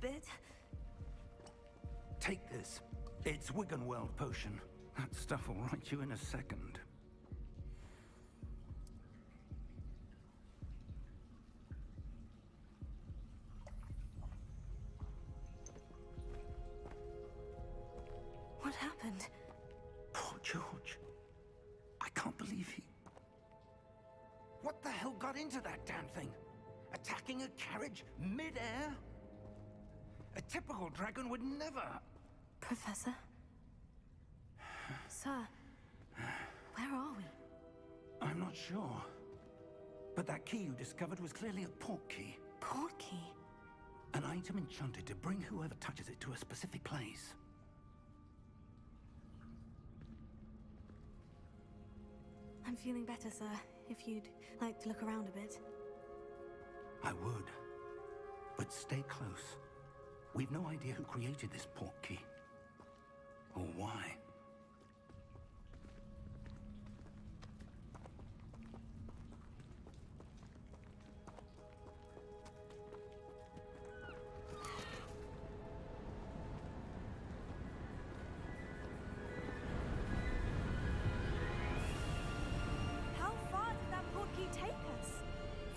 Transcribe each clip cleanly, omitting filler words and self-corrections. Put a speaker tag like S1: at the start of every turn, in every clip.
S1: bit.
S2: Take this. It's Wiggenweld potion. That stuff will right you in a second.
S1: What happened?
S2: Poor George. I can't believe he... What the hell got into that damn thing? Attacking a carriage mid-air? A typical dragon would never...
S1: Professor? Sir, where are we?
S2: I'm not sure. But that key you discovered was clearly a port key.
S1: Port key?
S2: An item enchanted to bring whoever touches it to a specific place.
S1: I'm feeling better, sir. If you'd like to look around a bit.
S2: I would. But stay close. We've no idea who created this port key. Or why.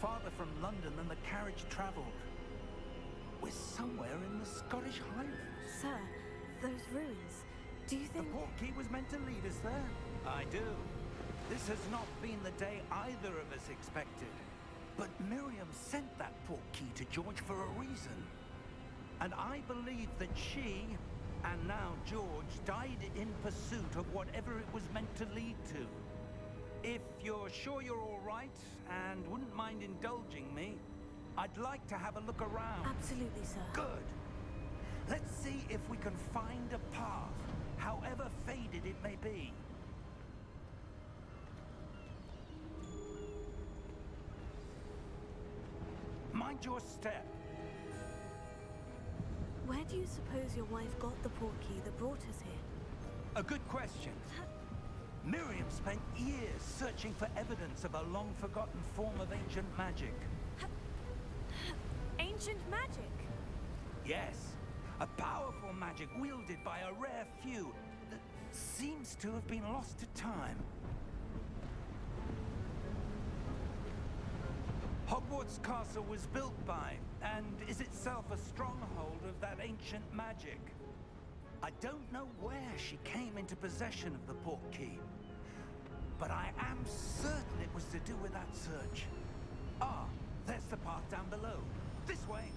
S2: Farther from London than the carriage travelled. We're somewhere in the Scottish Highlands.
S1: Sir, those ruins, do you think...
S2: The port key was meant to lead us there? I do. This has not been the day either of us expected. But Miriam sent that port key to George for a reason. And I believe that she, and now George, died in pursuit of whatever it was meant to lead to. If you're sure you're all right, and wouldn't mind indulging me, I'd like to have a look around.
S1: Absolutely, sir.
S2: Good. Let's see if we can find a path, however faded it may be. Mind your step.
S1: Where do you suppose your wife got the port key that brought us here?
S2: A good question. Miriam spent years searching for evidence of a long-forgotten form of ancient magic.
S1: Ancient magic?
S2: Yes. A powerful magic wielded by a rare few that seems to have been lost to time. Hogwarts Castle was built by, and is itself a stronghold of that ancient magic. I don't know where she came into possession of the port key, but I am certain it was to do with that search. Ah, there's the path down below. This way.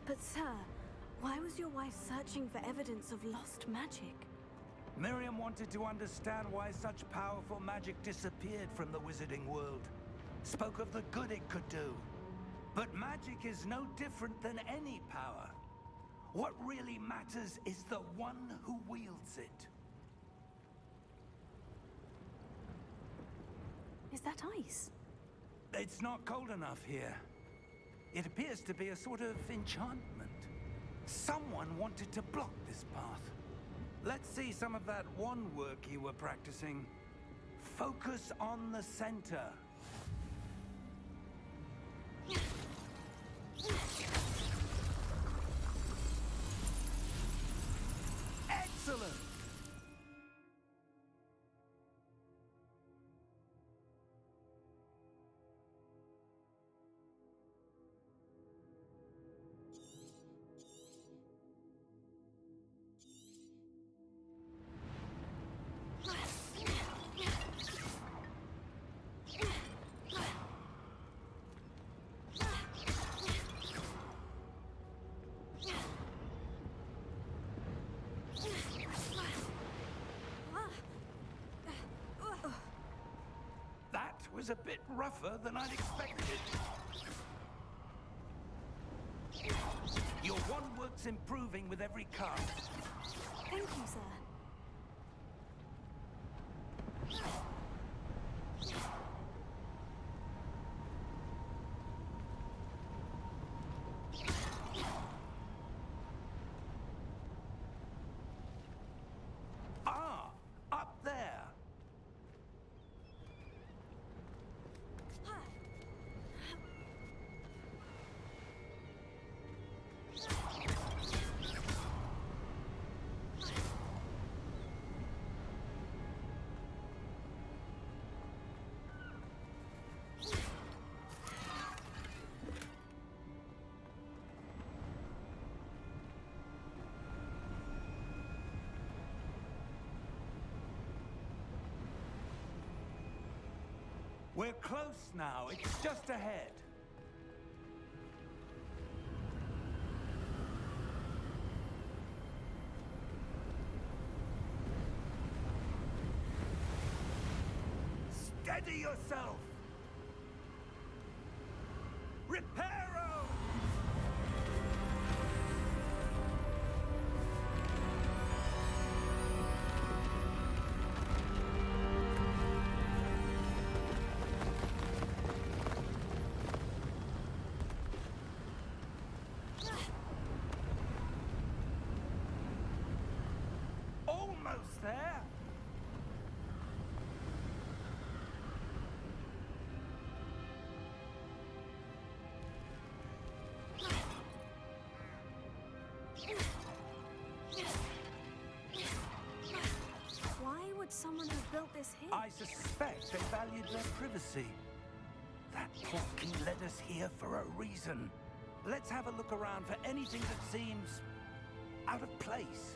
S1: But sir, why was your wife searching for evidence of lost magic?
S2: Miriam wanted to understand why such powerful magic disappeared from the wizarding world. Spoke of the good it could do. But magic is no different than any power. What really matters is the one who wields it.
S1: Is that ice?
S2: It's not cold enough here. It appears to be a sort of enchantment. Someone wanted to block this path. Let's see some of that wand work you were practicing. Focus on the center. Excellent! That was a bit rougher than I'd expected. Your wand work's improving with every cast.
S1: Thank you, sir.
S2: Ah, up there. We're close now. It's just ahead. Steady yourself! Reparo! Almost there!
S1: Why would someone have built this here?
S2: I suspect they valued their privacy. That portkey led us here for a reason. Let's have a look around for anything that seems out of place.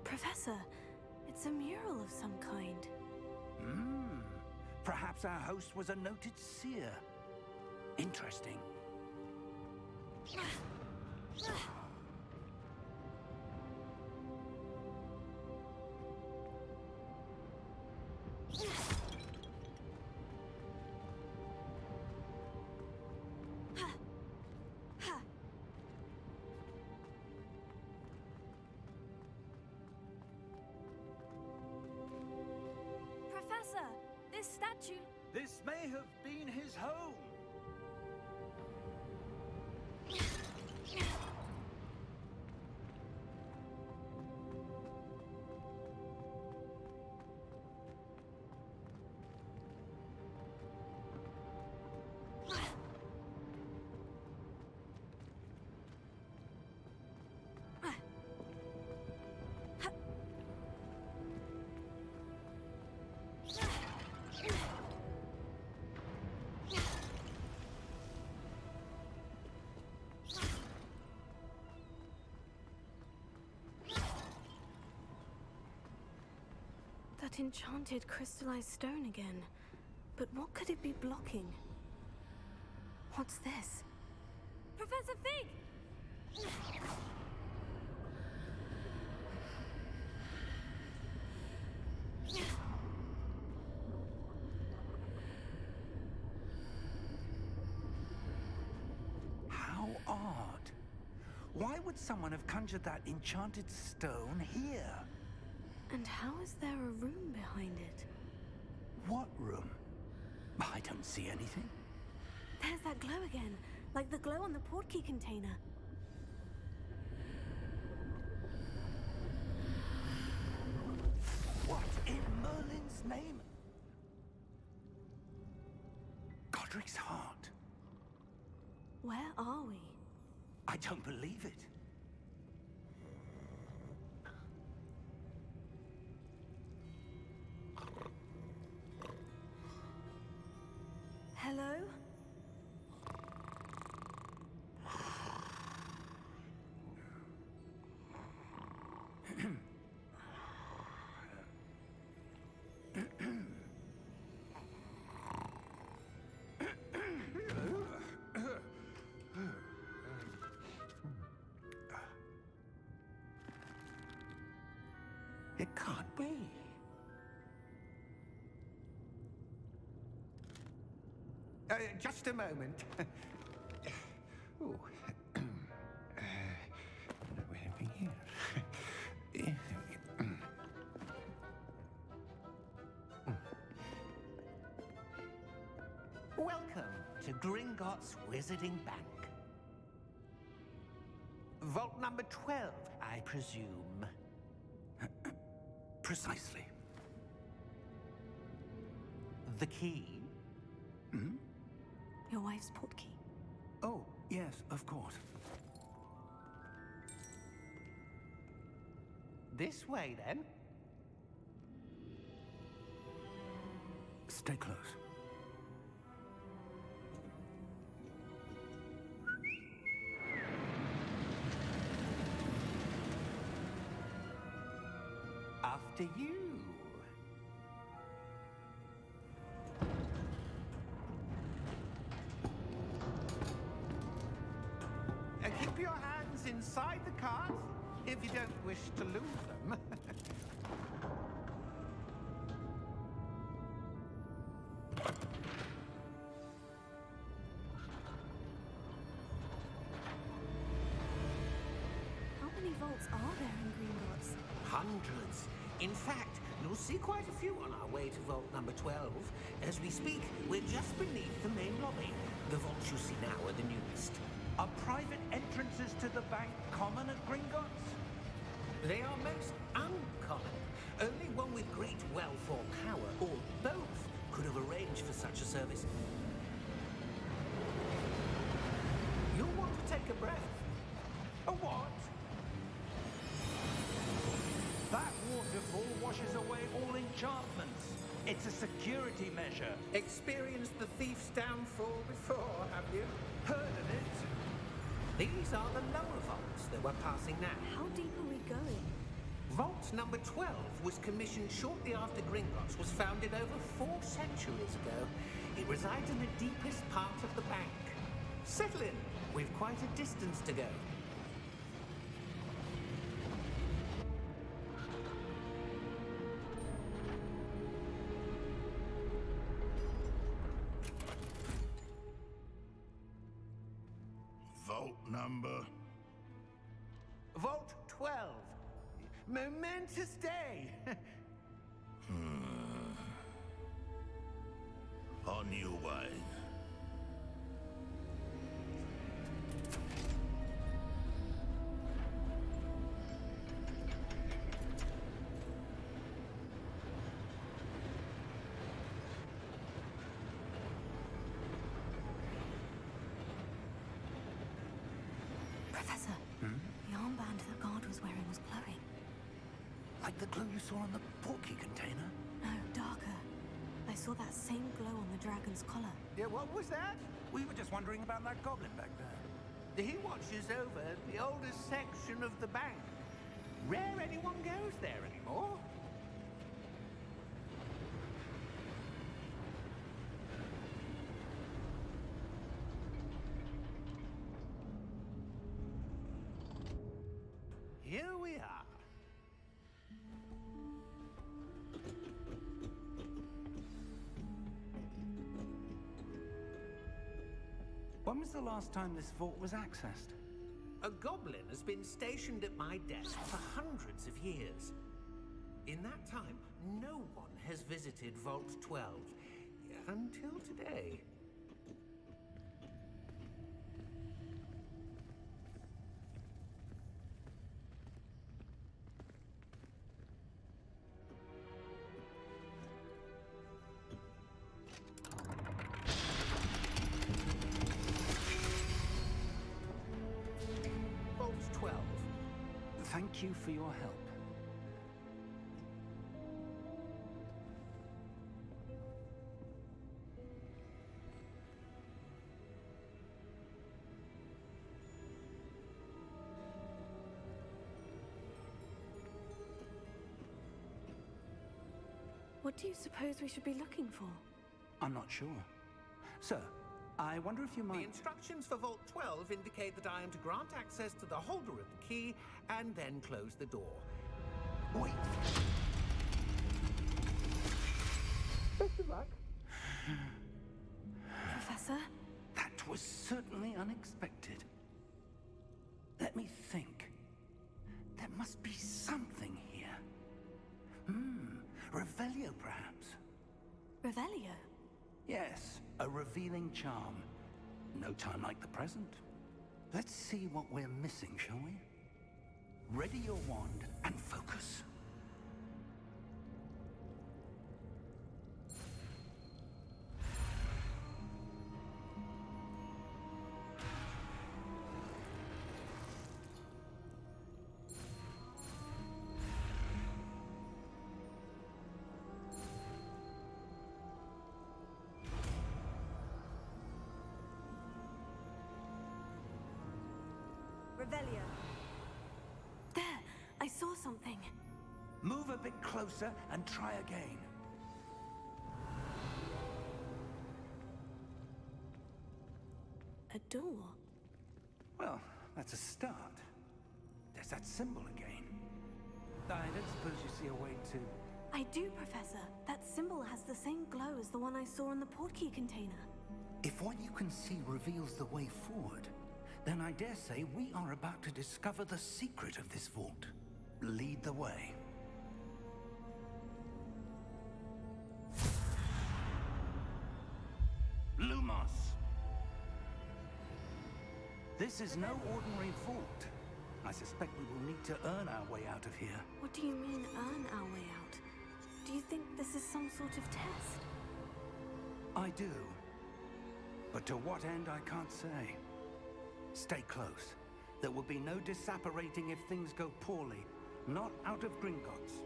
S1: Professor, it's a mural of some kind.
S2: Perhaps our host was a noted seer. Interesting.
S1: Professor, this statue...
S2: This may have been his home.
S1: That enchanted crystallized stone again. But what could it be blocking? What's this? Professor Fig!
S2: How odd. Why would someone have conjured that enchanted stone here?
S1: And how is there a room behind it?
S2: What room? I don't see anything.
S1: There's that glow again, like the glow on the portkey container.
S2: What in Merlin's name? Godric's heart.
S1: Where are we?
S2: I don't believe it.
S1: Hello?
S2: It can't be.
S3: Just a moment. Ooh. Where are we here? Welcome to
S4: to Gringotts Wizarding Bank. Vault number 12, I presume.
S2: Precisely.
S4: The key?
S1: Your wife's portkey.
S2: Oh, yes, of course.
S4: This way, then.
S2: Stay close.
S4: After you. Keep your hands inside the cart if you don't wish to lose them.
S1: How many vaults are there in Gringotts?
S4: Hundreds. In fact, you'll see quite a few on our way to vault number 12. As we speak, we're just beneath the main lobby. The vaults you see now are the newest.
S2: Are private entrances to the bank common at Gringotts?
S4: They are most uncommon. Only one with great wealth or power, or both, could have arranged for such a service. You'll want to take a breath.
S2: A what? That waterfall washes away all enchantments. It's a security measure.
S4: Experienced the thief's downfall before, have you?
S2: Heard of it?
S4: These are the lower vaults that we're passing now.
S1: How deep are we going?
S4: Vault number 12 was commissioned shortly after Gringotts was founded over 4 centuries ago. It resides in the deepest part of the bank. Settle in. We've quite a distance to go.
S5: Vault number?
S4: Vault 12. Momentous day.
S5: On your way.
S1: Professor, the armband that guard was wearing was glowing.
S2: Like the glue you saw on the portkey container?
S1: No, darker. I saw that same glow on the dragon's collar.
S4: Yeah, what was that?
S2: We were just wondering about that goblin back there.
S4: He watches over the oldest section of the bank. Rare anyone goes there anymore. Here we are.
S2: When was the last time this vault was accessed?
S4: A goblin has been stationed at my desk for hundreds of years. In that time, no one has visited Vault 12 until today. Vault 12.
S2: Thank you for your help.
S1: What do you suppose we should be looking for?
S2: I'm not sure. Sir, I wonder if you
S4: The
S2: might...
S4: instructions for Vault 12 indicate that I am to grant access to the holder of the key and then close the door.
S2: Wait!
S4: Best of luck.
S1: Professor?
S2: That was certainly unexpected. Let me think. There must be something here. Revelio, perhaps?
S1: Revelio?
S2: Yes, a revealing charm. No time like the present. Let's see what we're missing, shall we? Ready your wand and focus.
S1: Revelio. There! I saw something.
S2: Move a bit closer and try again.
S1: A door.
S2: Well, that's a start. There's that symbol again. I don't suppose you see a way to...
S1: I do, Professor. That symbol has the same glow as the one I saw in the portkey container.
S2: If what you can see reveals the way forward, then I dare say we are about to discover the secret of this vault. Lead the way. Lumos! This is no ordinary vault. I suspect we will need to earn our way out of here.
S1: What do you mean, earn our way out? Do you think this is some sort of test?
S2: I do. But to what end, I can't say. Stay close. There will be no disapparating if things go poorly. Not out of Gringotts.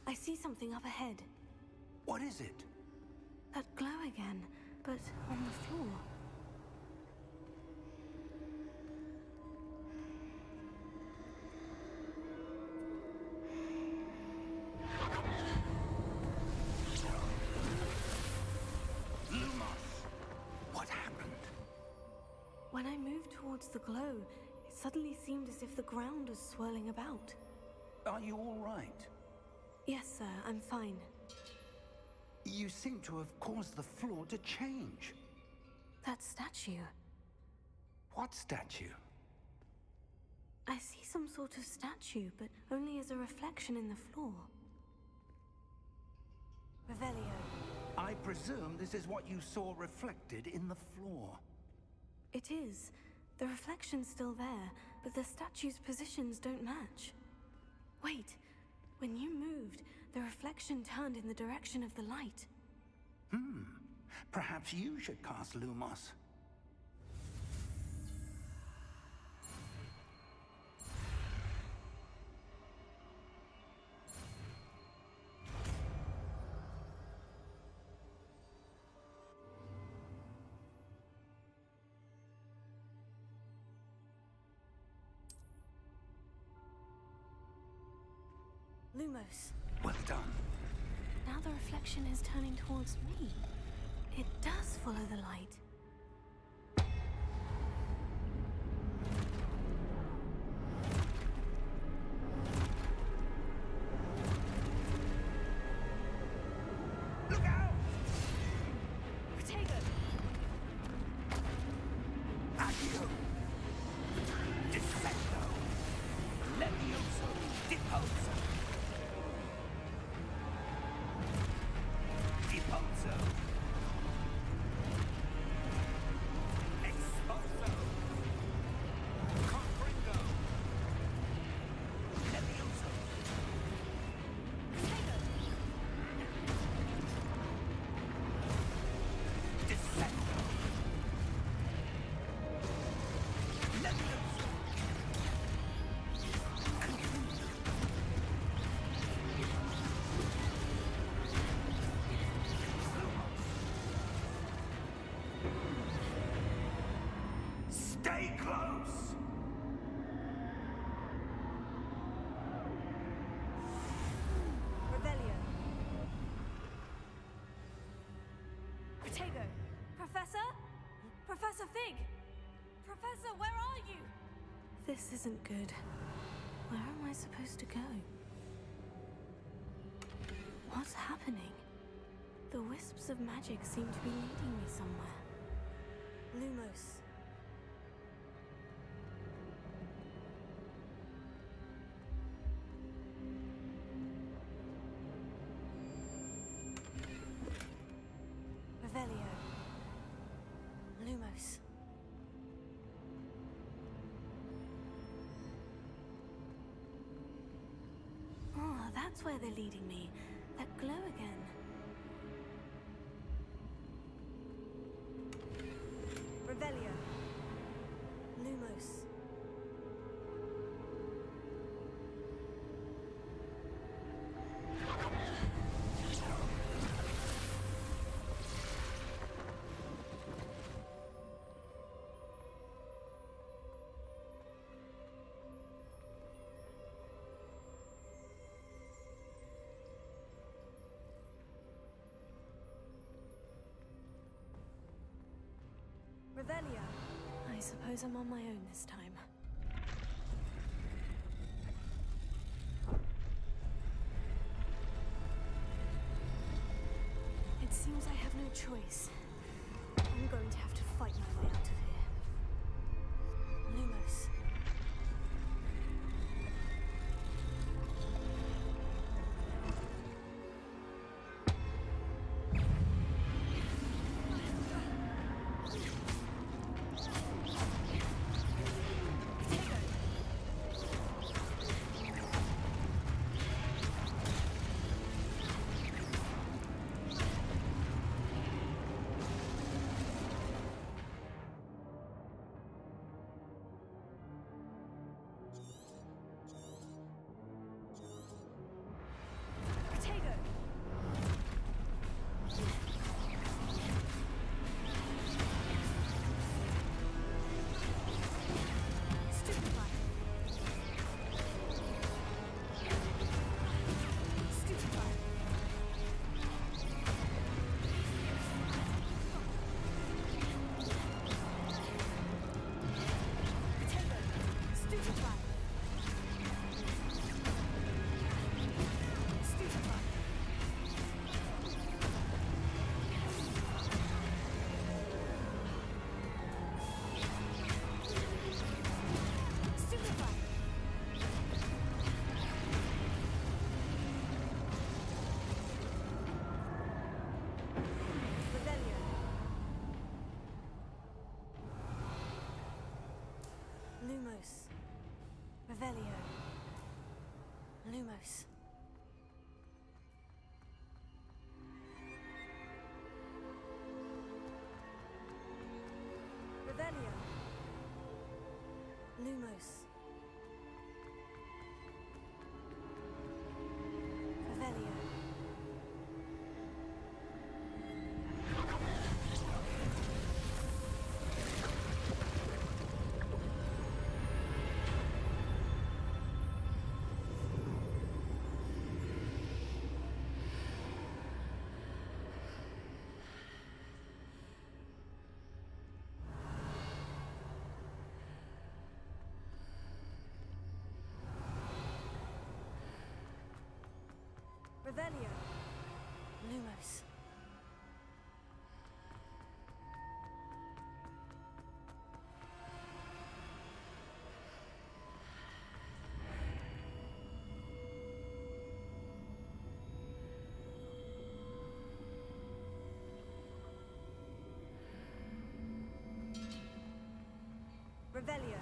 S1: I see something up ahead.
S2: What is it?
S1: That glow again, but on the floor.
S2: Lumos! What happened?
S1: When I moved towards the glow, it suddenly seemed as if the ground was swirling about.
S2: Are you all right?
S1: Yes, sir, I'm fine.
S2: You seem to have caused the floor to change.
S1: That statue.
S2: What statue?
S1: I see some sort of statue, but only as a reflection in the floor. Revelio.
S2: I presume this is what you saw reflected in the floor.
S1: It is. The reflection's still there, but the statue's positions don't match. Wait. When you moved, the reflection turned in the direction of the light.
S2: Perhaps you should cast Lumos.
S1: Lumos.
S2: Well done.
S1: Now the reflection is turning towards me. It does follow the light.
S2: Look out!
S1: Protego!
S2: Accio! Defendo! Levioso! Deposo! Deposo! Exposo! Comprendo! Levioso! Defendo! Levioso! Stay close!
S1: Revelio. Protego. Professor? Professor Fig! Professor, where are you? This isn't good. Where am I supposed to go? What's happening? The wisps of magic seem to be leading me somewhere. Lumos. Revelio. Lumos. Oh, that's where they're leading me. That glow again. Revelio. Lumos. Revelio. I suppose I'm on my own this time. It seems I have no choice. I'm going to have to fight my way out of here. Lumos. Lumos. Revelio. Lumos. Revelio. Lumos. Revelio. Revelio. Lumos. Revelio.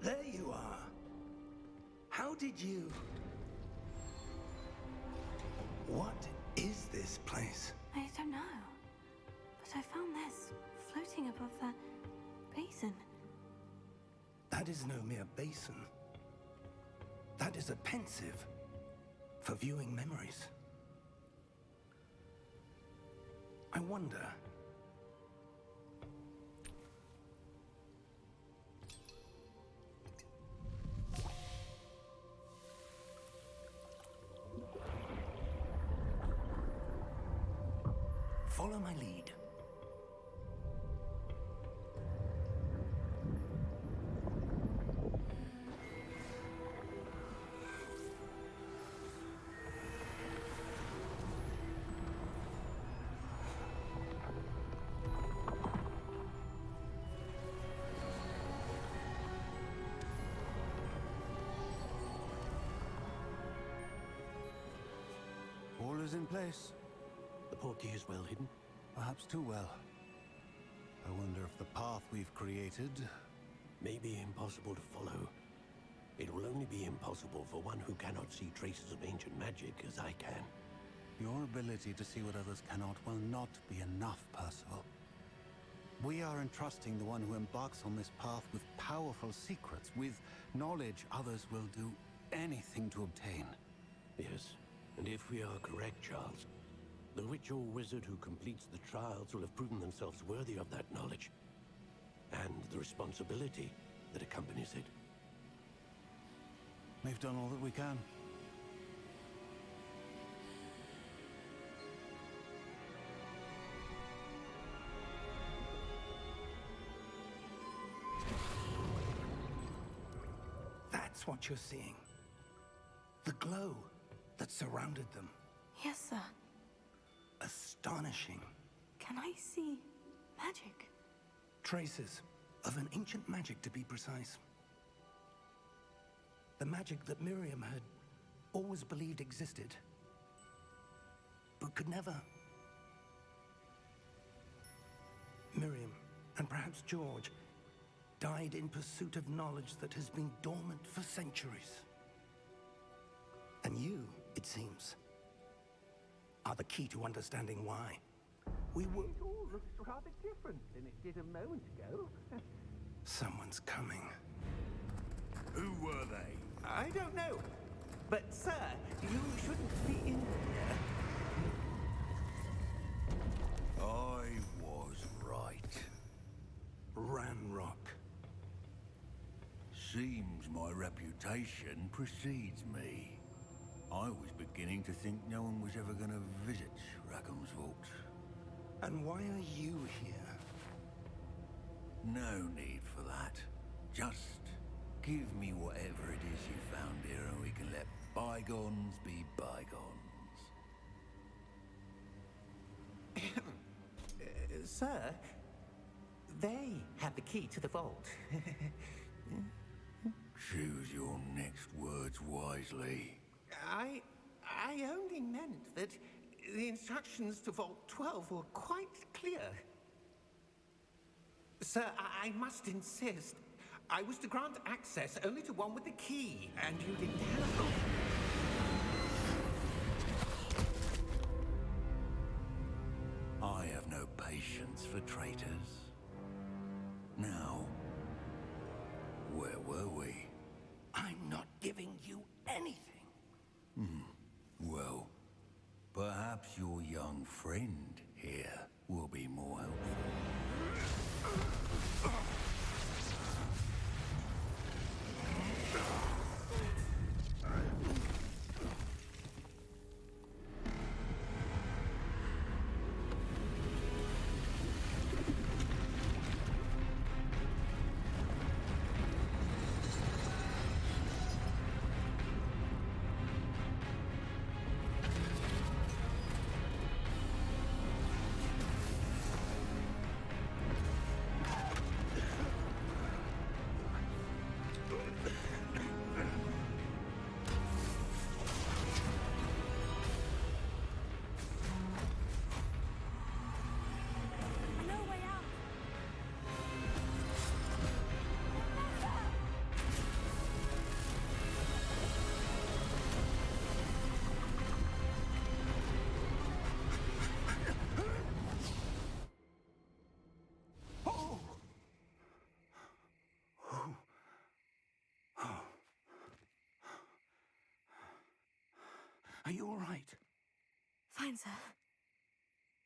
S2: There you are. How did you... What is this place?
S1: I don't know. But I found this floating above that basin.
S2: That is no mere basin. That is a pensive for viewing memories. I wonder. Follow my lead.
S6: All is in place.
S7: The portkey is well hidden.
S6: Perhaps too well. I wonder if the path we've created...
S7: May be impossible to follow. It will only be impossible for one who cannot see traces of ancient magic as I can.
S6: Your ability to see what others cannot will not be enough, Percival. We are entrusting the one who embarks on this path with powerful secrets, with knowledge others will do anything to obtain.
S7: Yes, and if we are correct, Charles, the witch or wizard who completes the trials will have proven themselves worthy of that knowledge, and the responsibility that accompanies it.
S6: We've done all that we can.
S2: That's what you're seeing. The glow that surrounded them.
S1: Yes, sir.
S2: Astonishing.
S1: Can I see magic?
S2: Traces of an ancient magic, to be precise. The magic that Miriam had always believed existed, but could never. Miriam, and perhaps George, died in pursuit of knowledge that has been dormant for centuries. And you, it seems, are the key to understanding why. We were...
S4: It all looks rather different than it did a moment ago.
S2: Someone's coming.
S5: Who were they?
S4: I don't know. But, sir, you shouldn't be in here.
S5: I was right.
S2: Ranrock.
S5: Seems my reputation precedes me. I was beginning to think no one was ever going to visit Rackham's vault.
S2: And why are you here?
S5: No need for that. Just give me whatever it is you found here and we can let bygones be bygones.
S4: Sir, they have the key to the vault.
S5: Choose your next words wisely.
S4: I only meant that the instructions to Vault 12 were quite clear. Sir, I must insist. I was to grant access only to one with the key, and you didn't have...
S5: I have no patience for traitors. Now, where were we?
S2: I'm not giving you anything.
S5: Well, perhaps your young friend here will be more helpful.
S2: Are you all right?
S1: Fine, sir.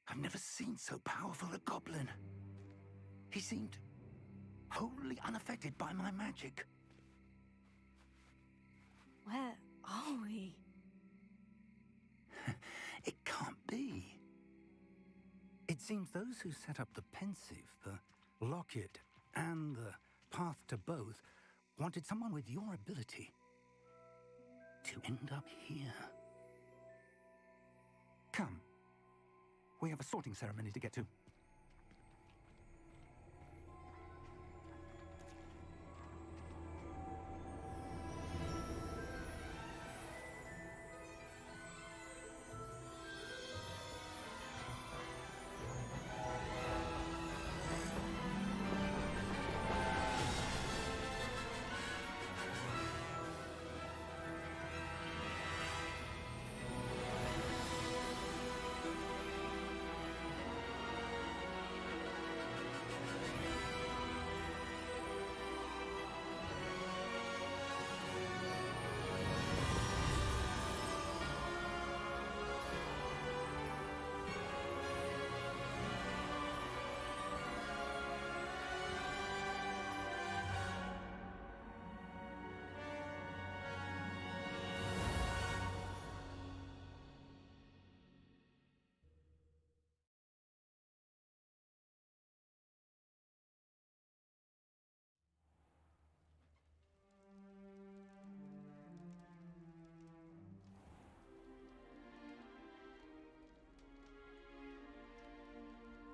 S2: I've never seen so powerful a goblin. He seemed wholly unaffected by my magic.
S1: Where are we?
S2: It can't be. It seems those who set up the pensive, the locket, and the path to both wanted someone with your ability to end up here. Come. We have a sorting ceremony to get to.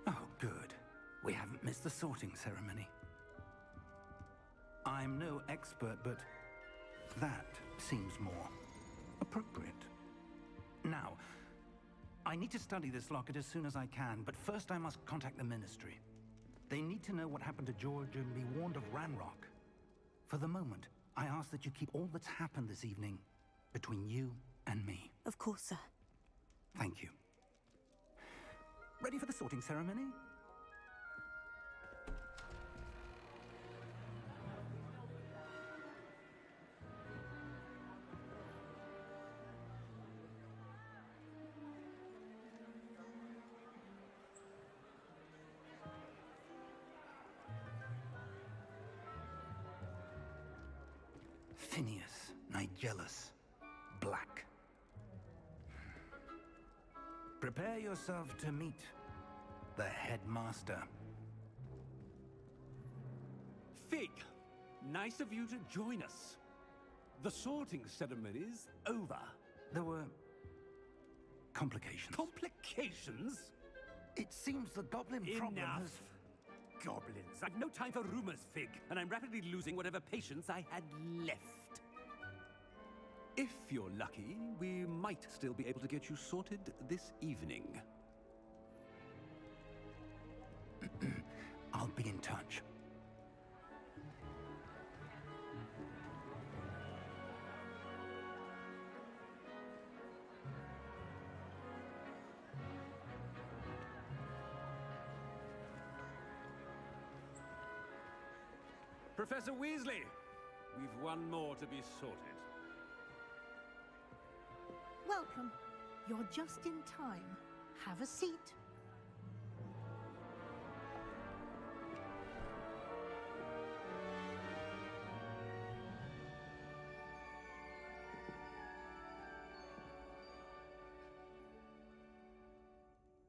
S2: Oh, good. We haven't missed the sorting ceremony. I'm no expert, but that seems more appropriate. Now, I need to study this locket as soon as I can, but first I must contact the Ministry. They need to know what happened to George and be warned of Ranrock. For the moment, I ask that you keep all that's happened this evening between you and me.
S1: Of course, sir.
S2: Thank you. Ready for the sorting ceremony? Phineas, Nigellus, Black. Prepare yourself to meet the headmaster.
S8: Fig, nice of you to join us. The sorting ceremony's over.
S2: There were complications.
S8: Complications?
S2: It seems the goblin problem
S8: Enough.
S2: has...
S8: Goblins. I've no time for rumors, Fig, and I'm rapidly losing whatever patience I had left. If you're lucky, we might still be able to get you sorted this evening.
S2: I'll be in touch.
S8: Professor Weasley, we've one more to be sorted.
S9: Welcome. You're just in time. Have a seat.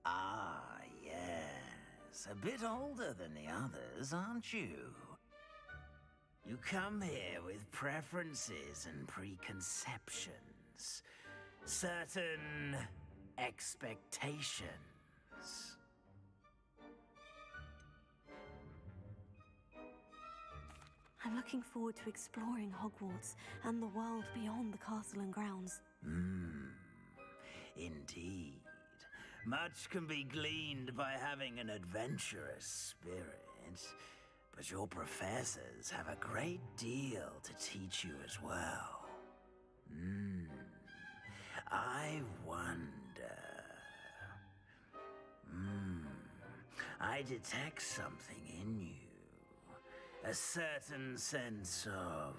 S10: Ah, yes. A bit older than the others, aren't you? You come here with preferences and preconceptions. Certain expectations.
S1: I'm looking forward to exploring Hogwarts and the world beyond the castle and grounds.
S10: Indeed. Much can be gleaned by having an adventurous spirit, but your professors have a great deal to teach you as well. I wonder... I detect something in you. A certain sense of...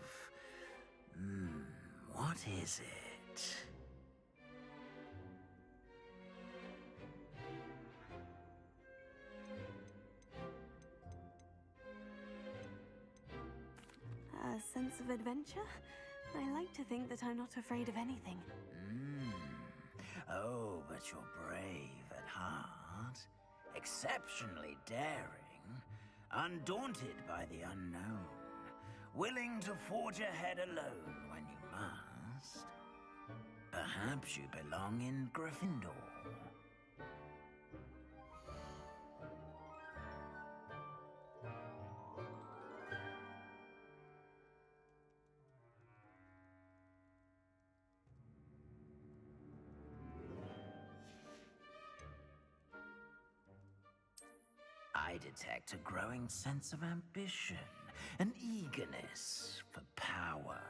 S10: what is it?
S1: of adventure? I like to think that I'm not afraid of anything.
S10: Oh, but you're brave at heart, exceptionally daring, undaunted by the unknown, willing to forge ahead alone when you must. Perhaps you belong in Gryffindor. I detect a growing sense of ambition, an eagerness for power.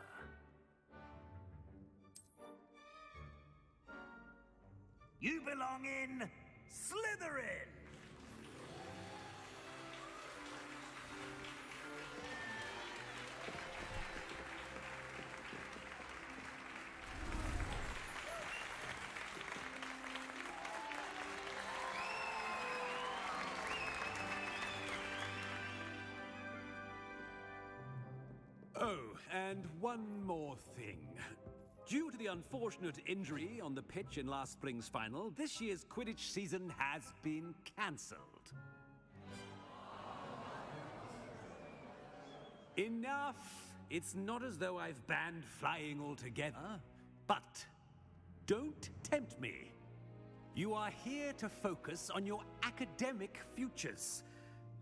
S10: You belong in Slytherin!
S8: Oh, and one more thing. Due to the unfortunate injury on the pitch in last spring's final, this year's Quidditch season has been cancelled. Enough! It's not as though I've banned flying altogether, but don't tempt me. You are here to focus on your academic futures.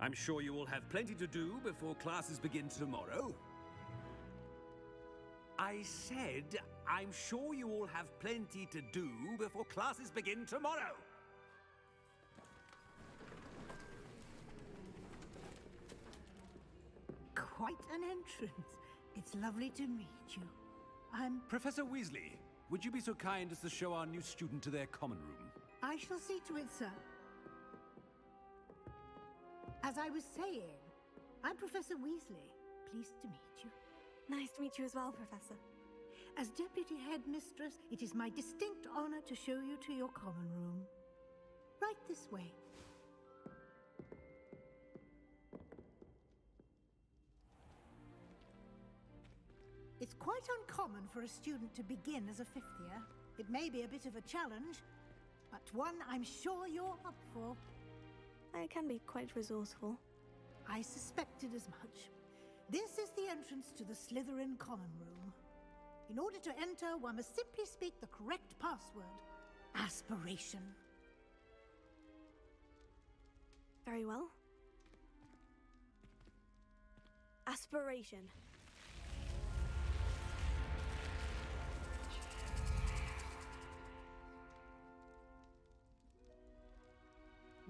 S8: I'm sure you will have plenty to do before classes begin tomorrow. I said, I'm sure you all have plenty to do before classes begin tomorrow.
S9: Quite an entrance. It's lovely to meet you. I'm...
S8: Professor Weasley, would you be so kind as to show our new student to their common room?
S9: I shall see to it, sir. As I was saying, I'm Professor Weasley. Pleased to meet you.
S1: Nice to meet you as well, Professor.
S9: As Deputy Headmistress, it is my distinct honor to show you to your common room. Right this way. It's quite uncommon for a student to begin as a fifth year. It may be a bit of a challenge, but one I'm sure you're up for.
S1: I can be quite resourceful.
S9: I suspected as much. This is the entrance to the Slytherin common room. In order to enter, one must simply speak the correct password. Aspiration.
S1: Very well. Aspiration.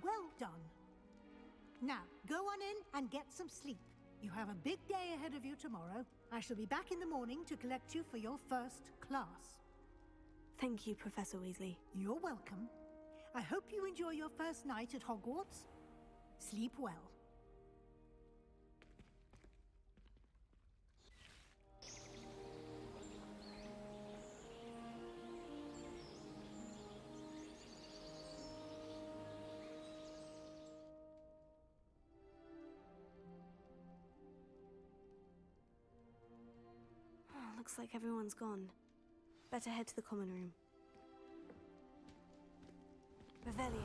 S9: Well done. Now, go on in and get some sleep. You have a big day ahead of you tomorrow. I shall be back in the morning to collect you for your first class.
S1: Thank you, Professor Weasley.
S9: You're welcome. I hope you enjoy your first night at Hogwarts. Sleep well.
S1: Looks like everyone's gone. Better head to the common room. Revelio.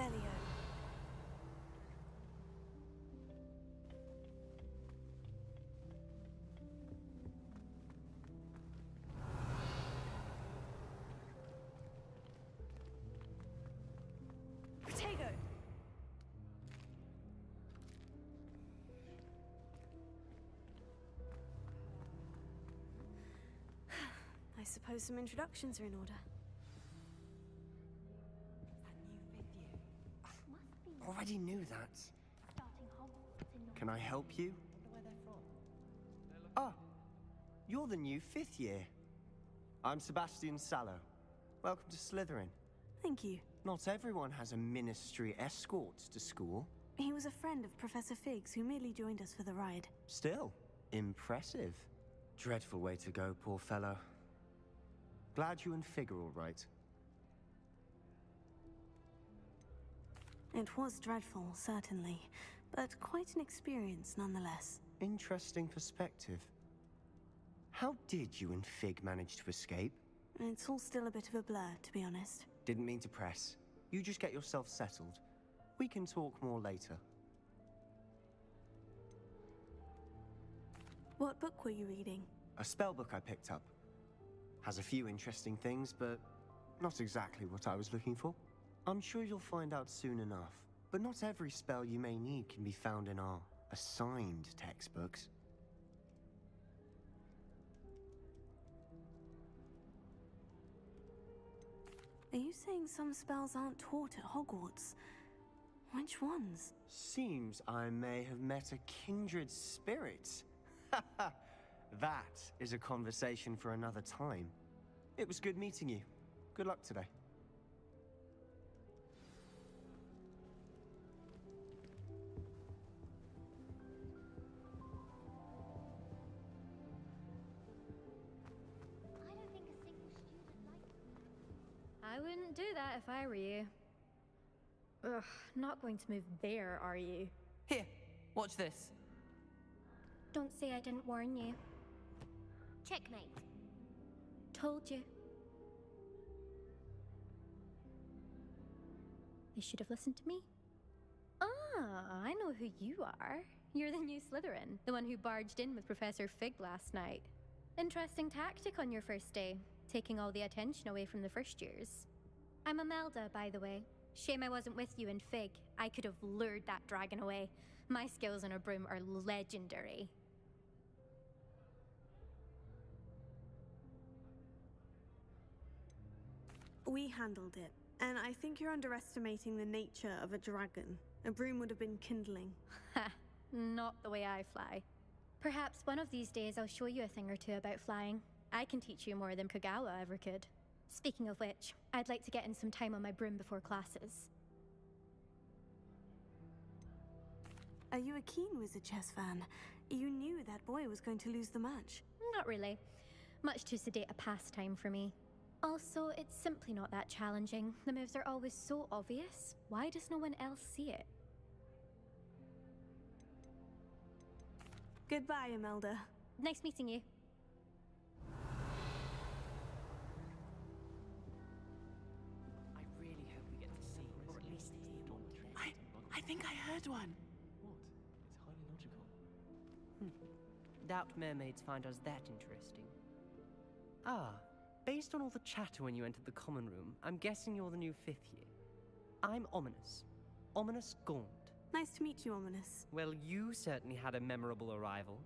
S1: Revelio. Protego! I suppose some introductions are in order.
S11: Already knew that. Can I help you? Ah, you're the new 5th year. I'm Sebastian Sallow. Welcome to Slytherin.
S1: Thank you.
S11: Not everyone has a ministry escort to school.
S1: He was a friend of Professor Figgs who merely joined us for the ride.
S11: Still, impressive. Dreadful way to go, poor fellow. Glad you and Fig are all right.
S1: It was dreadful, certainly, but quite an experience nonetheless.
S11: Interesting perspective. How did you and Fig manage to escape?
S1: It's all still a bit of a blur, to be honest.
S11: Didn't mean to press. You just get yourself settled. We can talk more later.
S1: What book were you reading?
S11: A spellbook I picked up. Has a few interesting things, but not exactly what I was looking for. I'm sure you'll find out soon enough. But not every spell you may need can be found in our assigned textbooks.
S1: Are you saying some spells aren't taught at Hogwarts? Which ones?
S11: Seems I may have met a kindred spirit. That is a conversation for another time. It was good meeting you. Good luck today.
S12: I wouldn't do that if I were you. Ugh, not going to move there, are you?
S13: Here, watch this.
S12: Don't say I didn't warn you.
S14: Checkmate.
S12: Told you. They should have listened to me. Ah, I know who you are. You're the new Slytherin, the one who barged in with Professor Fig last night. Interesting tactic on your first day, taking all the attention away from the first years. I'm Imelda, by the way. Shame I wasn't with you in Fig. I could have lured that dragon away. My skills on a broom are legendary.
S1: We handled it, and I think you're underestimating the nature of a dragon. A broom would have been kindling.
S12: Ha! Not the way I fly. Perhaps one of these days I'll show you a thing or two about flying. I can teach you more than Kagawa ever could. Speaking of which, I'd like to get in some time on my broom before classes.
S1: Are you a keen Wizard Chess fan? You knew that boy was going to lose the match.
S12: Not really. Much too sedate a pastime for me. Also, it's simply not that challenging. The moves are always so obvious. Why does no one else see it?
S1: Goodbye, Imelda.
S12: Nice meeting you.
S13: I really hope we get to see, or at least hear one. I think I heard one.
S15: What? It's highly logical.
S13: Doubt mermaids find us that interesting. Ah, based on all the chatter when you entered the common room, I'm guessing you're the new 5th year. I'm Ominous. Ominous Gaunt.
S1: Nice to meet you, Ominous.
S13: Well, you certainly had a memorable arrival.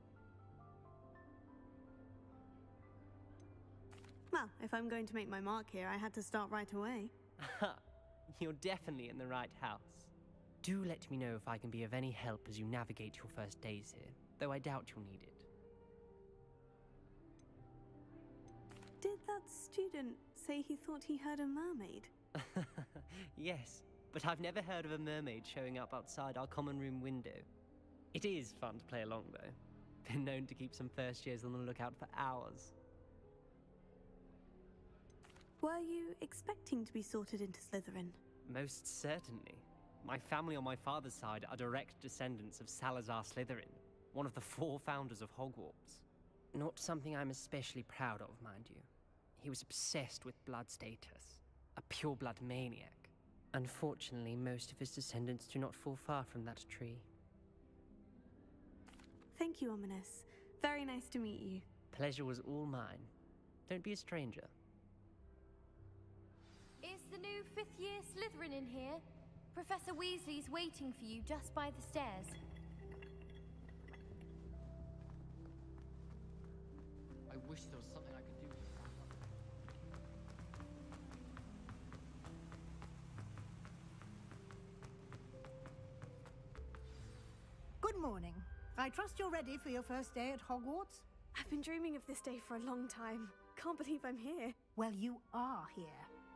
S1: Well, if I'm going to make my mark here, I had to start right away.
S13: You're definitely in the right house. Do let me know if I can be of any help as you navigate your first days here, though I doubt you'll need it.
S1: Did that student say he thought he heard a mermaid?
S13: Yes, but I've never heard of a mermaid showing up outside our common room window. It is fun to play along, though. Been known to keep some first years on the lookout for hours.
S1: Were you expecting to be sorted into Slytherin?
S13: Most certainly. My family on my father's side are direct descendants of Salazar Slytherin, one of the 4 founders of Hogwarts. Not something I'm especially proud of, mind you. He was obsessed with blood status, a pure-blood maniac. Unfortunately, most of his descendants do not fall far from that tree.
S1: Thank you, Ominous. Very nice to meet you.
S13: Pleasure was all mine. Don't be a stranger.
S14: Is the new fifth-year Slytherin in here? Professor Weasley's waiting for you just by the stairs.
S15: I wish there was something I could do.
S9: Good morning. I trust you're ready for your first day at Hogwarts?
S1: I've been dreaming of this day for a long time. Can't believe I'm here.
S9: Well, you are here.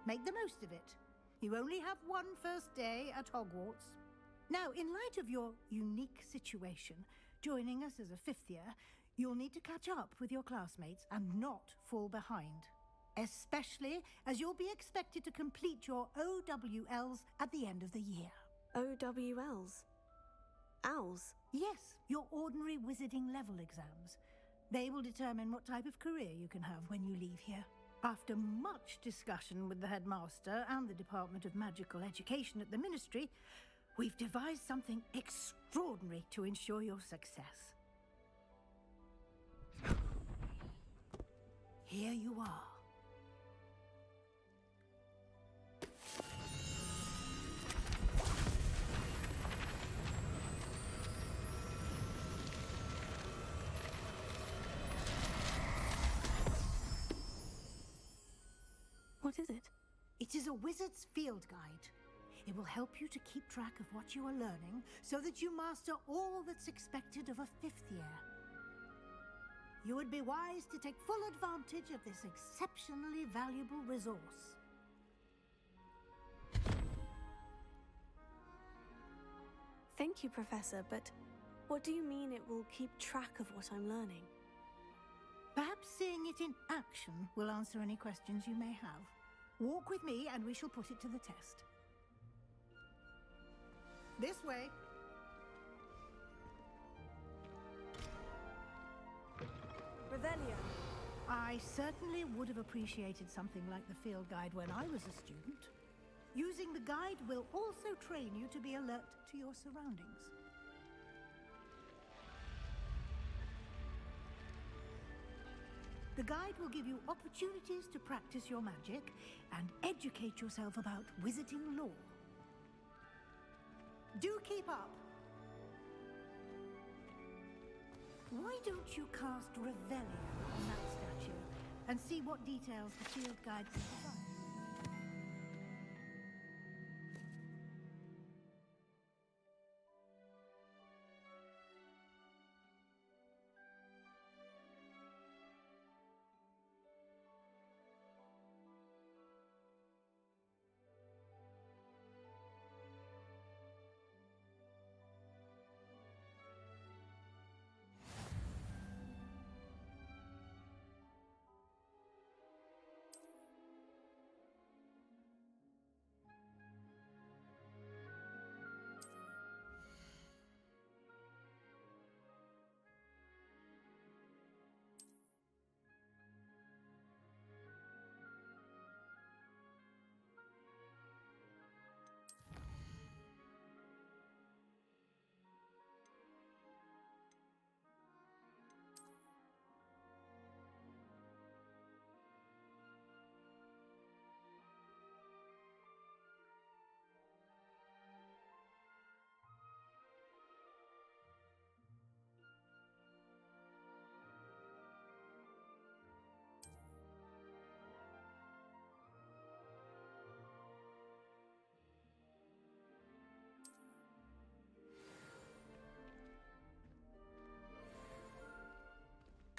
S9: Make the most of it. You only have one first day at Hogwarts. Now, in light of your unique situation, joining us as a fifth year, you'll need to catch up with your classmates and not fall behind. Especially as you'll be expected to complete your OWLs at the end of the year.
S1: OWLs? Owls?
S9: Yes, your ordinary wizarding level exams. They will determine what type of career you can have when you leave here. After much discussion with the headmaster and the Department of Magical Education at the Ministry, we've devised something extraordinary to ensure your success. Here you are.
S1: What is it?
S9: It is a wizard's field guide. It will help you to keep track of what you are learning so that you master all that's expected of a fifth year. You would be wise to take full advantage of this exceptionally valuable resource.
S1: Thank you, Professor, but what do you mean it will keep track of what I'm learning?
S9: Perhaps seeing it in action will answer any questions you may have. Walk with me and we shall put it to the test. This way.
S1: Revelio.
S9: I certainly would have appreciated something like the field guide when I was a student. Using the guide will also train you to be alert to your surroundings. The guide will give you opportunities to practice your magic and educate yourself about wizarding lore. Do keep up. Why don't you cast Revelio on that statue and see what details the field guide can provide?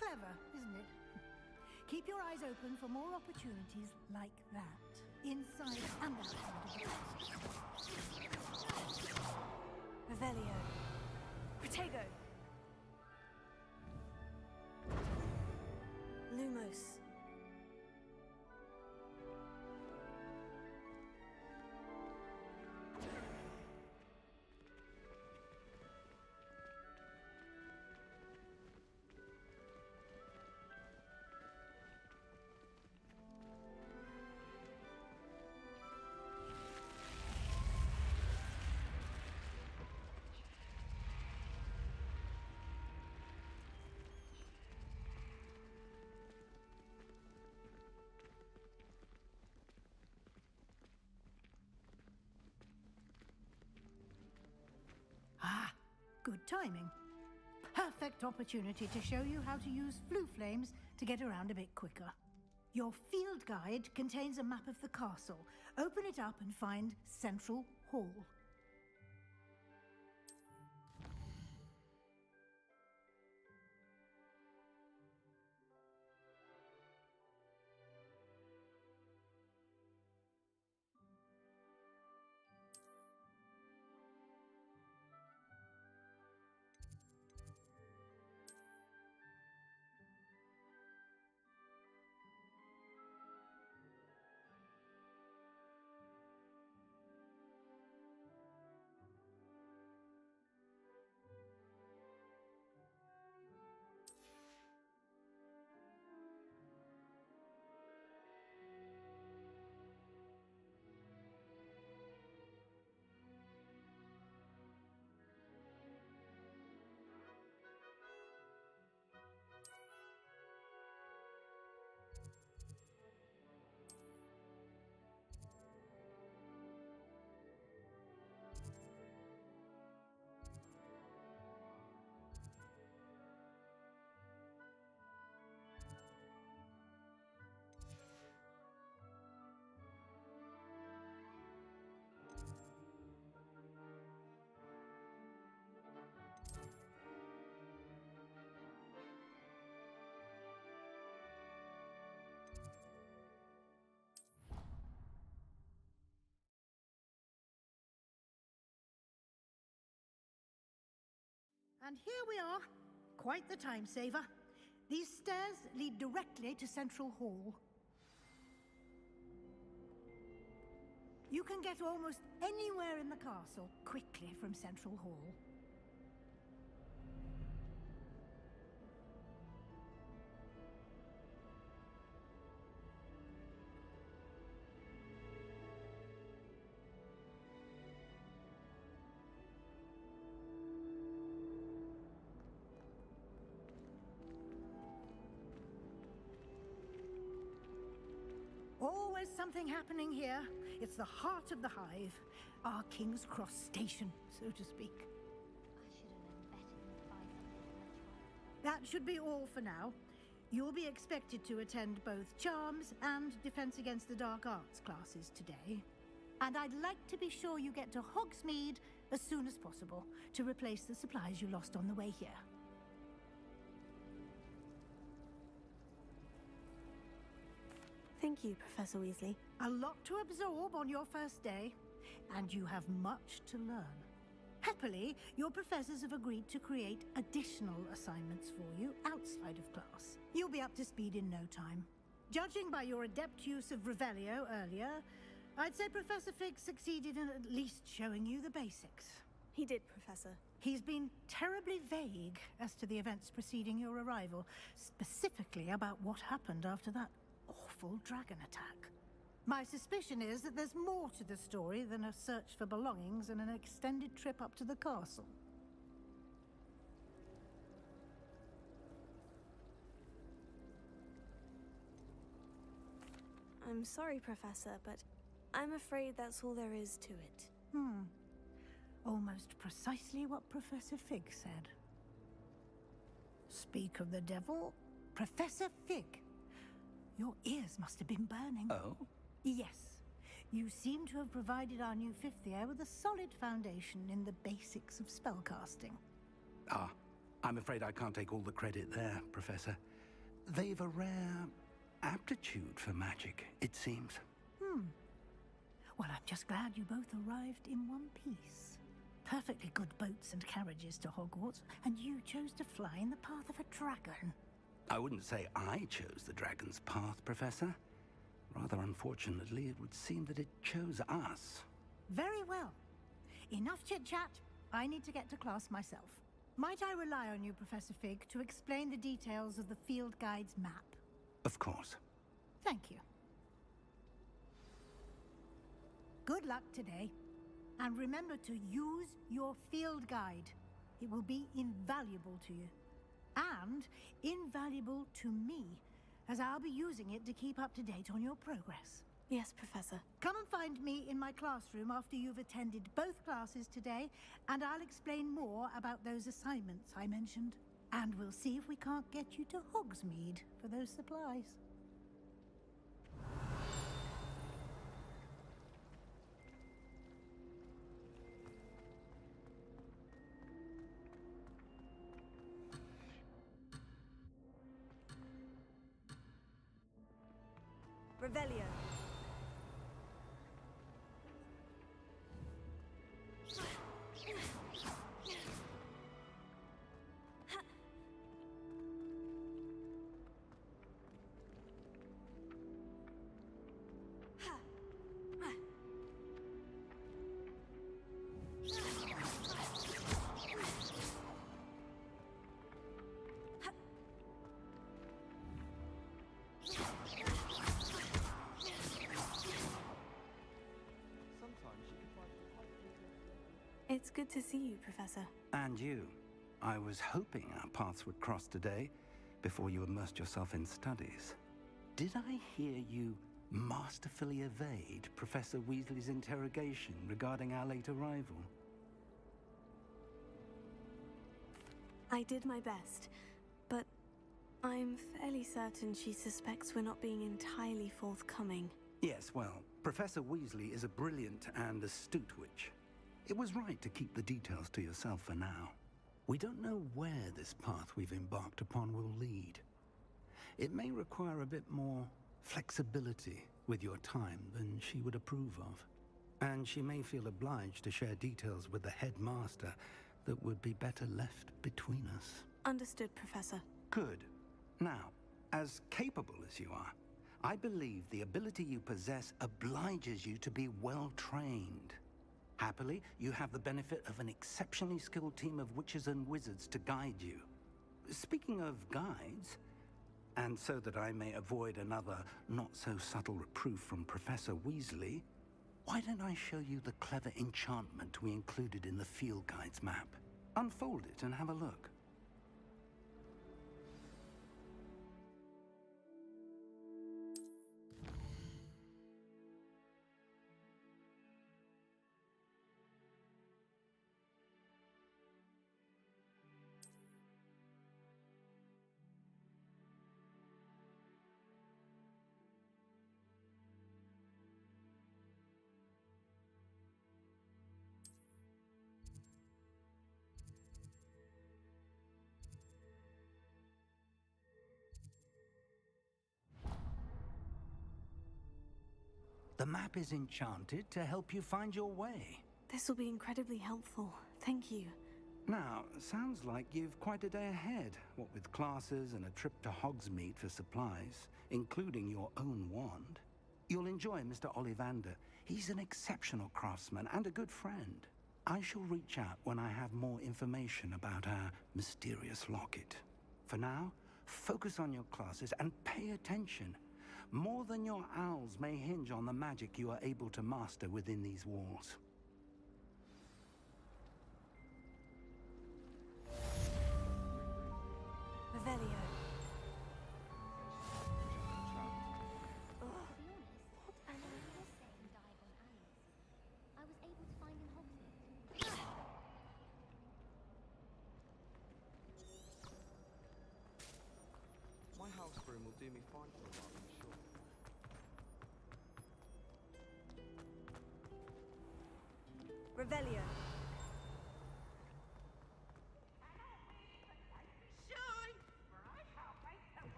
S9: Clever, isn't it? Keep your eyes open for more opportunities like that, inside and outside of the castle.
S1: Revelio. Protego. Lumos.
S9: Good timing. Perfect opportunity to show you how to use flue flames to get around a bit quicker. Your field guide contains a map of the castle. Open it up and find Central Hall. And here we are. Quite the time saver. These stairs lead directly to Central Hall. You can get almost anywhere in the castle quickly from Central Hall. Always something happening here. It's the heart of the hive. Our King's Cross station, so to speak. That should be all for now. You'll be expected to attend both Charms and Defense Against the Dark Arts classes today. And I'd like to be sure you get to Hogsmeade as soon as possible to replace the supplies you lost on the way here.
S1: Thank you, Professor Weasley.
S9: A lot to absorb on your first day, and you have much to learn. Happily, your professors have agreed to create additional assignments for you outside of class. You'll be up to speed in no time. Judging by your adept use of Revelio earlier, I'd say Professor Fig succeeded in at least showing you the basics.
S1: He did, Professor.
S9: He's been terribly vague as to the events preceding your arrival, specifically about what happened after that awful dragon attack. My suspicion is that there's more to the story than a search for belongings and an extended trip up to the castle.
S1: I'm sorry, Professor, but I'm afraid that's all there is to it.
S9: Almost precisely what Professor Fig said. Speak of the devil, Professor Fig. Your ears must have been burning.
S2: Oh?
S9: Yes. You seem to have provided our new fifth year with a solid foundation in the basics of spellcasting.
S2: Ah, I'm afraid I can't take all the credit there, Professor. They've a rare aptitude for magic, it seems.
S9: Well, I'm just glad you both arrived in one piece. Perfectly good boats and carriages to Hogwarts, and you chose to fly in the path of a dragon.
S2: I wouldn't say I chose the dragon's path, Professor. Rather unfortunately, it would seem that it chose us.
S9: Very well. Enough chit-chat. I need to get to class myself. Might I rely on you, Professor Fig, to explain the details of the field guide's map?
S2: Of course.
S9: Thank you. Good luck today. And remember to use your field guide. It will be invaluable to you. And invaluable to me, as I'll be using it to keep up to date on your progress.
S1: Yes, Professor.
S9: Come and find me in my classroom after you've attended both classes today, and I'll explain more about those assignments I mentioned. And we'll see if we can't get you to Hogsmeade for those supplies.
S1: Revelio. It's good to see you, Professor.
S2: And you. I was hoping our paths would cross today before you immersed yourself in studies. Did I hear you masterfully evade Professor Weasley's interrogation regarding our late arrival?
S1: I did my best, but I'm fairly certain she suspects we're not being entirely forthcoming.
S2: Yes, well, Professor Weasley is a brilliant and astute witch. It was right to keep the details to yourself for now. We don't know where this path we've embarked upon will lead. It may require a bit more flexibility with your time than she would approve of. And she may feel obliged to share details with the headmaster that would be better left between us.
S1: Understood, Professor.
S2: Good. Now, as capable as you are, I believe the ability you possess obliges you to be well trained. Happily, you have the benefit of an exceptionally skilled team of witches and wizards to guide you. Speaking of guides, and so that I may avoid another not-so-subtle reproof from Professor Weasley, why don't I show you the clever enchantment we included in the field guide's map? Unfold it and have a look. The map is enchanted to help you find your way.
S1: This will be incredibly helpful. Thank you.
S2: Now, sounds like you've quite a day ahead, what with classes and a trip to Hogsmeade for supplies, including your own wand. You'll enjoy Mr. Ollivander. He's an exceptional craftsman and a good friend. I shall reach out when I have more information about our mysterious locket. For now, focus on your classes and pay attention. More than your owls may hinge on the magic you are able to master within these walls.
S1: Revelio.
S16: My house broom will do me fine for a while, I'm sure.
S1: Revelio.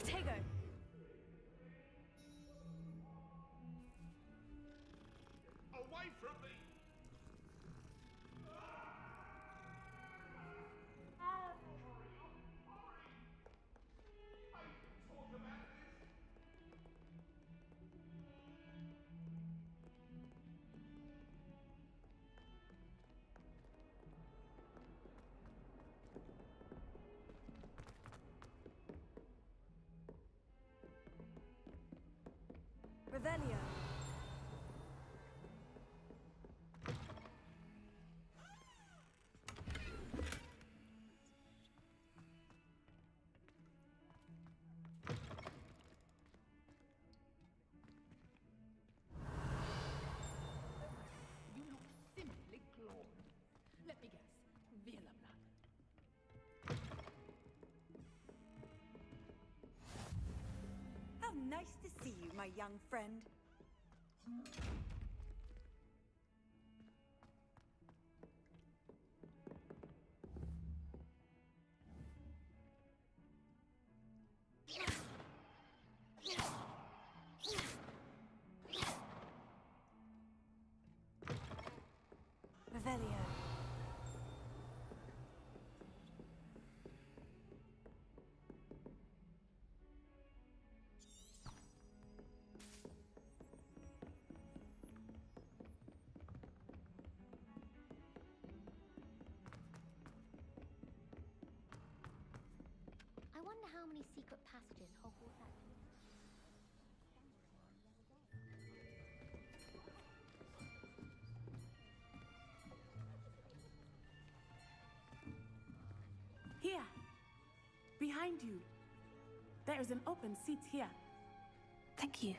S1: Tego.
S17: Away from me!
S18: my young friend.
S1: Revelio.
S19: I wonder how many secret passages Hogwarts actually.
S20: Here! Behind you! There is an open seat here.
S1: Thank you.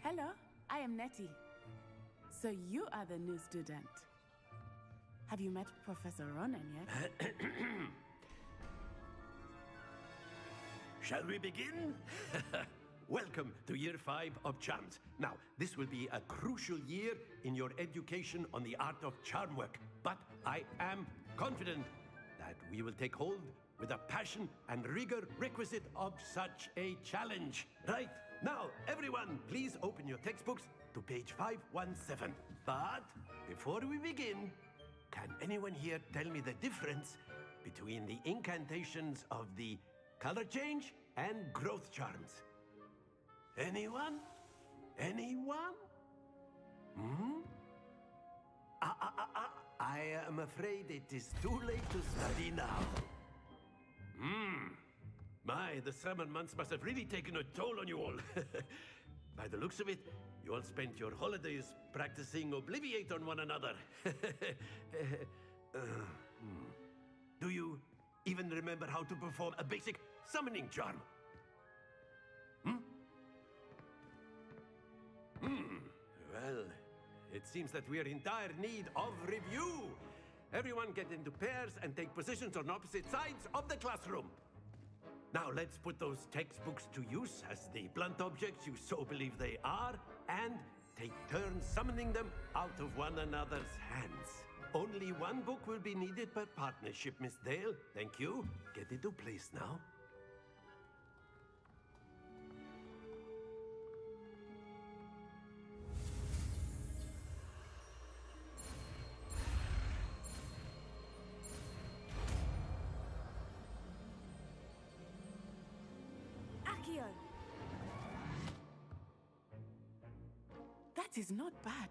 S20: Hello, I am Nettie. So you are the new student. Have you met Professor Ronan yet?
S7: Shall we begin? Welcome to Year 5 of Charms. Now, this will be a crucial year in your education on the art of charm work. But I am confident that we will take hold with the passion and rigor requisite of such a challenge. Right, now, everyone, please open your textbooks to page 517. But before we begin, can anyone here tell me the difference between the incantations of the color change and growth charms? Anyone? Anyone? Hmm? I am afraid it is too late to study now. My, the summer months must have really taken a toll on you all. By the looks of it, you all spent your holidays practicing Obliviate on one another. Do you even remember how to perform a basic summoning charm? Well, it seems that we are in dire need of review. Everyone get into pairs and take positions on opposite sides of the classroom. Now let's put those textbooks to use as the blunt objects you so believe they are, and take turns summoning them out of one another's hands. Only one book will be needed per partnership, Miss Dale. Thank you. Get into place now.
S20: Accio! That is not bad.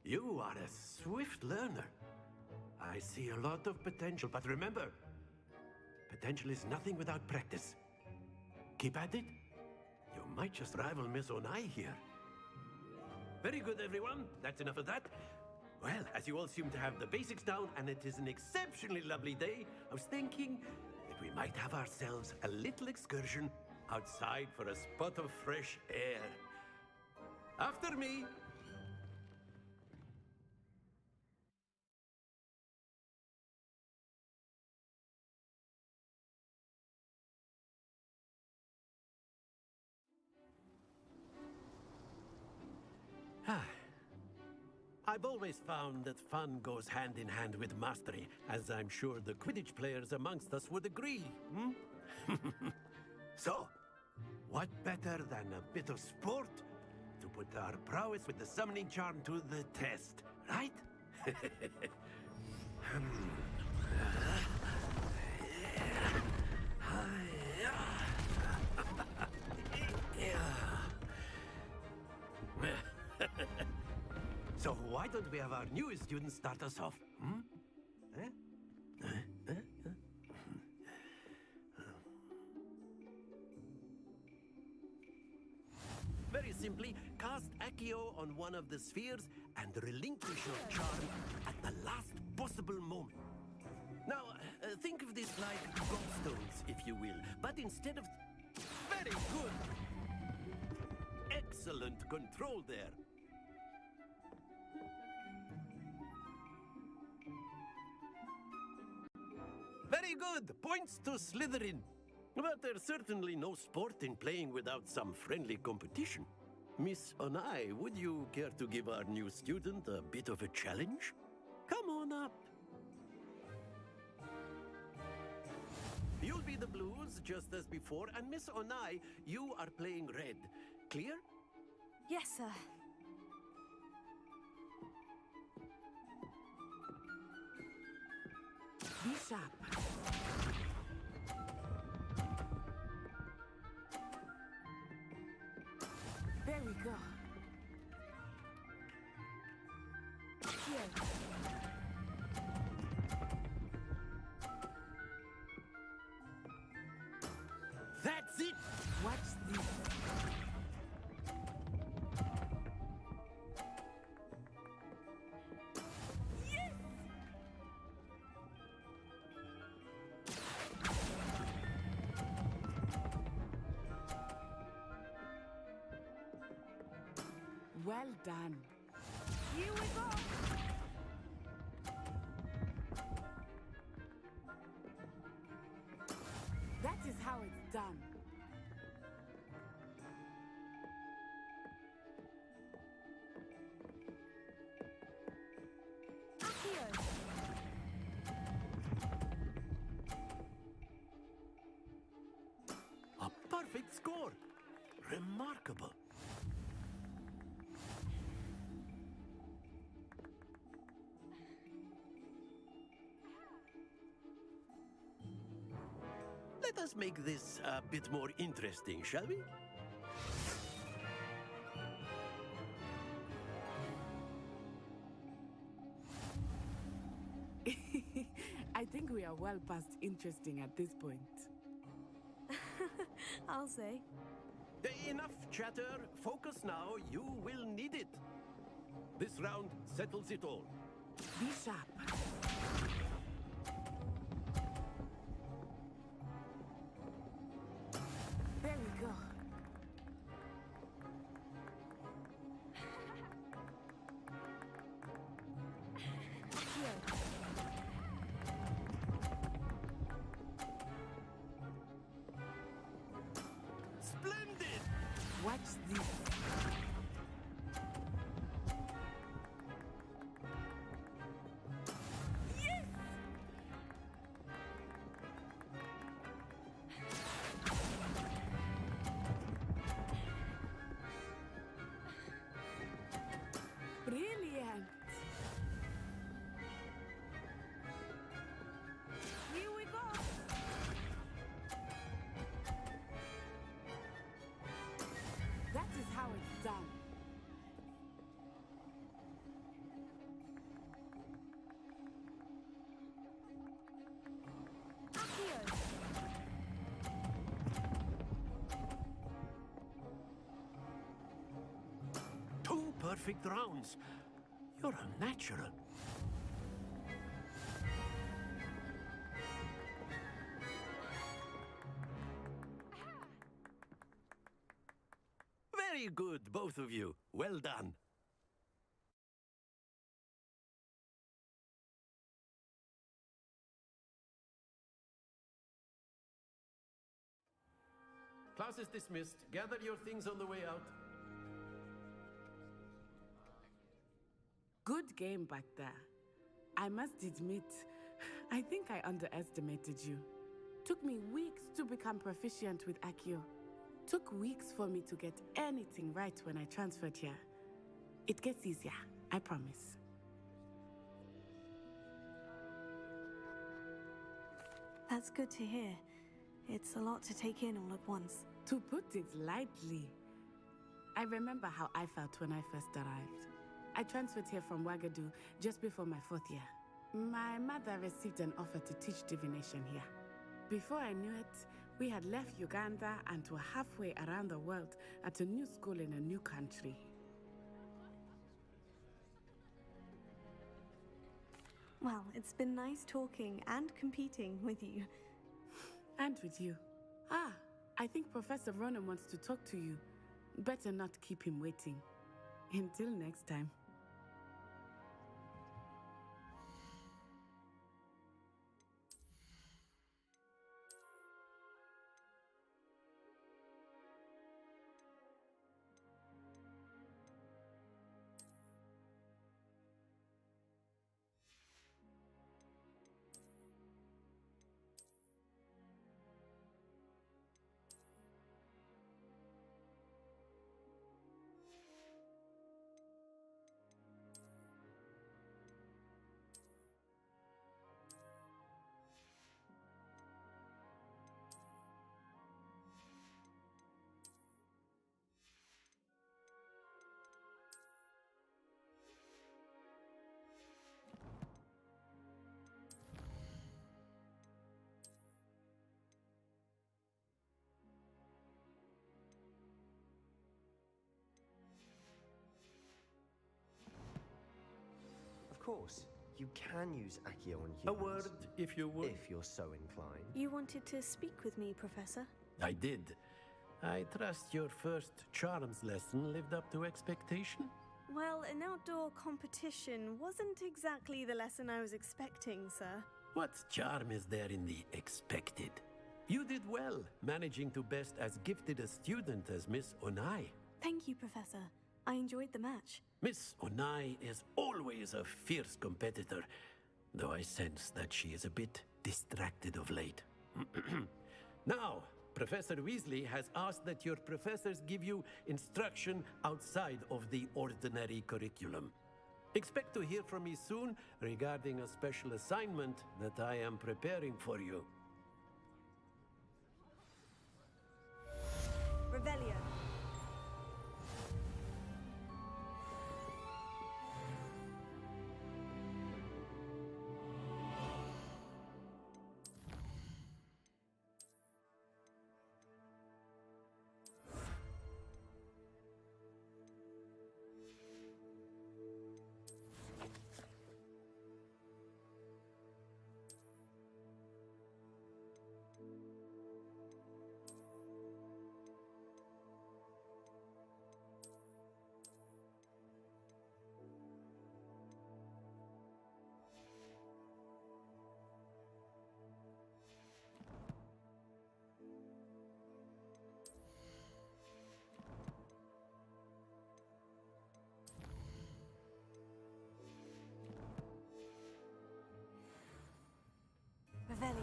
S7: You are a swift learner. I see a lot of potential, but remember, potential is nothing without practice. Keep at it. You might just rival Miss Onai here. Very good, everyone. That's enough of that. Well, as you all seem to have the basics down, and it is an exceptionally lovely day, I was thinking that we might have ourselves a little excursion outside for a spot of fresh air. After me. I've always found that fun goes hand in hand with mastery, as I'm sure the Quidditch players amongst us would agree. So, what better than a bit of sport to put our prowess with the summoning charm to the test, right? So why don't we have our newest student start us off? Very simply, cast Accio on one of the spheres and relinquish your charm at the last possible moment. Now, think of this like gobstones, if you will, but instead of... Very good! Excellent control there. Very good! Points to Slytherin. But there's certainly no sport in playing without some friendly competition. Miss Onai, would you care to give our new student a bit of a challenge? Come on up. You'll be the blues, just as before, and Miss Onai, you are playing red. Clear?
S1: Yes, sir.
S20: Be sharp. There we go. Here.
S7: That's it!
S20: Watch this. Yes! Well done. Here we go. That is how it's done.
S7: A perfect score! Remarkable. Let us make this a bit more interesting, shall we?
S20: I think we are well past interesting at this point.
S1: I'll say.
S7: Enough chatter. Focus now. You will need it. This round settles it all.
S20: Be sharp. There we go.
S7: Splendid!
S20: Watch this. Yes! Brilliant! Here we go! That is how it's done.
S7: Two perfect rounds. You're a natural. Very good, both of you. Well done. Class is dismissed. Gather your things on the way out.
S20: Good game back there. I must admit, I think I underestimated you. Took me weeks to become proficient with Accio. Took weeks for me to get anything right when I transferred here. It gets easier, I promise.
S1: That's good to hear. It's a lot to take in all at once.
S20: To put it lightly, I remember how I felt when I first arrived. I transferred here from Ouagadougou just before my 4th year. My mother received an offer to teach divination here. Before I knew it, we had left Uganda and were halfway around the world at a new school in a new country.
S1: Well, it's been nice talking and competing with you.
S20: And with you. Ah, I think Professor Ronan wants to talk to you. Better not keep him waiting. Until next time.
S11: course. You can use Accio on humans.
S7: A word, if you would.
S11: If you're so inclined.
S1: You wanted to speak with me, Professor?
S7: I did. I trust your first charms lesson lived up to expectation?
S1: Well, an outdoor competition wasn't exactly the lesson I was expecting, sir.
S7: What charm is there in the expected? You did well, managing to best as gifted a student as Miss Onai.
S1: Thank you, Professor. I enjoyed the match.
S7: Miss Onai is always a fierce competitor, though I sense that she is a bit distracted of late. Now, Professor Weasley has asked that your professors give you instruction outside of the ordinary curriculum. Expect to hear from me soon regarding a special assignment that I am preparing for you.
S1: Revelio. Revelio.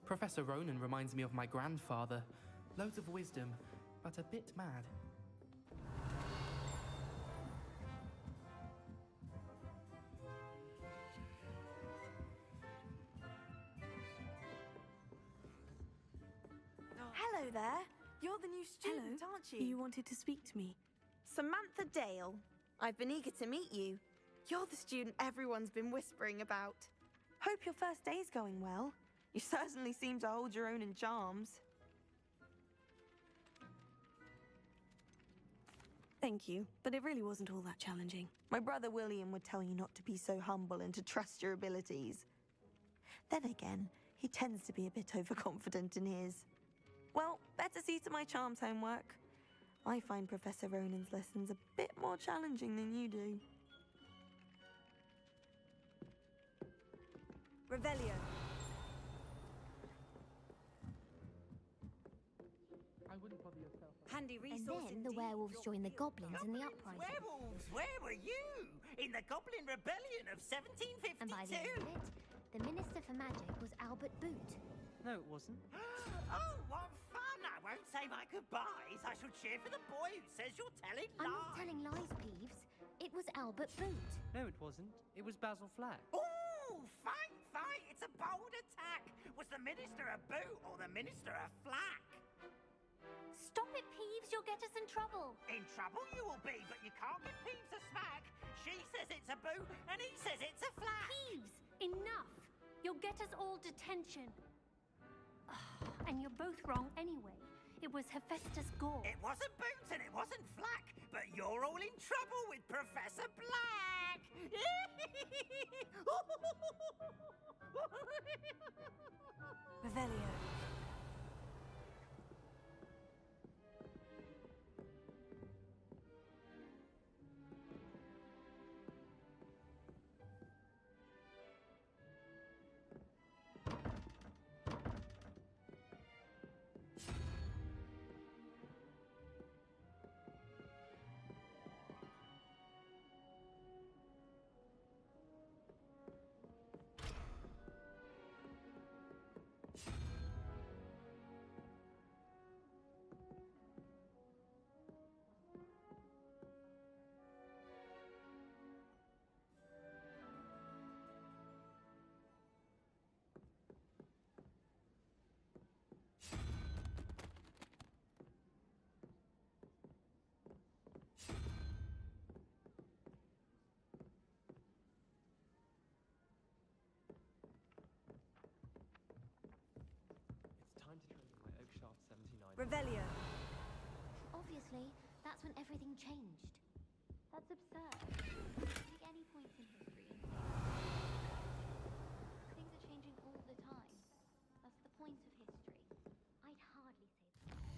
S15: Professor Ronan reminds me of my grandfather. Loads of wisdom, but a bit mad.
S18: Hello there. You're the new student,
S1: Hello.
S18: aren't you?
S1: You wanted to speak to me.
S18: Samantha Dale. I've been eager to meet you. You're the student everyone's been whispering about. Hope your first day's going well. You certainly seem to hold your own in charms.
S1: Thank you, but it really wasn't all that challenging.
S18: My brother William would tell you not to be so humble and to trust your abilities. Then again, he tends to be a bit overconfident in his. Well, better see to my charms homework. I find Professor Ronan's lessons a bit more challenging than you do.
S1: Revelio.
S15: I wouldn't bother yourself.
S1: Handy
S19: And
S1: resource
S19: then the werewolves joined the goblins in the uprising.
S21: Werewolves, where were you? In the Goblin Rebellion of 1752?
S19: And by the end of it, the Minister for Magic was Albert Boot.
S13: No, it wasn't.
S21: Oh, what fun! I won't say my goodbyes. I shall cheer for the boy who says you're telling lies.
S19: I'm not telling lies, Peeves. It was Albert Boot.
S13: No, it wasn't. It was Basil Flack.
S21: Ooh, fight, fight! It's a bold attack. Was the Minister a boot or the Minister a flack?
S14: Stop it, Peeves. You'll get us in trouble.
S21: In trouble you will be, but you can't give Peeves a smack. She says it's a boot, and he says it's a flack.
S14: Peeves, enough. You'll get us all detention. And you're both wrong anyway. It was Hephaestus Gore.
S21: It wasn't Boots and it wasn't Flack, but you're all in trouble with Professor Black!
S1: Revelio.
S15: It's time to train my Oak Shaft 79.
S1: Revelio.
S19: Obviously, that's That's when everything changed. That's absurd. Take any point in history and say things are changing all the time. That's the point of history. I'd hardly say that.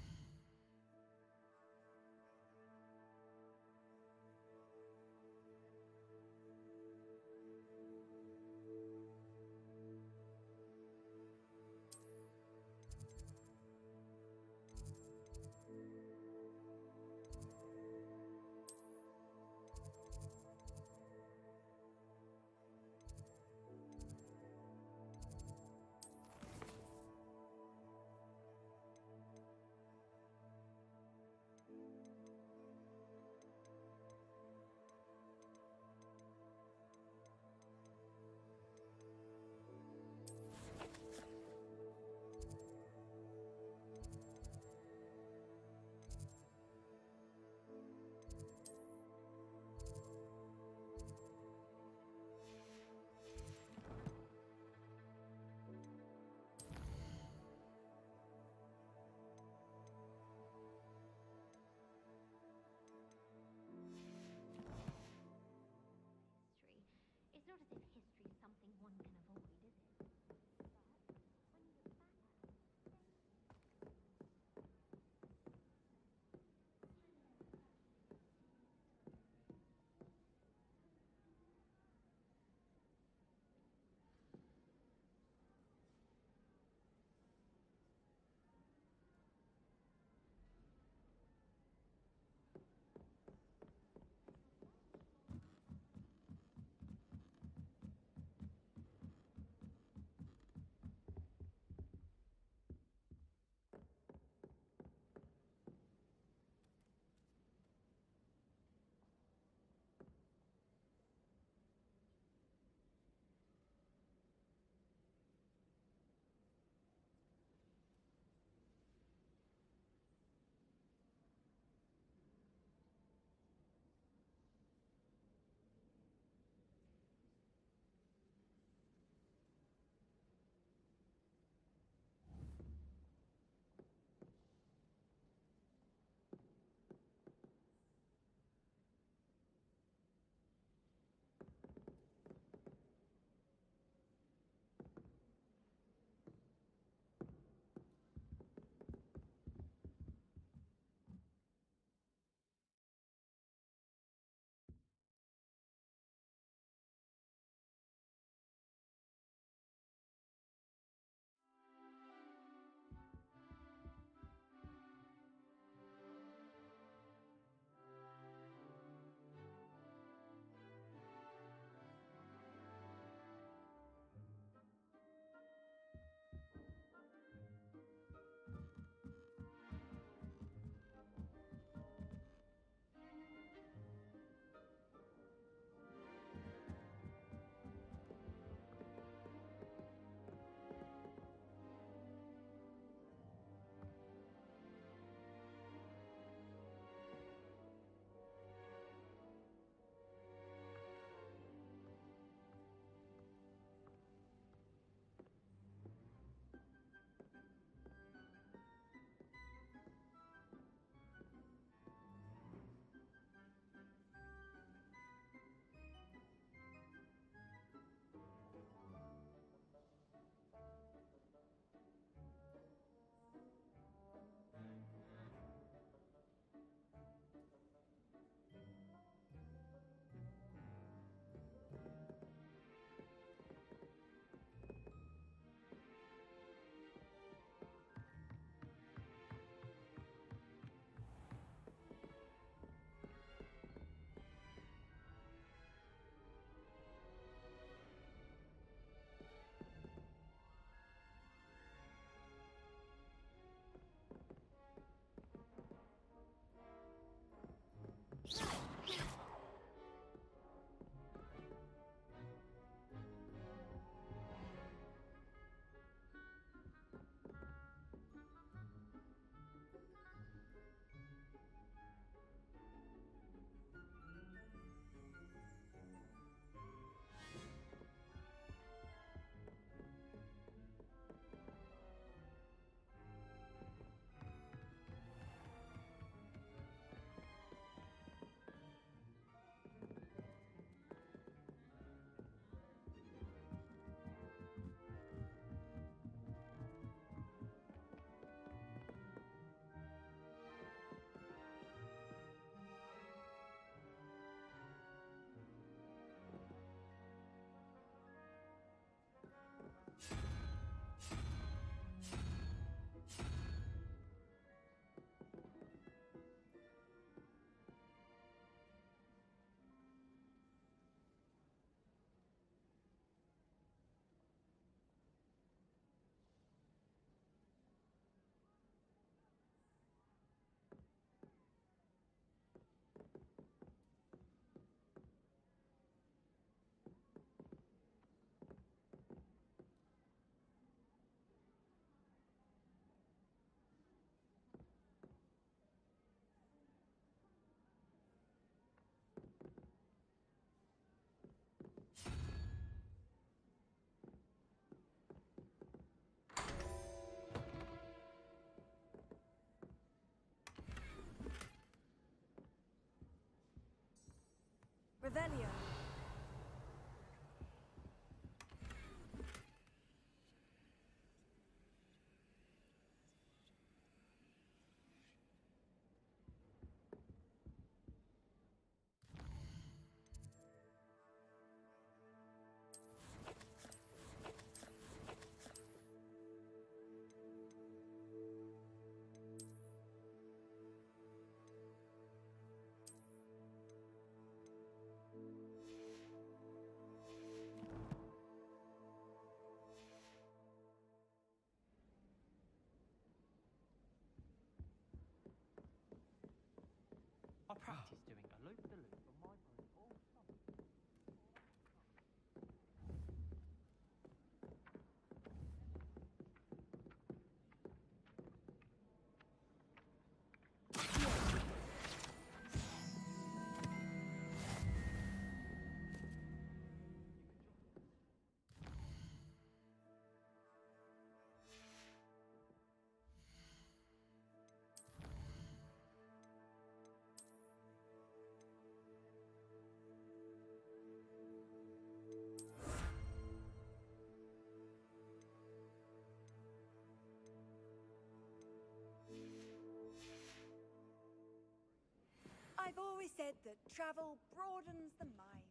S3: always said that travel broadens the mind.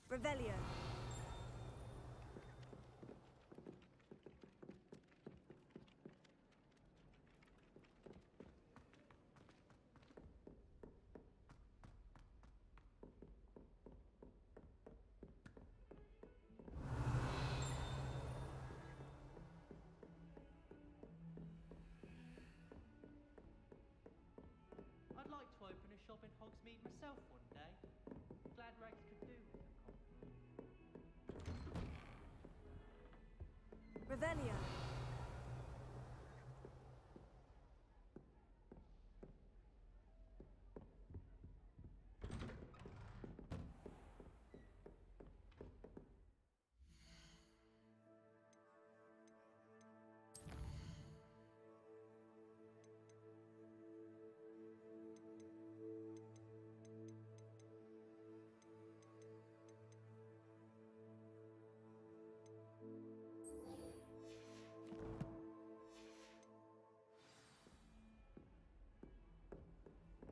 S1: Revelio.
S22: I'd like to open a shop in Hogsmeade myself one day. Glad Rags could do with a copy.
S1: Revelio.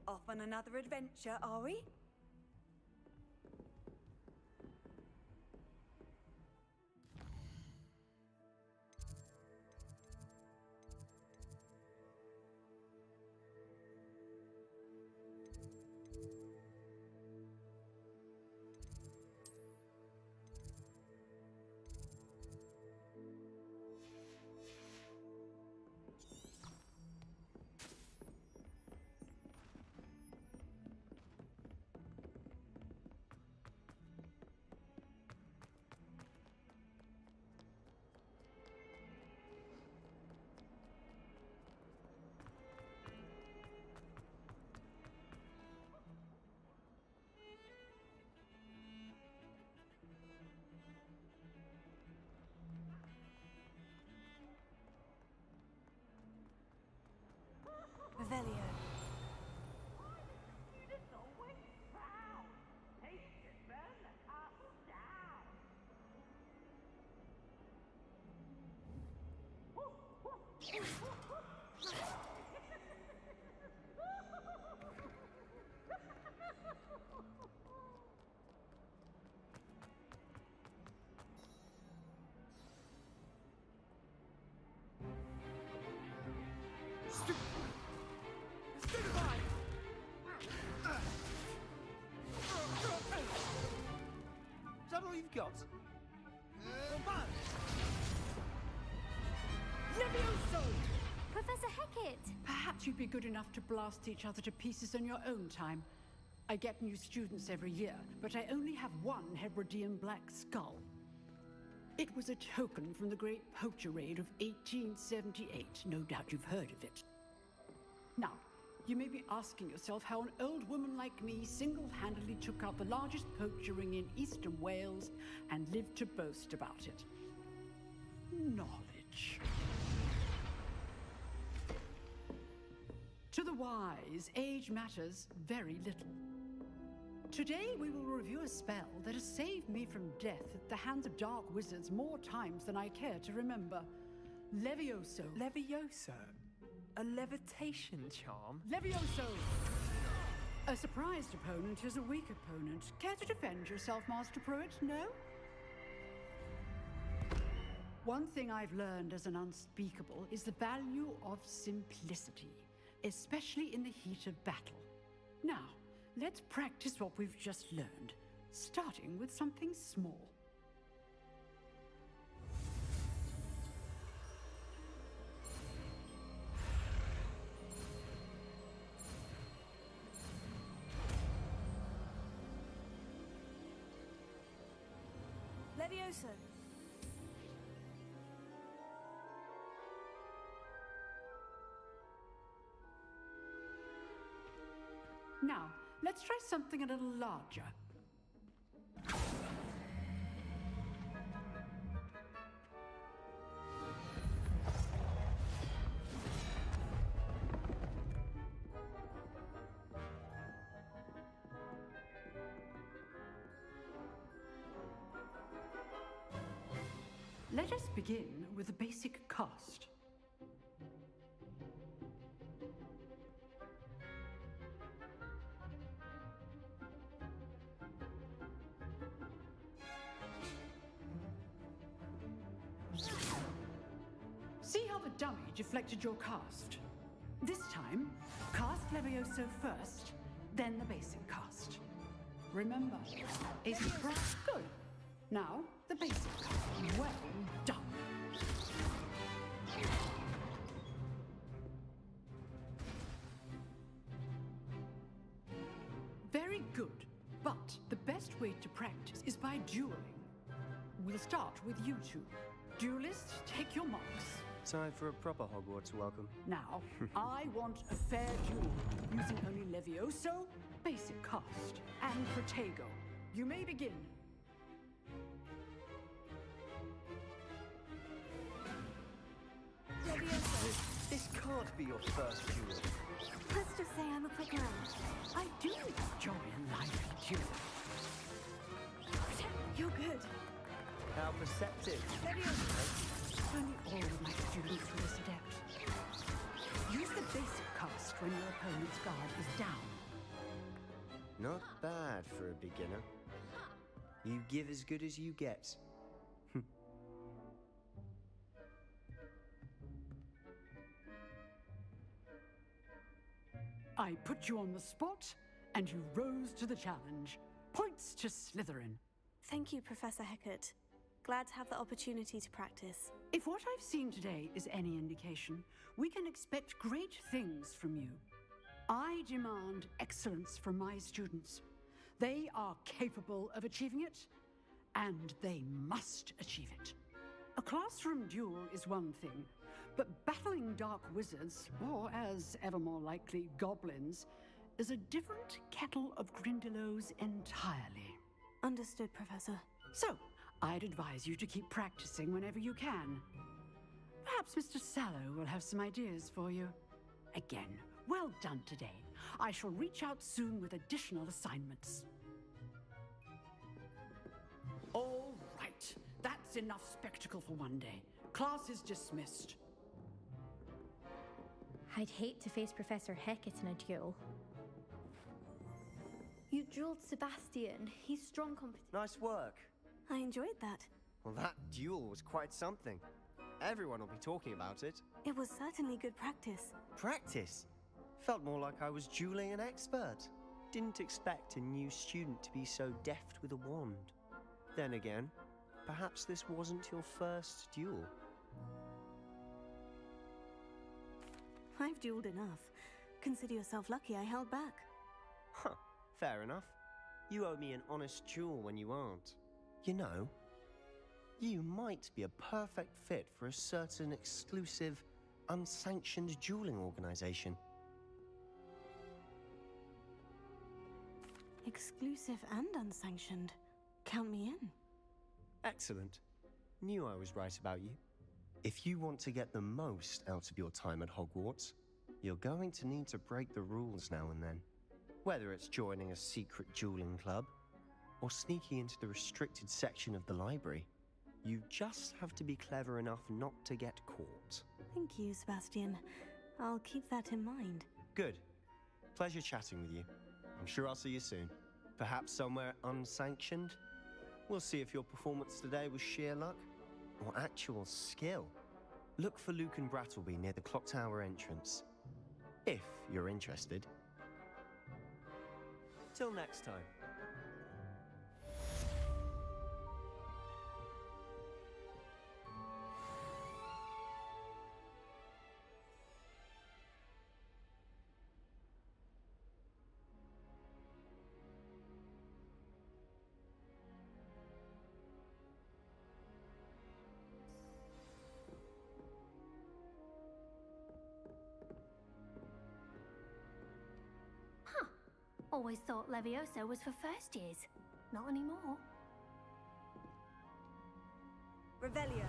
S3: Off on another adventure, are we? Revelio.
S23: Is that all you've got?
S24: Levioso!
S12: Professor Hecat!
S24: Perhaps you'd be good enough to blast each other to pieces in your own time. I get new students every year, but I only have one Hebridean black skull. It was a token from the Great Poacher Raid of 1878. No doubt you've heard of it. Now, you may be asking yourself how an old woman like me single-handedly took out the largest poacher ring in eastern Wales and lived to boast about it. Knowledge. To the wise, age matters very little. Today we will review a spell that has saved me from death at the hands of dark wizards more times than I care to remember. Levioso.
S13: Levioso? A levitation charm?
S24: Levioso! A surprised opponent is a weak opponent. Care to defend yourself, Master Pruitt? No? One thing I've learned as an unspeakable is the value of simplicity, especially in the heat of battle. Now, let's practice what we've just learned, starting with something small.
S1: Levioso.
S24: Now, let's try something a little larger. Let us begin with a basic cast. dummy deflected your cast. This time, cast Levioso first, then the basic cast. Remember, a surprise. Good. Now, the basic cast. Well done. Very good. But the best way to practice is by dueling. We'll start with you two. Duelists, take your marks.
S11: Time for a proper Hogwarts welcome.
S24: Now, I want a fair duel, using only Levioso, basic cast, and Protego. You may begin.
S18: Levioso.
S11: This can't be your first duel.
S1: Let's just say I'm a quick learner.
S24: I do enjoy a lively duel.
S1: You're good.
S11: How perceptive.
S24: Levioso. Only all of my students are this adept. Use the basic cast when your opponent's guard is down.
S11: Not bad for a beginner. You give as good as you get.
S24: I put you on the spot, and you rose to the challenge. Points to Slytherin.
S1: Thank you, Professor Hecat. Glad to have the opportunity to practice.
S24: If what I've seen today is any indication, we can expect great things from you. I demand excellence from my students. They are capable of achieving it, and they must achieve it. A classroom duel is one thing, but battling dark wizards, or as ever more likely, goblins, is a different kettle of Grindylows entirely.
S1: Understood, Professor.
S24: So, I'd advise you to keep practicing whenever you can. Perhaps Mr. Sallow will have some ideas for you. Again, well done today. I shall reach out soon with additional assignments. All right. That's enough spectacle for one day. Class is dismissed.
S12: I'd hate to face Professor Hecat in a duel.
S1: You dueled Sebastian. He's strong competition.
S11: Nice work.
S1: I enjoyed that.
S11: Well, that duel was quite something. Everyone will be talking about it.
S1: It was certainly good practice.
S11: Practice? Felt more like I was dueling an expert. Didn't expect a new student to be so deft with a wand. Then again, perhaps this wasn't your first duel.
S1: I've dueled enough. Consider yourself lucky I held back.
S11: Huh, fair enough. You owe me an honest duel when you aren't. You know, you might be a perfect fit for a certain exclusive, unsanctioned dueling organization.
S1: Exclusive and unsanctioned. Count me in.
S11: Excellent. Knew I was right about you. If you want to get the most out of your time at Hogwarts, you're going to need to break the rules now and then. Whether it's joining a secret dueling club, or sneaking into the restricted section of the library, you just have to be clever enough not to get caught.
S1: Thank you, Sebastian. I'll keep that in mind.
S11: Good. Pleasure chatting with you. I'm sure I'll see you soon. Perhaps somewhere unsanctioned? We'll see if your performance today was sheer luck or actual skill. Look for Luke and Brattleby near the clock tower entrance, if you're interested. Till next time.
S14: Always thought Levioso was for first years. Not anymore.
S3: Revelio.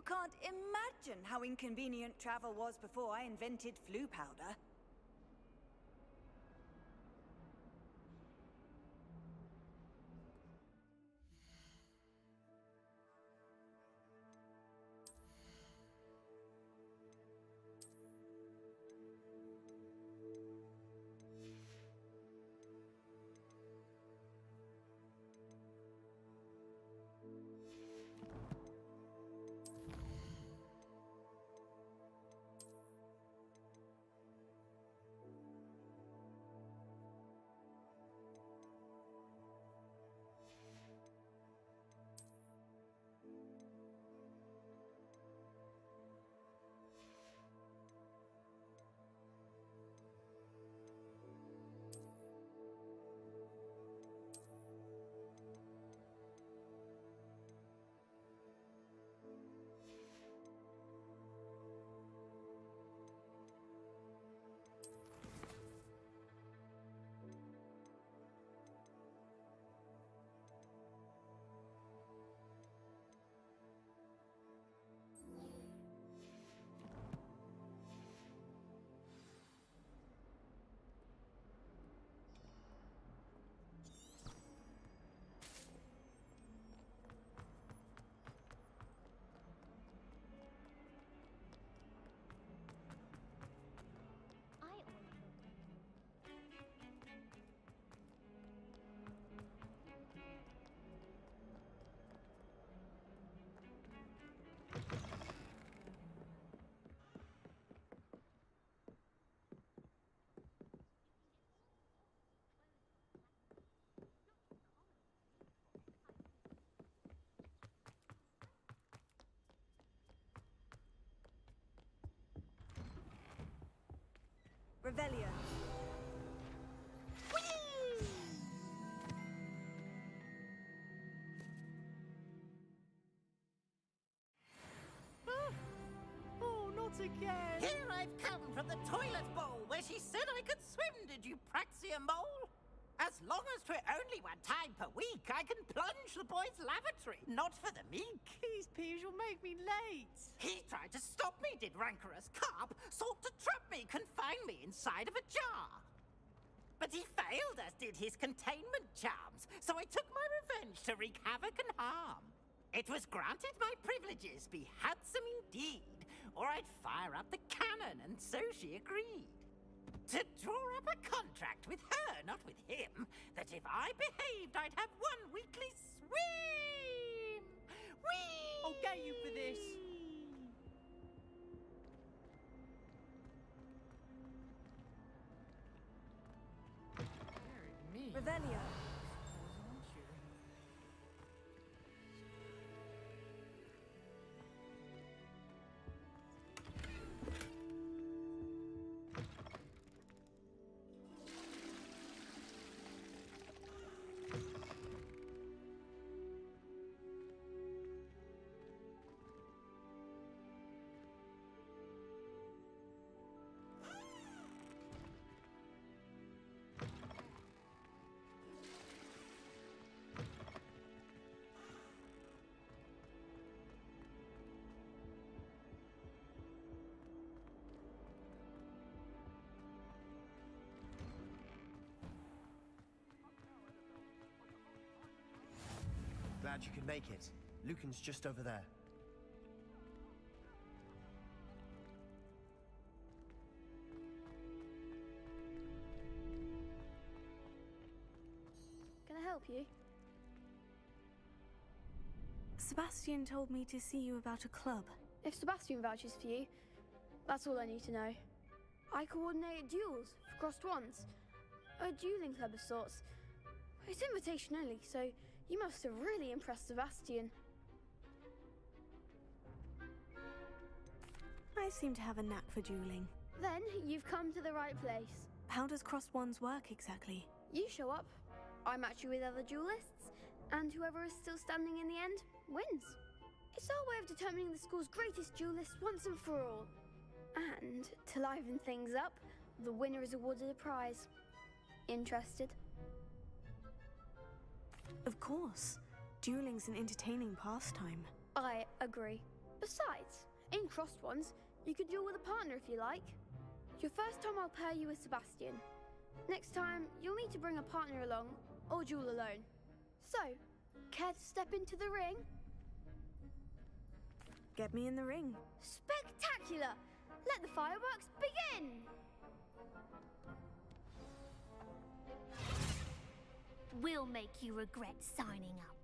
S3: You can't imagine how inconvenient travel was before I invented flu powder. Revelio.
S4: Oh, not again!
S21: Here I've come from the toilet bowl where she said I could swim, did you praxia mole? As long as 'twere only one time per week, I can plunge the boy's lavatory, not for the meek.
S4: These peas will make me late.
S21: He tried to stop me, did rancorous carp, sought to trap me, confine me inside of a jar. But he failed, as did his containment charms, so I took my revenge to wreak havoc and harm. It was granted my privileges be handsome indeed, or I'd fire up the cannon, and so she agreed. To draw up a contract with her, not with him, that if I behaved, I'd have one weekly swim! Whee!
S4: I'll get you for this.
S3: Revelio.
S11: Glad you could make it. Lucan's just over there.
S5: Can I help you?
S1: Sebastian told me to see you about a club.
S5: If Sebastian vouches for you, that's all I need to know. I coordinate duels for crossed ones. A dueling club of sorts. It's invitation only, so you must have really impressed Sebastian.
S1: I seem to have a knack for dueling.
S5: Then you've come to the right place.
S1: How does crossed ones work exactly?
S5: You show up, I match you with other duelists, and whoever is still standing in the end wins. It's our way of determining the school's greatest duelist once and for all. And to liven things up, the winner is awarded a prize. Interested?
S1: Of course. Dueling's an entertaining pastime.
S5: I agree. Besides, in crossed ones, you could duel with a partner if you like. Your first time I'll pair you with Sebastian. Next time, you'll need to bring a partner along, or duel alone. So, care to step into the ring?
S1: Get me in the ring.
S5: Spectacular! Let the fireworks begin!
S14: We'll make you regret signing up.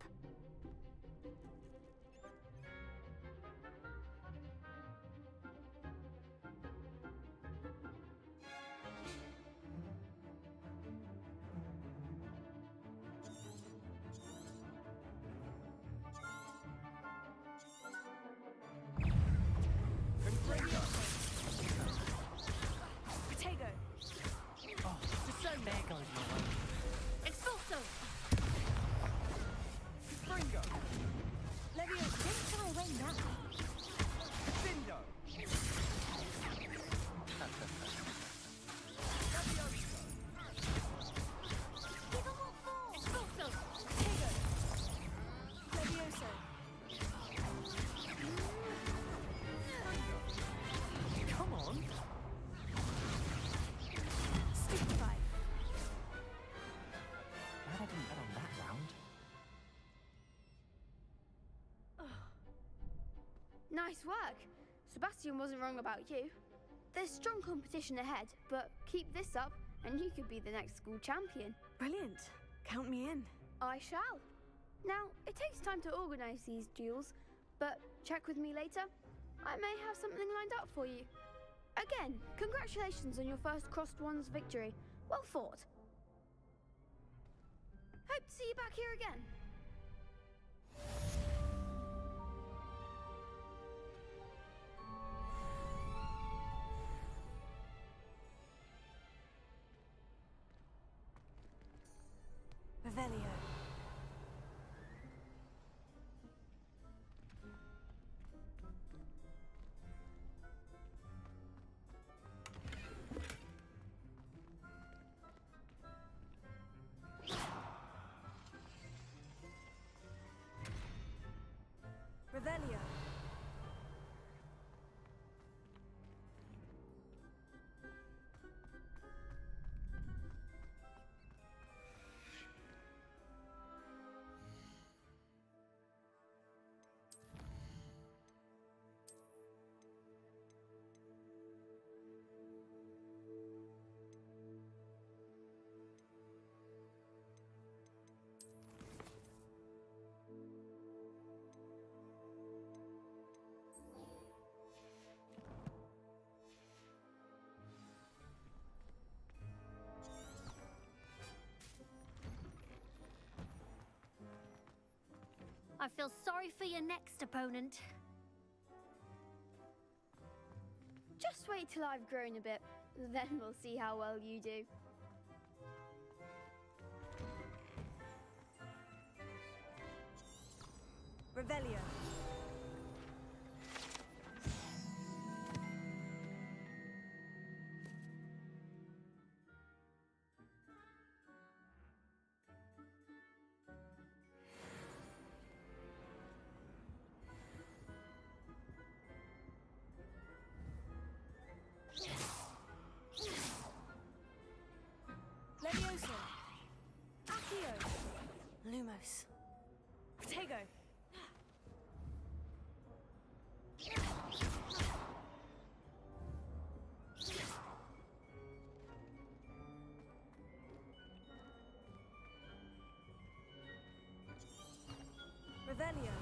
S1: Potato.
S13: Oh, just so there goes my way.
S14: Expulso!
S2: Ringo!
S14: Leviosa, don't shy away now.
S2: Cindo!
S14: Give them all four! Expulso!
S1: Potato. Leviosa.
S13: Come on!
S1: Stupefy.
S6: Glad I didn't bet on that round.
S5: Nice work. Sebastian wasn't wrong about you. There's strong competition ahead, but keep this up and you could be the next school champion.
S1: Brilliant. Count me in.
S5: I shall. Now, it takes time to organise these duels, but check with me later. I may have something lined up for you. Again, congratulations on your first Crossed Ones victory. Well fought. Hope to see you back here again.
S1: Revelio. Revelio.
S14: I feel sorry for your next opponent.
S5: Just wait till I've grown a bit, then we'll see how well you do.
S1: Revelio. Leviosa. Accio. Lumos. Potato. Revelio.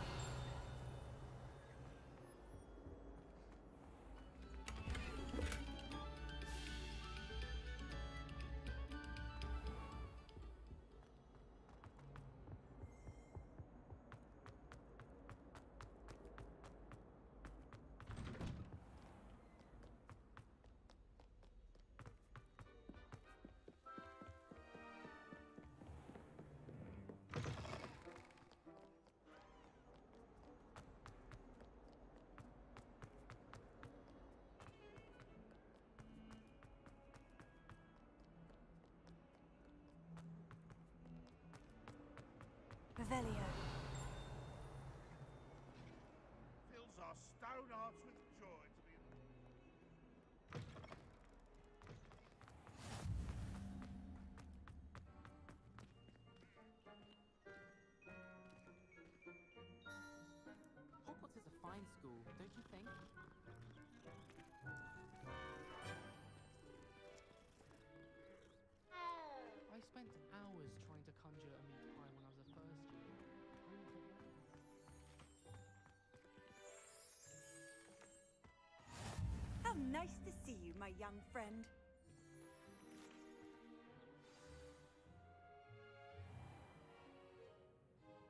S1: Revelio.
S17: Fills our stomachs. hearts with joy to be...
S6: Hogwarts is a fine school, don't you think?
S15: I spent hours trying to conjure a meat pie when I was a first year.
S3: How nice to see you, my young friend.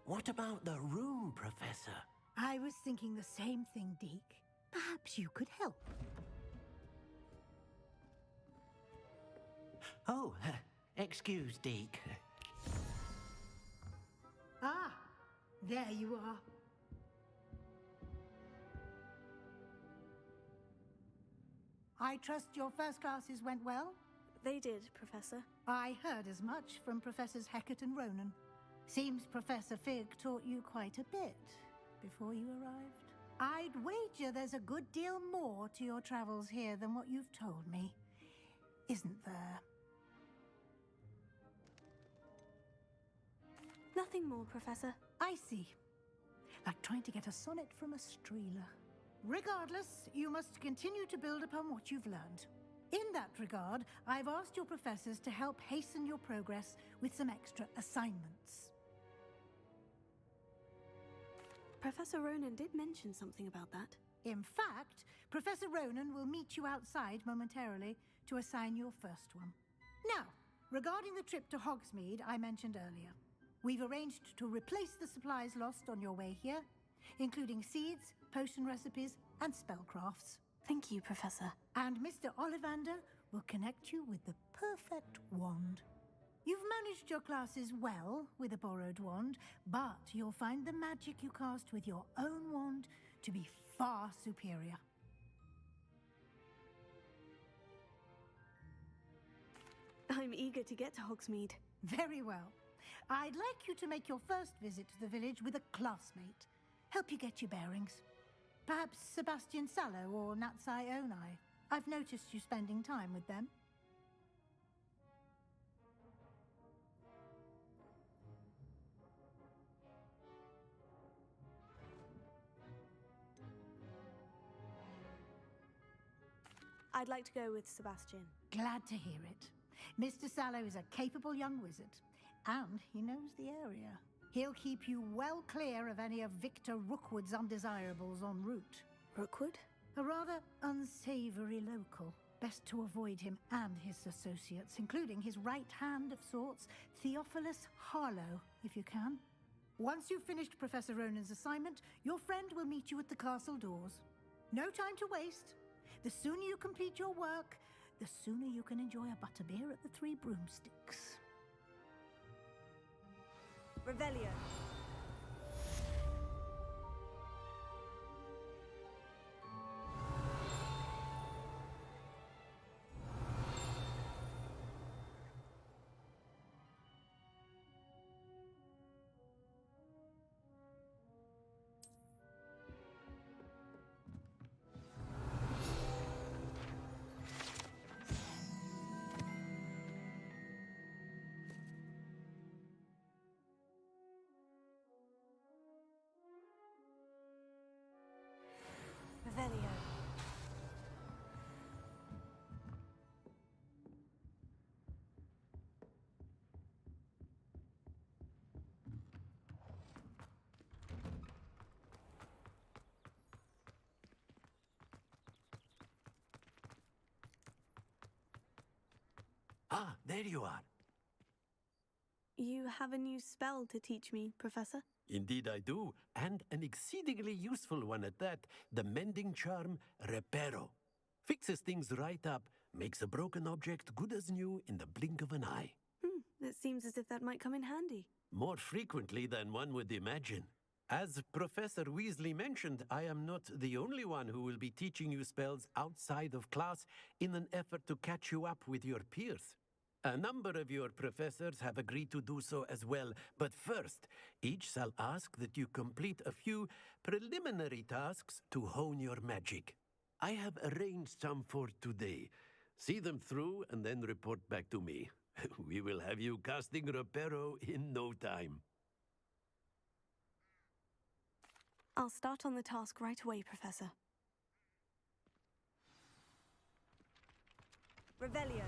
S7: What about the room, Professor?
S8: I was thinking the same thing, Deke. Perhaps you could help.
S7: Oh, excuse, Deke.
S8: Ah, there you are. I trust your first classes went well?
S1: They did, Professor.
S8: I heard as much from Professors Hecat and Ronan. Seems Professor Fig taught you quite a bit before you arrived. I'd wager there's a good deal more to your travels here than what you've told me. Isn't there?
S1: Nothing more, Professor.
S8: I see. Like trying to get a sonnet from a streeler. Regardless, you must continue to build upon what you've learned. In that regard, I've asked your professors to help hasten your progress with some extra assignments.
S1: Professor Ronan did mention something about that.
S8: In fact, Professor Ronan will meet you outside momentarily to assign your first one. Now, regarding the trip to Hogsmeade I mentioned earlier, we've arranged to replace the supplies lost on your way here, including seeds, potion recipes, and spellcrafts.
S1: Thank you, Professor.
S8: And Mr. Ollivander will connect you with the perfect wand. You've managed your classes well with a borrowed wand, but you'll find the magic you cast with your own wand to be far superior.
S1: I'm eager to get to Hogsmeade.
S8: Very well. I'd like you to make your first visit to the village with a classmate. Help you get your bearings. Perhaps Sebastian Sallow or Natsai Onai. I've noticed you spending time with them.
S1: I'd like to go with Sebastian.
S8: Glad to hear it. Mr. Sallow is a capable young wizard, and he knows the area. He'll keep you well clear of any of Victor Rookwood's undesirables en route.
S1: Rookwood?
S8: A rather unsavory local. Best to avoid him and his associates, including his right hand of sorts, Theophilus Harlow, if you can. Once you've finished Professor Ronan's assignment, your friend will meet you at the castle doors. No time to waste. The sooner you complete your work, the sooner you can enjoy a butterbeer at the Three Broomsticks.
S3: Revelio. Revelio.
S7: Ah, there you are.
S1: You have a new spell to teach me, Professor?
S7: Indeed I do, and an exceedingly useful one at that, the mending charm Reparo. Fixes things right up, makes a broken object good as new in the blink of an eye.
S1: It seems as if that might come in handy.
S7: More frequently than one would imagine. As Professor Weasley mentioned, I am not the only one who will be teaching you spells outside of class in an effort to catch you up with your peers. A number of your professors have agreed to do so as well, but first, each shall ask that you complete a few preliminary tasks to hone your magic. I have arranged some for today. See them through and then report back to me. We will have you casting Reparo in no time.
S1: I'll start on the task right away, Professor.
S3: Revelio.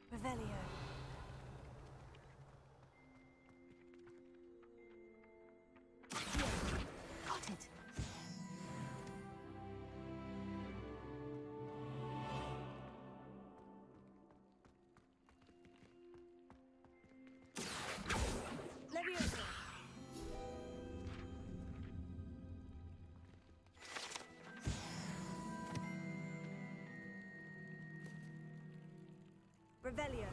S3: Revelio.
S1: Got it.
S3: Leviosa. Revelio.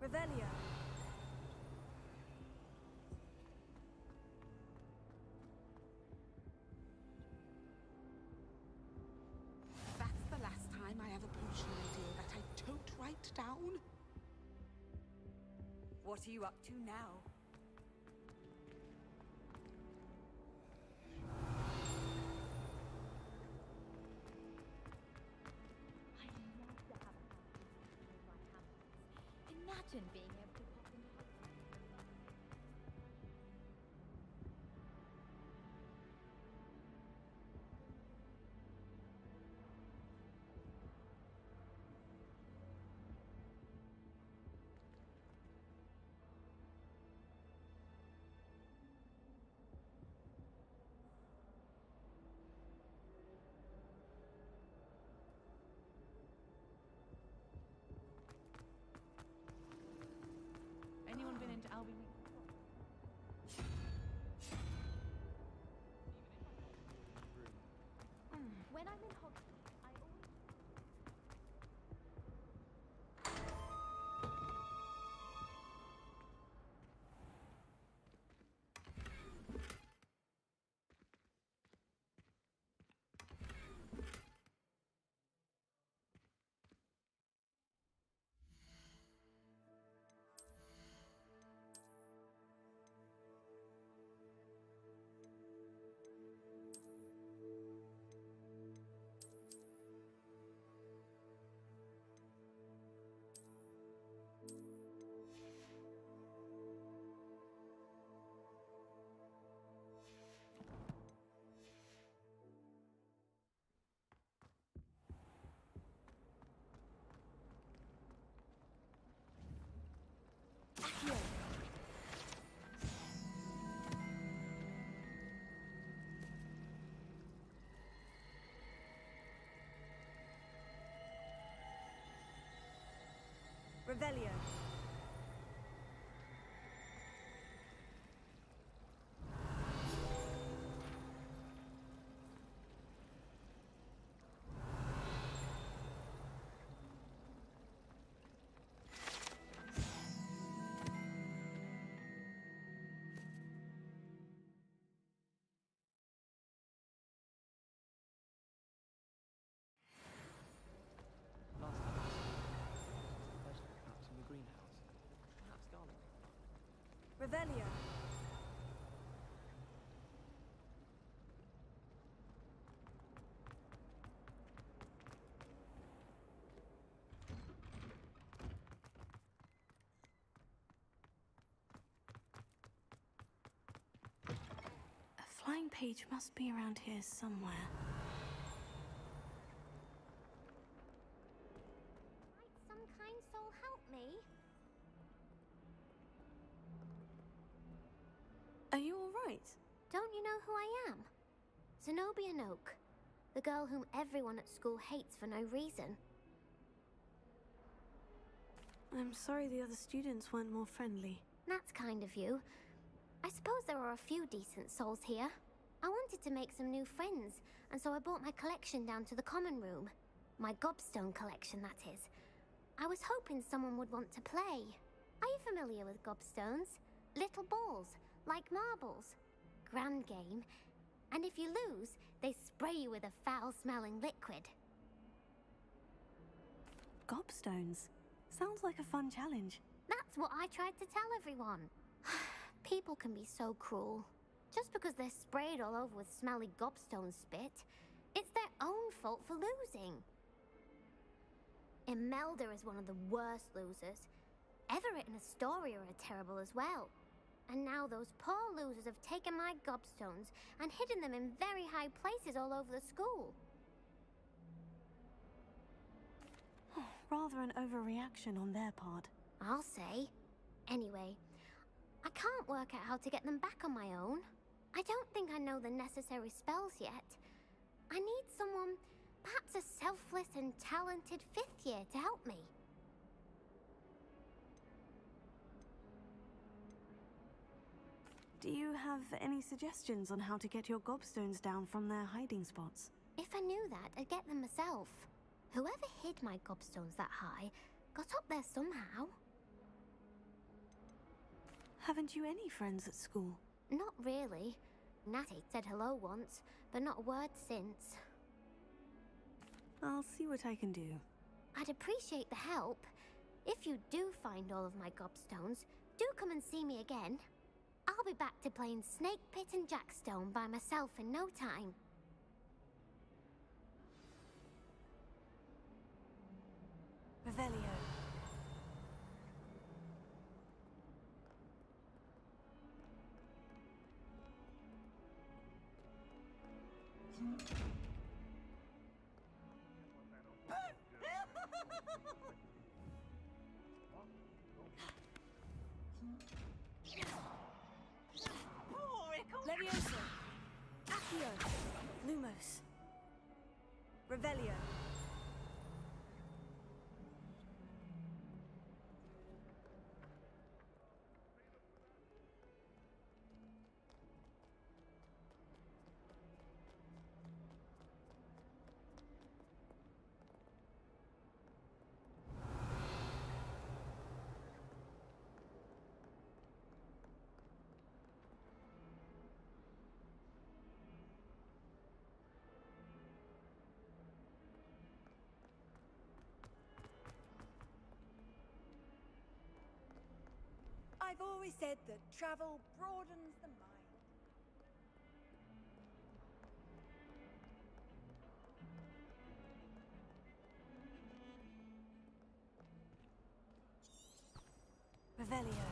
S3: Revelio.
S24: That's the last time I have a potion idea that I don't write down.
S3: What are you up to now?
S12: Imagine being able to pop into
S6: Anyone been into Albion Week?
S3: Revelio.
S13: Last time I saw the first cats in the greenhouse. Perhaps garlic.
S3: Revelio.
S1: A flying page must be around here somewhere.
S19: Might some kind soul help me?
S1: Are you all right?
S19: Don't you know who I am? Zenobia Noak, the girl whom everyone at school hates for no reason.
S1: I'm sorry the other students weren't more friendly.
S19: That's kind of you. I suppose there are a few decent souls here. I wanted to make some new friends, and so I brought my collection down to the common room. My gobstone collection, that is. I was hoping someone would want to play. Are you familiar with gobstones? Little balls, like marbles. Grand game. And if you lose, they spray you with a foul-smelling liquid.
S1: Gobstones? Sounds like a fun challenge.
S19: That's what I tried to tell everyone. People can be so cruel. Just because they're sprayed all over with smelly gobstone spit, it's their own fault for losing. Imelda is one of the worst losers. Everett and Astoria are terrible as well. And now those poor losers have taken my gobstones and hidden them in very high places all over the school.
S1: Rather an overreaction on their part.
S19: I'll say. Anyway, I can't work out how to get them back on my own. I don't think I know the necessary spells yet. I need someone, perhaps a selfless and talented 5th year to help me.
S1: Do you have any suggestions on how to get your gobstones down from their hiding spots?
S19: If I knew that, I'd get them myself. Whoever hid my gobstones that high got up there somehow.
S1: Haven't you any friends at school?
S19: Not really. Natty said hello once, but not a word since.
S1: I'll see what I can do.
S19: I'd appreciate the help. If you do find all of my gobstones, do come and see me again. I'll be back to playing Snake Pit and Jackstone by myself in no time.
S1: Revelio.
S3: Levioso.
S1: Accio. Lumos.
S3: Revelio. I've always said that travel broadens the mind.
S1: Revelio.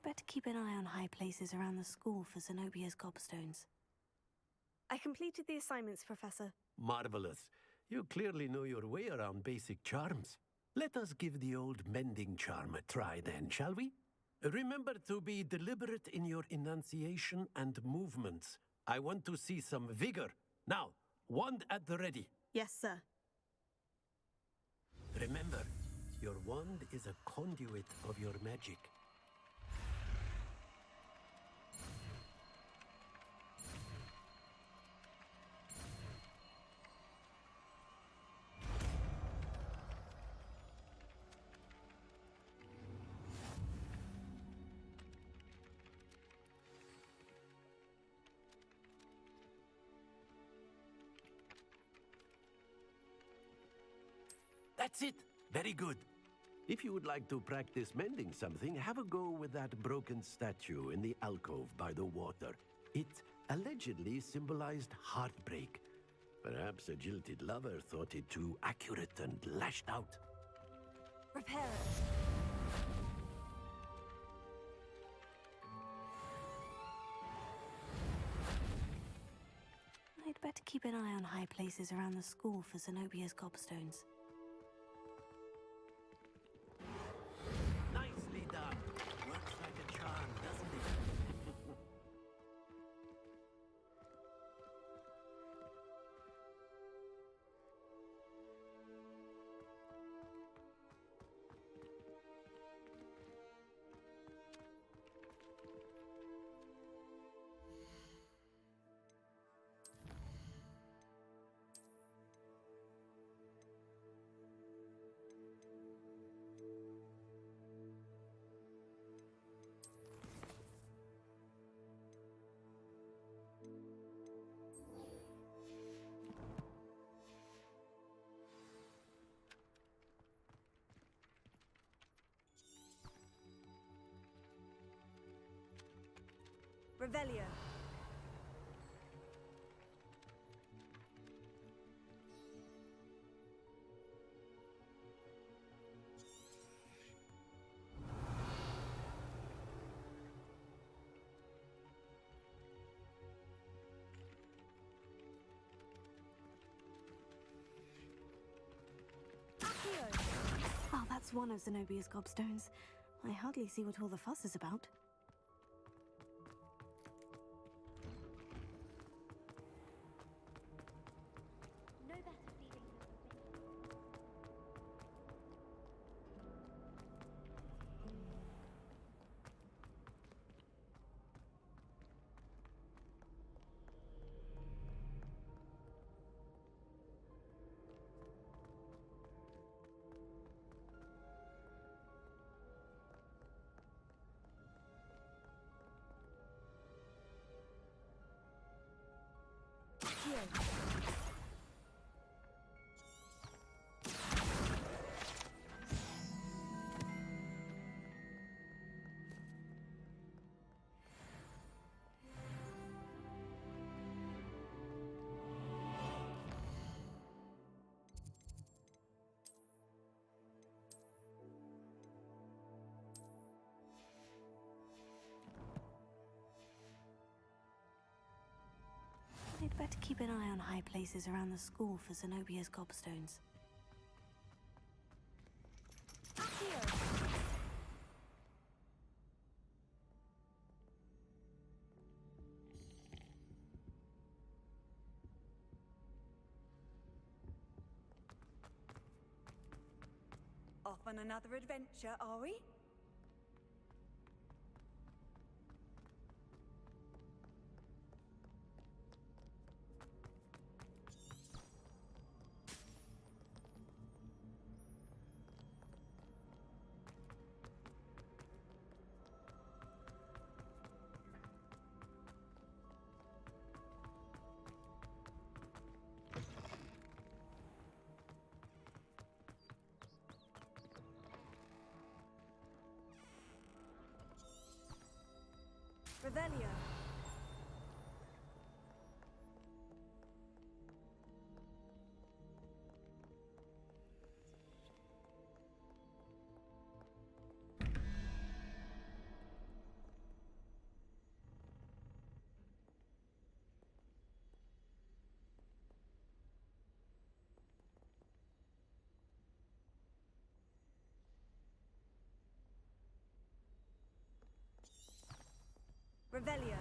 S1: better keep an eye on high places around the school for Zenobia's gobstones.
S9: I completed the assignments, Professor.
S7: Marvelous. You clearly know your way around basic charms. Let us give the old mending charm a try then, shall we? Remember to be deliberate in your enunciation and movements. I want to see some vigor. Now, wand at the ready.
S9: Yes, sir.
S7: Remember, your wand is a conduit of your magic. That's it. Very good. If you would like to practice mending something, have a go with that broken statue in the alcove by the water. It allegedly symbolized heartbreak. Perhaps a jilted lover thought it too accurate and lashed out.
S18: Repair it.
S1: I'd better keep an eye on high places around the school for Zenobia's gobstones.
S7: Nicely done. Works like a charm, doesn't it?
S3: Revelio.
S1: Oh, that's one of Zenobia's gobstones. I hardly see what all the fuss is about. I'd better keep an eye on high places around the school for Zenobia's gobstones.
S3: Off on another adventure, are we? Revelio. Revelio.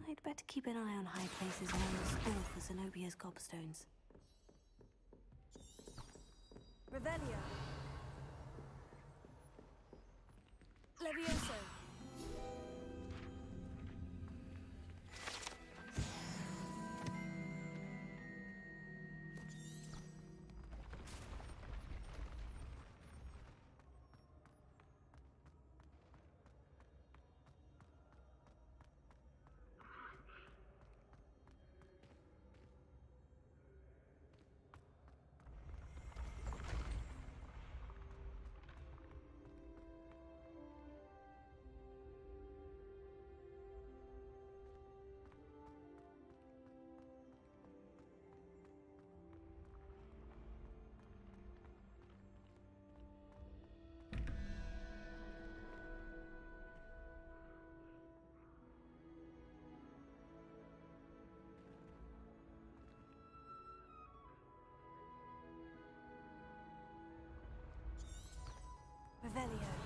S1: I'd better keep an eye on high places around the school for Zenobia's gobstones.
S3: Revelio. Levioso. Revelio.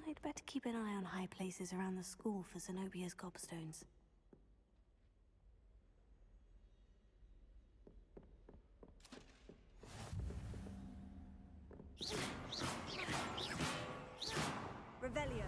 S1: I'd better keep an eye on high places around the school for Zenobia's gobstones.
S3: Revelio.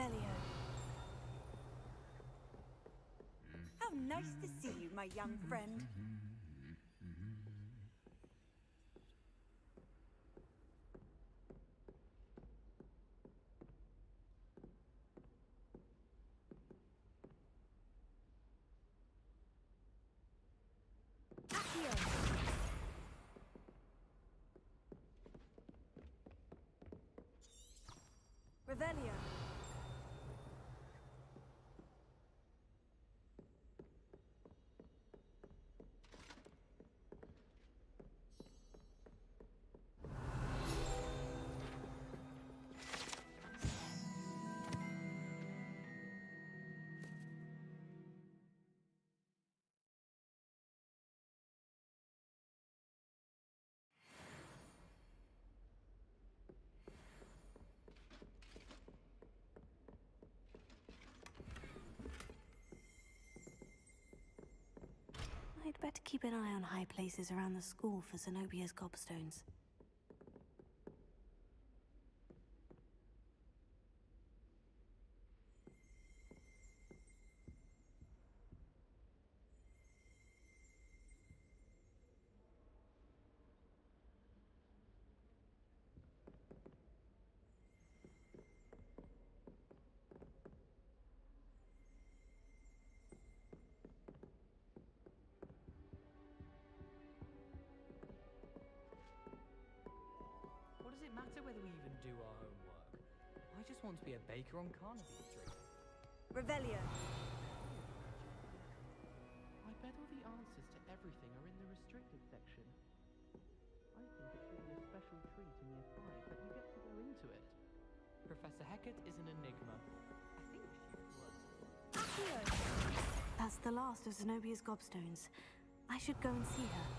S1: Revelio.
S3: How nice to see you, my young friend.
S1: Revelio. I'd better keep an eye on high places around the school for Zenobia's gobstones.
S6: What does it matter whether we even do our homework? I just want to be a baker on Carnaby Street.
S3: Revelio.
S15: I bet all the answers to everything are in the restricted section. I think it's really a special treat in Year 5 that you get to go into it.
S6: Professor Hecat is an enigma. I think she was.
S1: That's the last of Zenobia's gobstones. I should go and see her.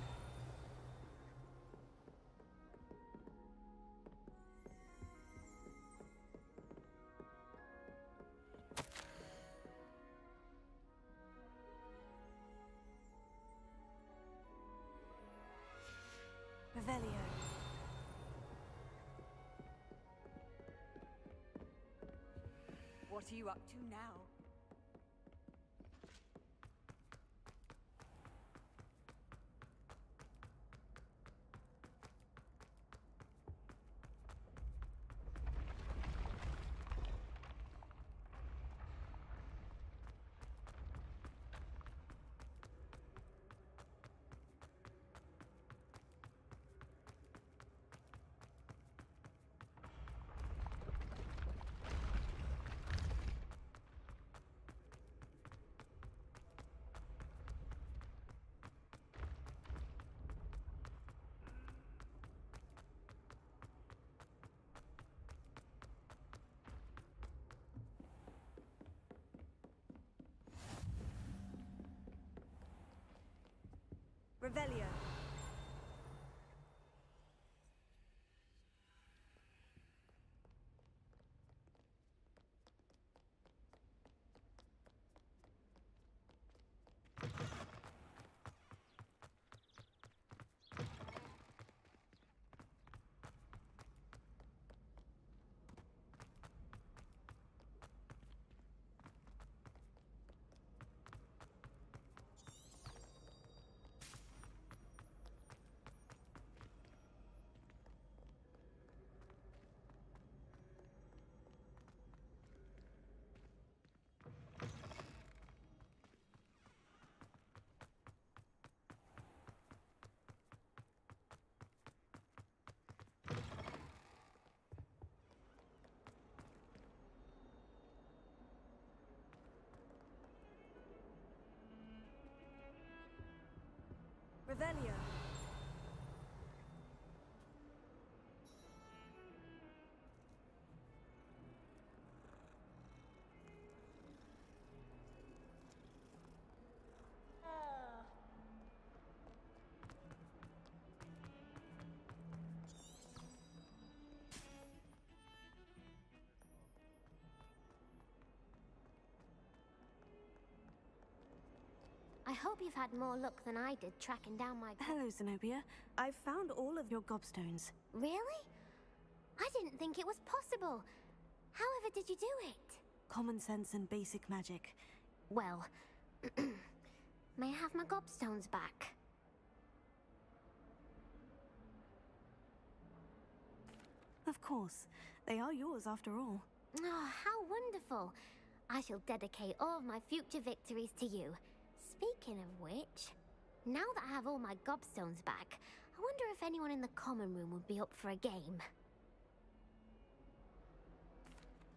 S1: Revelio.
S3: What are you up to now? Revelio.
S1: Revelio.
S19: I hope you've had more luck than I did tracking down my...
S1: Hello, Zenobia. I've found all of your gobstones.
S19: Really? I didn't think it was possible. However did you do it?
S1: common sense and basic magic.
S19: Well, may I have my gobstones back?
S1: Of course. They are yours after all.
S19: Oh, how wonderful. I shall dedicate all of my future victories to you. Speaking of which, now that I have all my gobstones back, I wonder if anyone in the common room would be up for a game.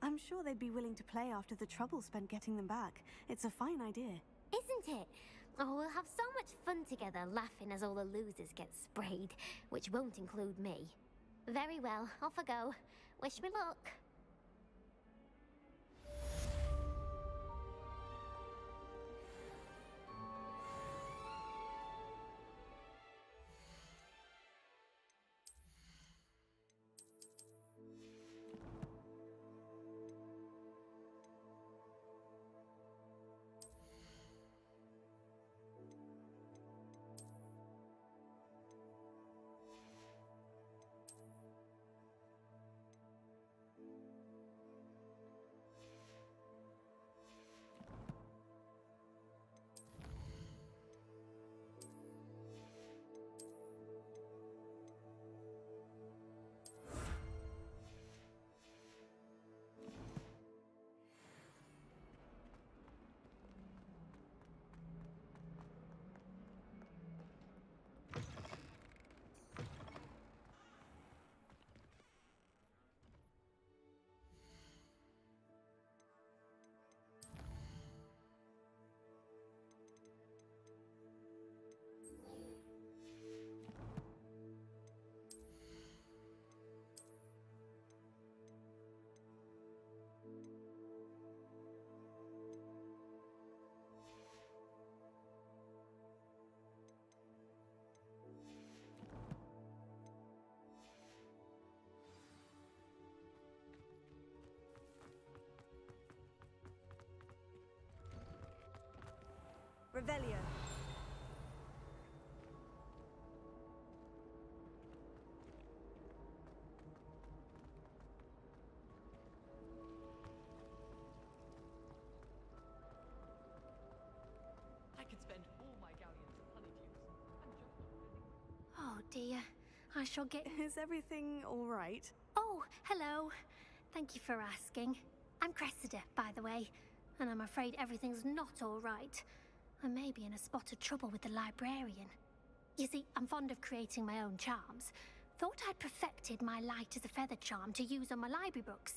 S1: I'm sure they'd be willing to play after the trouble spent getting them back. It's a fine idea.
S19: Isn't it? Oh, we'll have so much fun together laughing as all the losers get sprayed, which won't include me. Very well, off I go. Wish me luck.
S3: Revelio.
S22: I could spend all my galleons of honeydews and just
S14: Oh dear. I shall get.
S9: Is everything all right?
S14: Oh, hello. Thank you for asking. I'm Cressida, by the way, and I'm afraid everything's not all right. I may be in a spot of trouble with the librarian. You see, I'm fond of creating my own charms. Thought I'd perfected my light as a feather charm to use on my library books.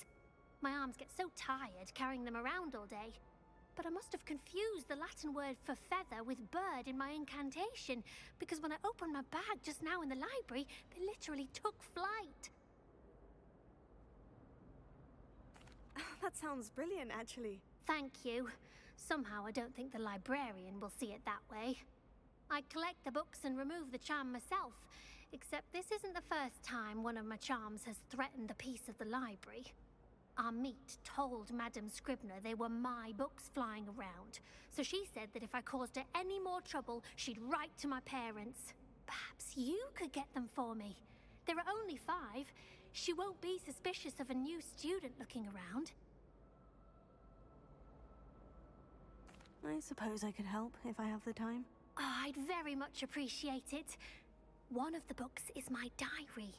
S14: My arms get so tired carrying them around all day. But I must have confused the Latin word for feather with bird in my incantation, because when I opened my bag just now in the library, they literally took flight.
S9: That sounds brilliant, actually.
S14: Thank you. Somehow I don't think the librarian will see it that way. I collect the books and remove the charm myself, except this isn't the first time one of my charms has threatened the peace of the library. Our meet told Madame Scribner they were my books flying around, so she said that if I caused her any more trouble, she'd write to my parents. Perhaps you could get them for me. There are only 5. She won't be suspicious of a new student looking around.
S1: I suppose I could help if I have the time.
S14: Oh, I'd very much appreciate it. One of the books is my diary.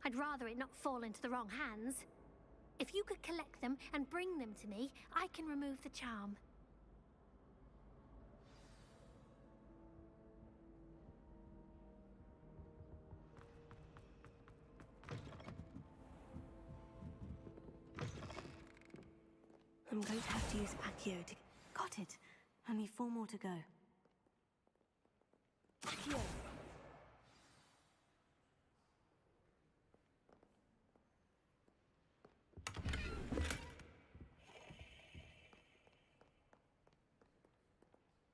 S14: I'd rather it not fall into the wrong hands. If you could collect them and bring them to me, I can remove the charm.
S1: I'm going to have to use Accio to... Got it. Only 4 more to go.
S3: Accio.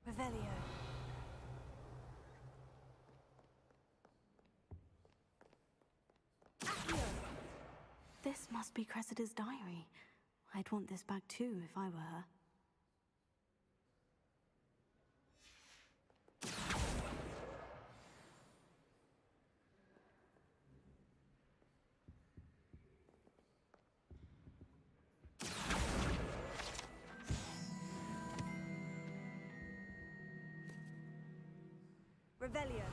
S3: Revelio. Accio.
S1: This must be Cressida's diary. I'd want this back too if I were her.
S3: Revelio.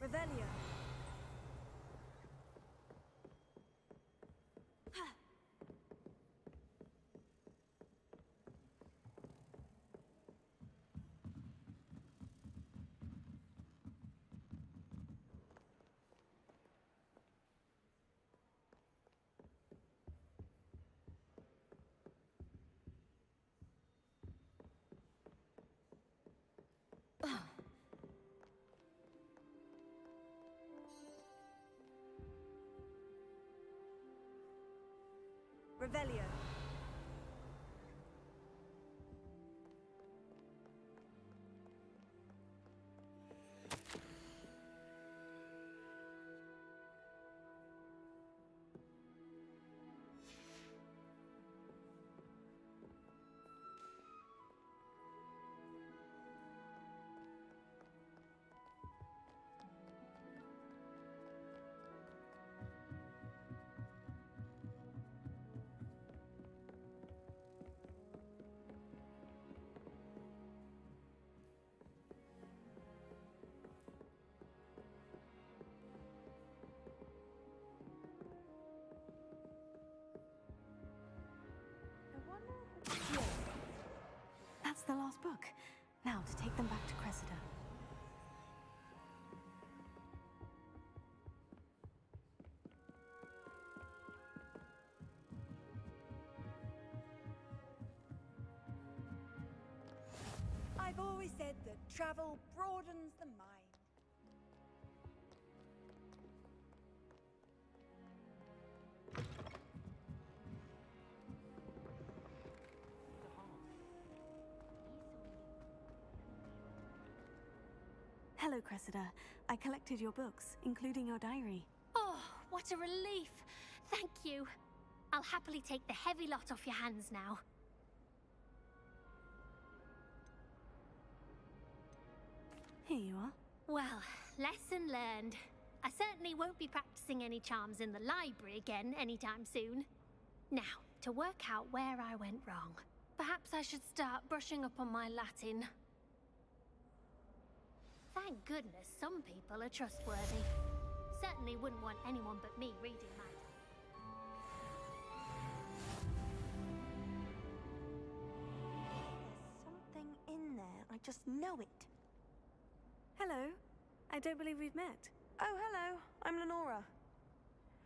S3: Revelio. Revelio.
S1: That's the last book. Now to take them back to Cressida.
S3: I've always said that travel broadens the mind.
S1: Hello, Cressida. I collected your books, including your diary.
S14: Oh, what a relief. Thank you. I'll happily take the heavy lot off your hands now.
S1: Here you are.
S14: Well, lesson learned. I certainly won't be practicing any charms in the library again anytime soon. Now, to work out where I went wrong. Perhaps I should start brushing up on my Latin. Thank goodness some people are trustworthy. Certainly wouldn't want anyone but me reading my...
S18: There's something in there. I just know it.
S1: Hello. I don't believe we've met.
S18: Oh, hello. I'm Lenora.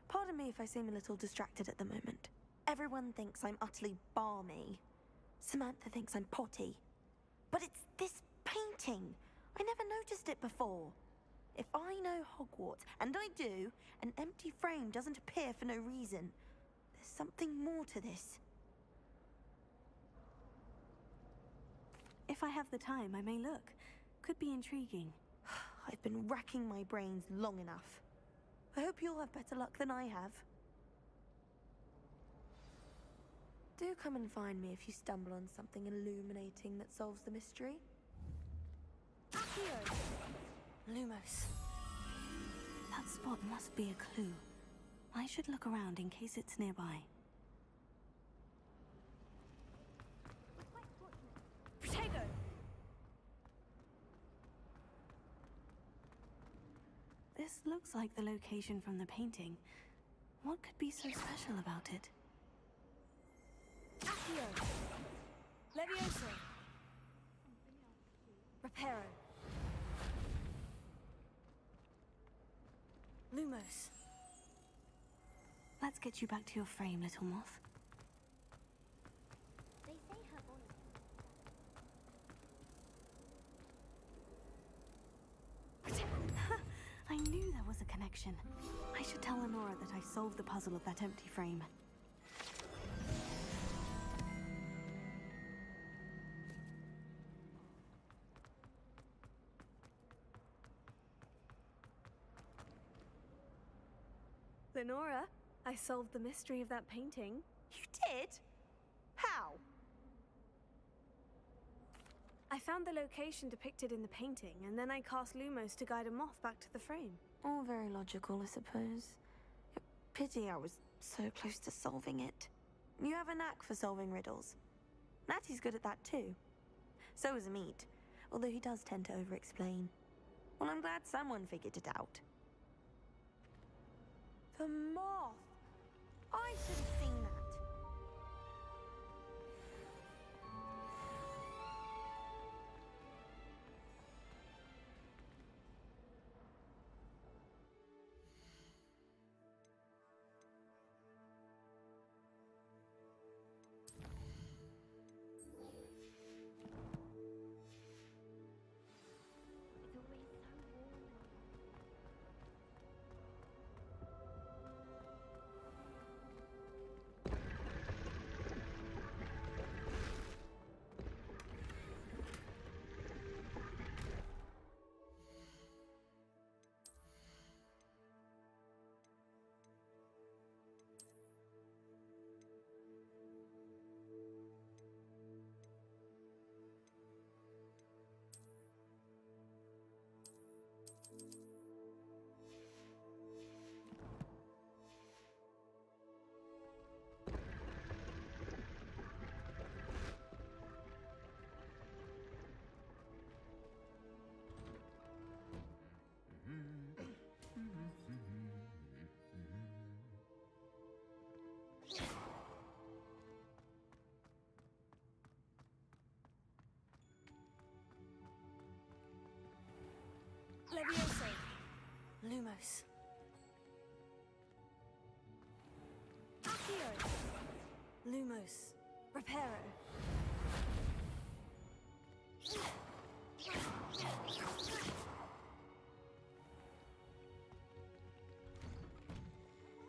S18: Pardon me if I seem a little distracted at the moment. Everyone thinks I'm utterly balmy. Samantha thinks I'm potty. But it's this painting. I never noticed it before. If I know Hogwarts, and I do, an empty frame doesn't appear for no reason. There's something more to this.
S1: If I have the time, I may look. Could be intriguing.
S18: I've been racking my brains long enough. I hope you'll have better luck than I have. Do come and find me if you stumble on something illuminating that solves the mystery.
S3: Accio!
S1: Lumos. That spot must be a clue. I should look around in case it's nearby.
S3: Protego!
S1: This looks like the location from the painting. What could be so special about it?
S3: Accio! Levioso! Reparo!
S1: Lumos. Let's get you back to your frame, little moth.
S19: They say her voice.
S1: connection. I should tell Lenora that I solved the puzzle of that empty frame.
S9: Lenora, I solved the mystery of that painting.
S18: You did? How?
S9: I found the location depicted in the painting, and then I cast Lumos to guide a moth back to the frame.
S18: All very logical, I suppose. Pity I was so close to solving it. You have a knack for solving riddles. Natty's good at that too. So is Amit, although he does tend to over-explain. Well, I'm glad someone figured it out. The moth! I should have seen that.
S9: Levioso.
S18: Lumos.
S9: Accio.
S18: Lumos.
S9: Reparo.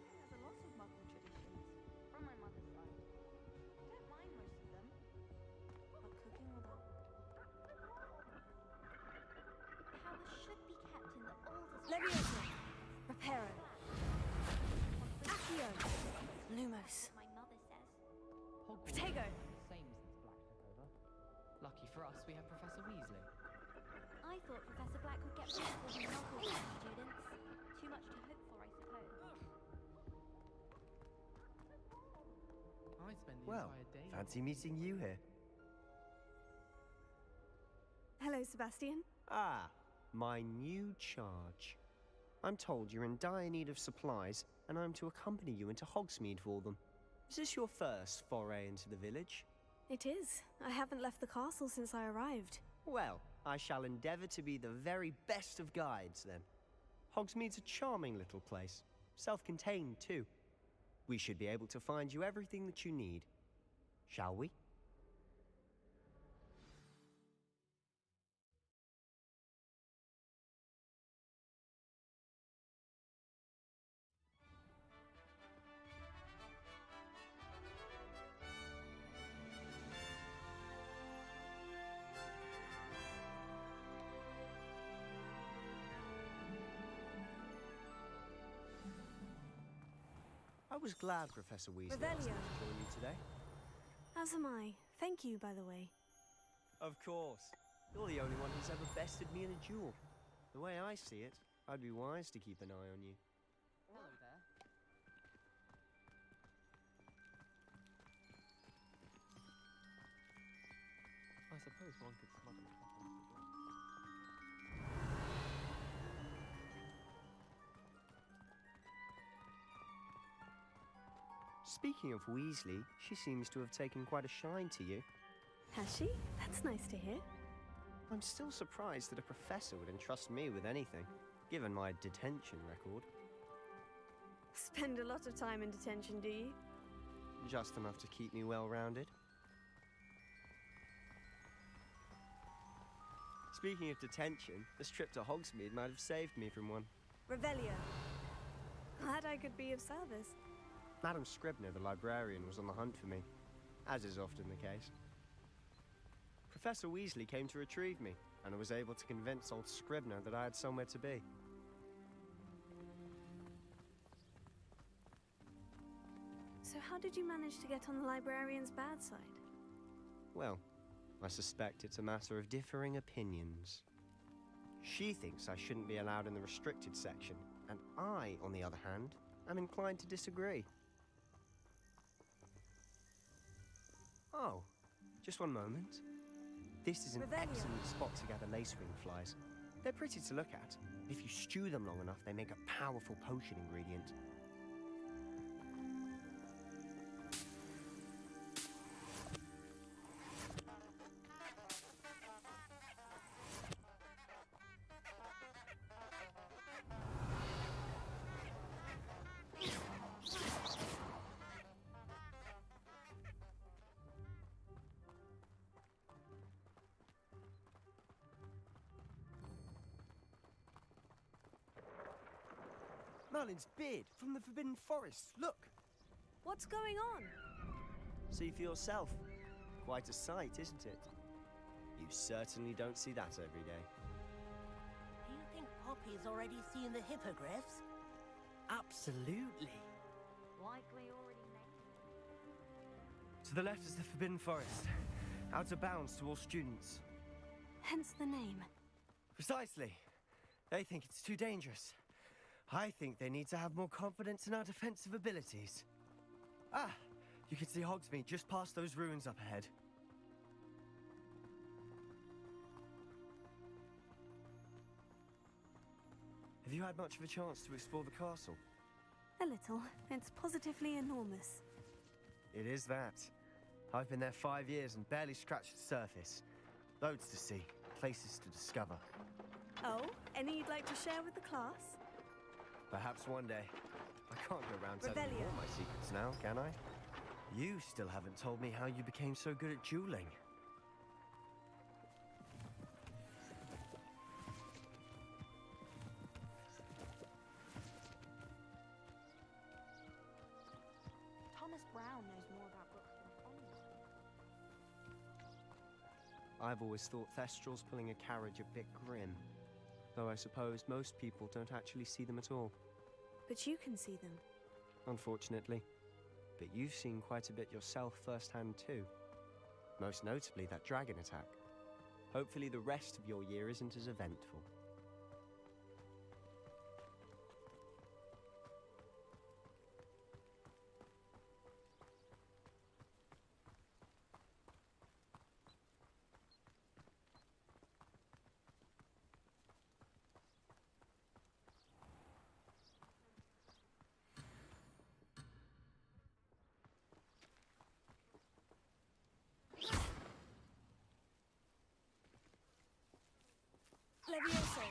S18: Has a lot of Muggle traditions from my mother's side. I don't mind most of them, but cooking without
S12: Power should be kept in the oldest.
S9: Levioso. Reparo. Accio.
S18: Lumos.
S12: My mother says.
S6: Hogwarts
S9: Protego.
S6: has been the same since Black took over. Lucky for us, we have Professor Weasley.
S12: I thought Professor Black would get rid of all the Muggle students. Too much to hope for, I suppose.
S6: I spend the
S11: Well,
S6: entire day.
S11: fancy meeting you here.
S9: Hello, Sebastian.
S11: Ah, my new charge. I'm told you're in dire need of supplies, and I'm to accompany you into Hogsmeade for them. Is this your first foray into the village?
S9: It is. I haven't left the castle since I arrived.
S11: Well, I shall endeavour to be the very best of guides, then. Hogsmeade's a charming little place. Self-contained, too. We should be able to find you everything that you need. Shall we? I was glad Professor Weasley asked me
S9: Revelio.
S11: to join you today.
S9: As am I. Thank you, by the way.
S11: Of course. You're the only one who's ever bested me in a duel. The way I see it, I'd be wise to keep an eye on you.
S6: Hello there. I suppose one could smuggle a couple of the
S11: Speaking of Weasley, she seems to have taken quite a shine to you.
S9: Has she? That's nice to hear.
S11: I'm still surprised that a professor would entrust me with anything, given my detention record.
S9: Spend a lot of time in detention, do you?
S11: Just enough to keep me well-rounded. Speaking of detention, this trip to Hogsmeade might have saved me from one.
S9: Revelio. Glad I could be of service.
S11: Madam Scribner, the librarian, was on the hunt for me, as is often the case. Professor Weasley came to retrieve me, and I was able to convince old Scribner that I had somewhere to be.
S9: So how did you manage to get on the librarian's bad side?
S11: Well, I suspect it's a matter of differing opinions. She thinks I shouldn't be allowed in the restricted section, and I, on the other hand, am inclined to disagree. Oh, just one moment. This is an excellent spot to gather lacewing flies. They're pretty to look at. If you stew them long enough, they make a powerful potion ingredient. Merlin's beard from the Forbidden Forest. Look!
S9: What's going on?
S11: See for yourself. Quite a sight, isn't it? You certainly don't see that every day.
S21: Do you think Poppy's already seen the hippogriffs?
S13: Absolutely.
S19: Likely already made.
S11: To the left is the Forbidden Forest. Out of bounds to all students.
S1: Hence the name.
S11: Precisely. They think it's too dangerous. I think they need to have more confidence in our defensive abilities. Ah, you can see Hogsmeade just past those ruins up ahead. Have you had much of a chance to explore the castle?
S1: A little. It's positively enormous.
S11: It is that. I've been there 5 years and barely scratched the surface. Loads to see, places to discover.
S9: Oh, any you'd like to share with the class?
S11: Perhaps one day. I can't go around telling you all my secrets now, can I? You still haven't told me how you became so good at dueling.
S19: Thomas Brown knows more about books than anyone.
S11: I've always thought Thestral's pulling a carriage a bit grim. Though I suppose most people don't actually see them at all.
S9: But you can see them.
S11: Unfortunately. But you've seen quite a bit yourself firsthand too. Most notably that dragon attack. Hopefully the rest of your year isn't as eventful.
S9: Levioso.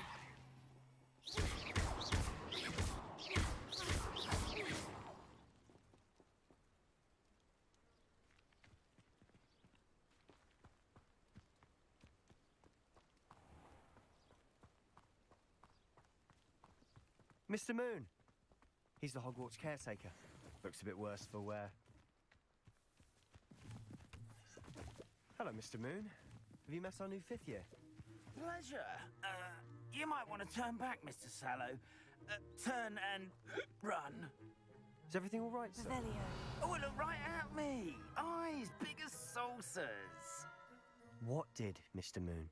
S11: Mr. Moon! He's the Hogwarts caretaker. Looks a bit worse for wear. Hello, Mr. Moon. Have you met our new 5th year?
S2: Pleasure. You might want to turn back, Mr. Sallow. Turn and run.
S11: Is everything all right, sir?
S2: Oh, look right at me. Eyes big as saucers.
S11: What did, Mr. Moon?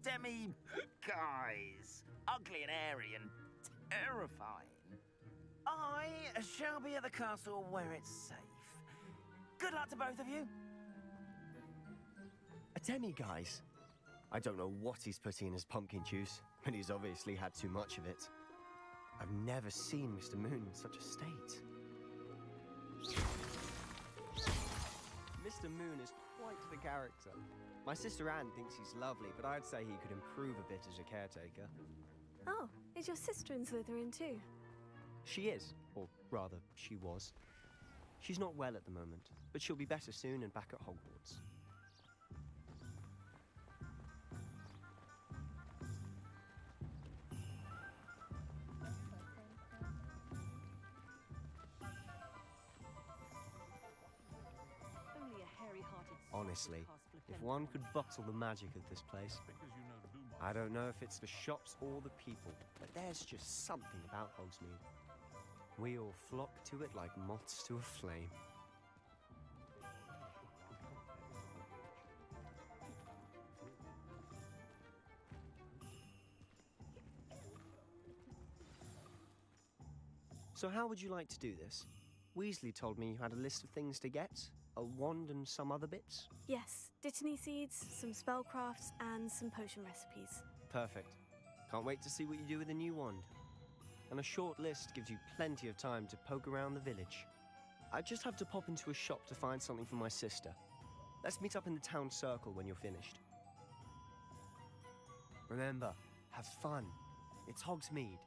S2: Guys. Ugly and airy and terrifying. I shall be at the castle where it's safe. Good luck to both of you.
S11: A demi-guise? I don't know what he's putting in his pumpkin juice, but he's obviously had too much of it. I've never seen Mr. Moon in such a state. Mr. Moon is quite the character. My sister Anne thinks he's lovely, but I'd say he could improve a bit as a caretaker.
S9: Oh, is your sister in Slytherin too?
S11: She is, or rather, she was. She's not well at the moment, but she'll be better soon and back at Hogwarts. Honestly, if one could bottle the magic of this place. I don't know if it's the shops or the people, but there's just something about Hogsmeade. We all flock to it like moths to a flame. So how would you like to do this? Weasley told me you had a list of things to get, a wand and some other bits.
S9: Yes, Dittany seeds, some spellcrafts, and some potion recipes.
S11: Perfect. Can't wait to see what you do with the new wand. And a short list gives you plenty of time to poke around the village. I just have to pop into a shop to find something for my sister. Let's meet up in the town circle when you're finished. Remember, have fun. It's Hogsmeade.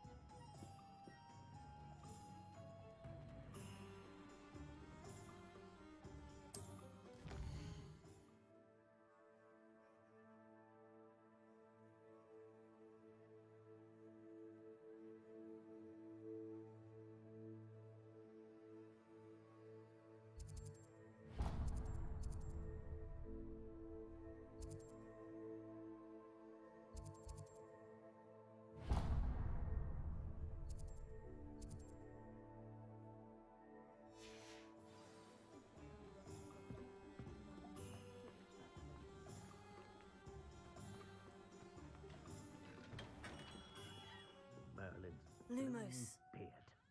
S9: Lumos.
S2: Beard,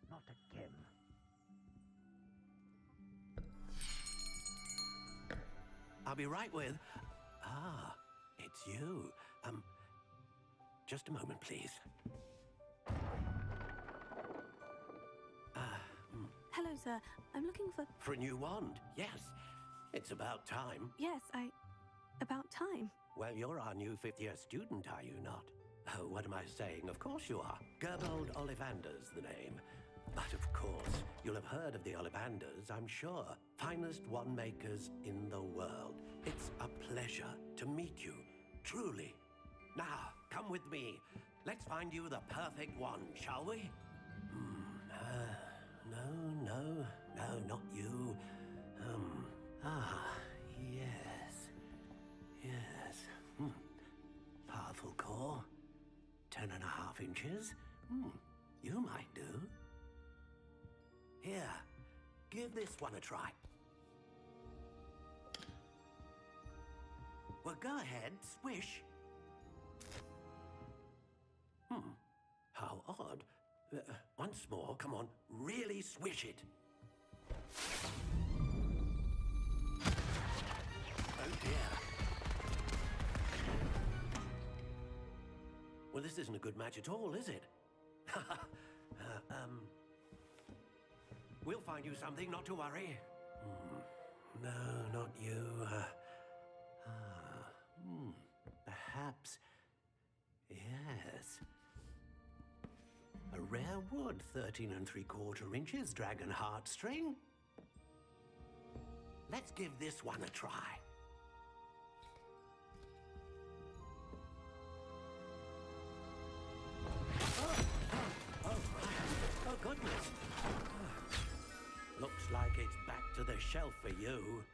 S2: not again.
S7: I'll be right with... Ah, it's you. Just a moment, please.
S9: Hello, sir. I'm looking for...
S7: For a new wand, yes. It's about time.
S9: Yes, about time.
S7: Well, you're our new fifth-year student, are you not? Oh, what am I saying? Of course you are. Gerbold Ollivander's the name. But of course, you'll have heard of the Ollivanders, I'm sure. Finest wand makers in the world. It's a pleasure to meet you, truly. Now, come with me. Let's find you the perfect wand, shall we? No, not you. Yes. Powerful core. 10.5 inches. You might do. Here, give this one a try. Well, go ahead, swish. How odd. Once more, come on, really swish it. Oh dear. Well, this isn't a good match at all, is it? We'll find you something, not to worry. No, not you. Perhaps. Yes. A rare wood, 13 3/4 inches, dragon heartstring. Let's give this one a try. Oh, goodness. Looks like it's back to the shelf for you.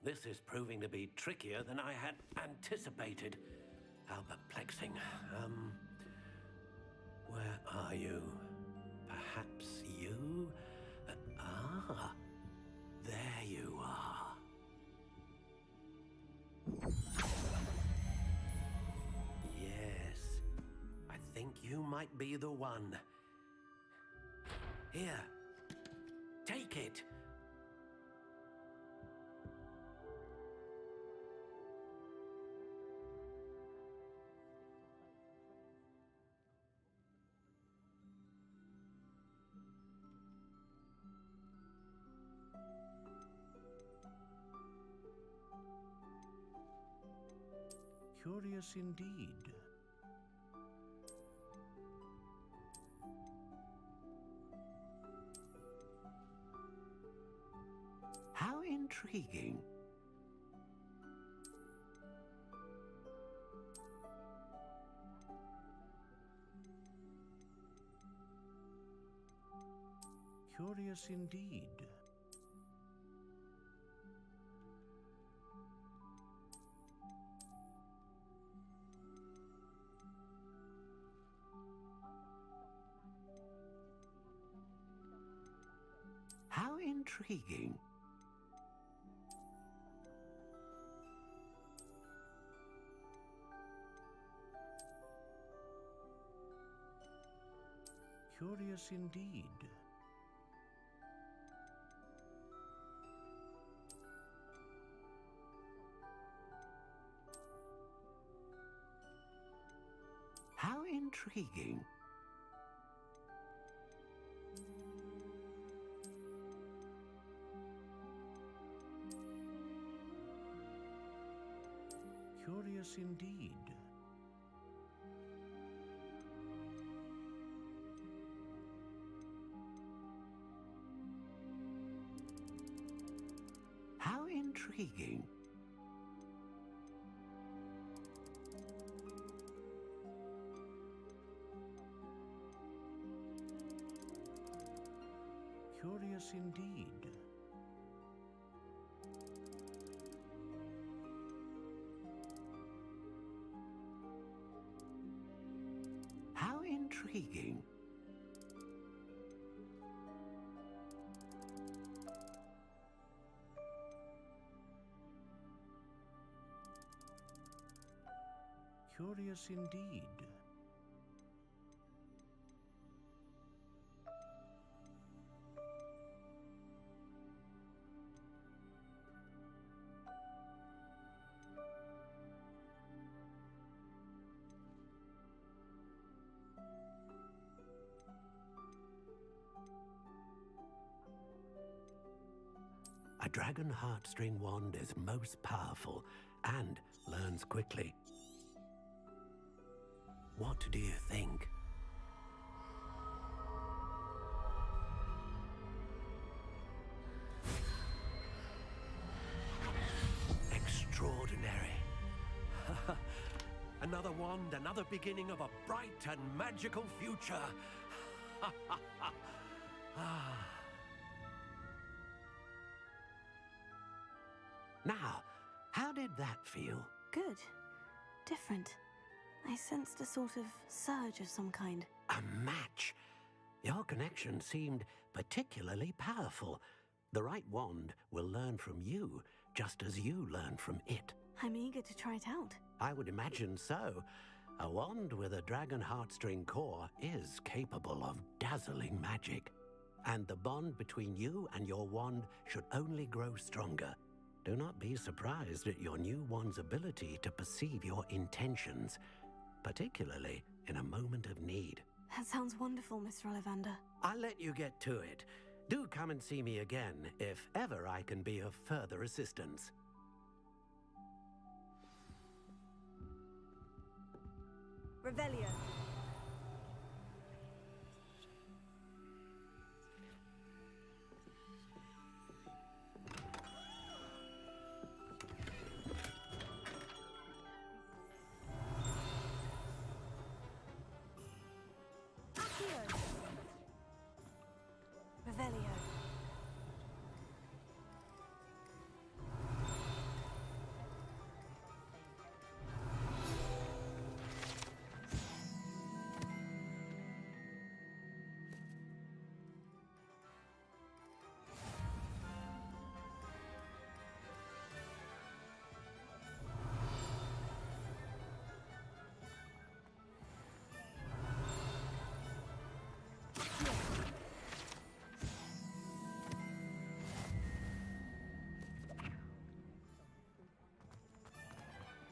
S7: This is proving to be trickier than I had anticipated. How perplexing. Where are you? Perhaps you? There you are. Yes, I think you might be the one. Here, take it.
S2: Curious indeed. How intriguing. Curious indeed.
S7: intriguing. Curious indeed. How intriguing. Curious indeed. How intriguing. Curious indeed. How intriguing. Curious indeed. A dragon heartstring wand is most powerful and learns quickly. What do you think? Extraordinary. Another wand, another beginning of a bright and magical future. Now, how did that feel?
S1: Good. Different. I sensed a sort of surge of some kind.
S7: A match. Your connection seemed particularly powerful. The right wand will learn from you, just as you learn from it.
S1: I'm eager to try it out.
S7: I would imagine so. A wand with a dragon heartstring core is capable of dazzling magic. And the bond between you and your wand should only grow stronger. Do not be surprised at your new wand's ability to perceive your intentions, particularly in a moment of need.
S1: That sounds wonderful, Mr. Ollivander.
S7: I'll let you get to it. Do come and see me again if ever I can be of further assistance.
S3: Revelio.
S1: Revelio.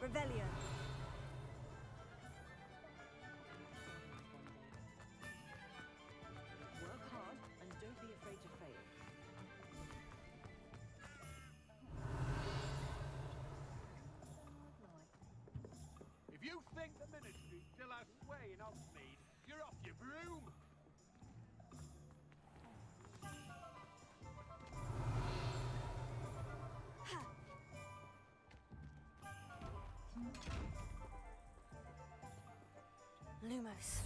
S3: Revelio.
S10: Work hard and don't be afraid to fail.
S17: If you think the ministry still has sway in Hogsmeade, you're off your broom.
S1: Lumos.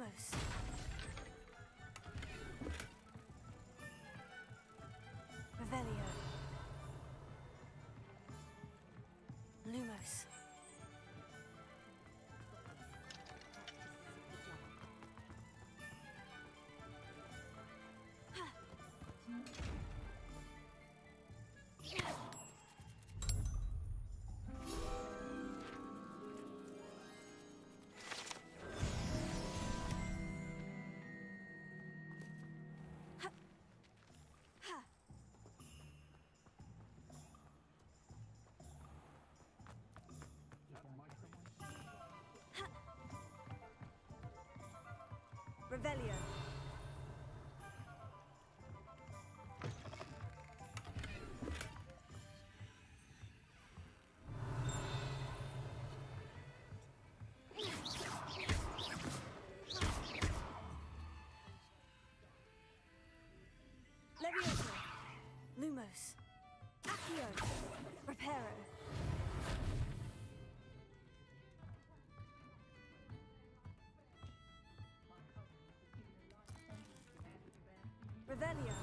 S1: Lumos. Revelio. Lumos. Revelio. Levioso. Lumos. Accio. Reparo. Revelio.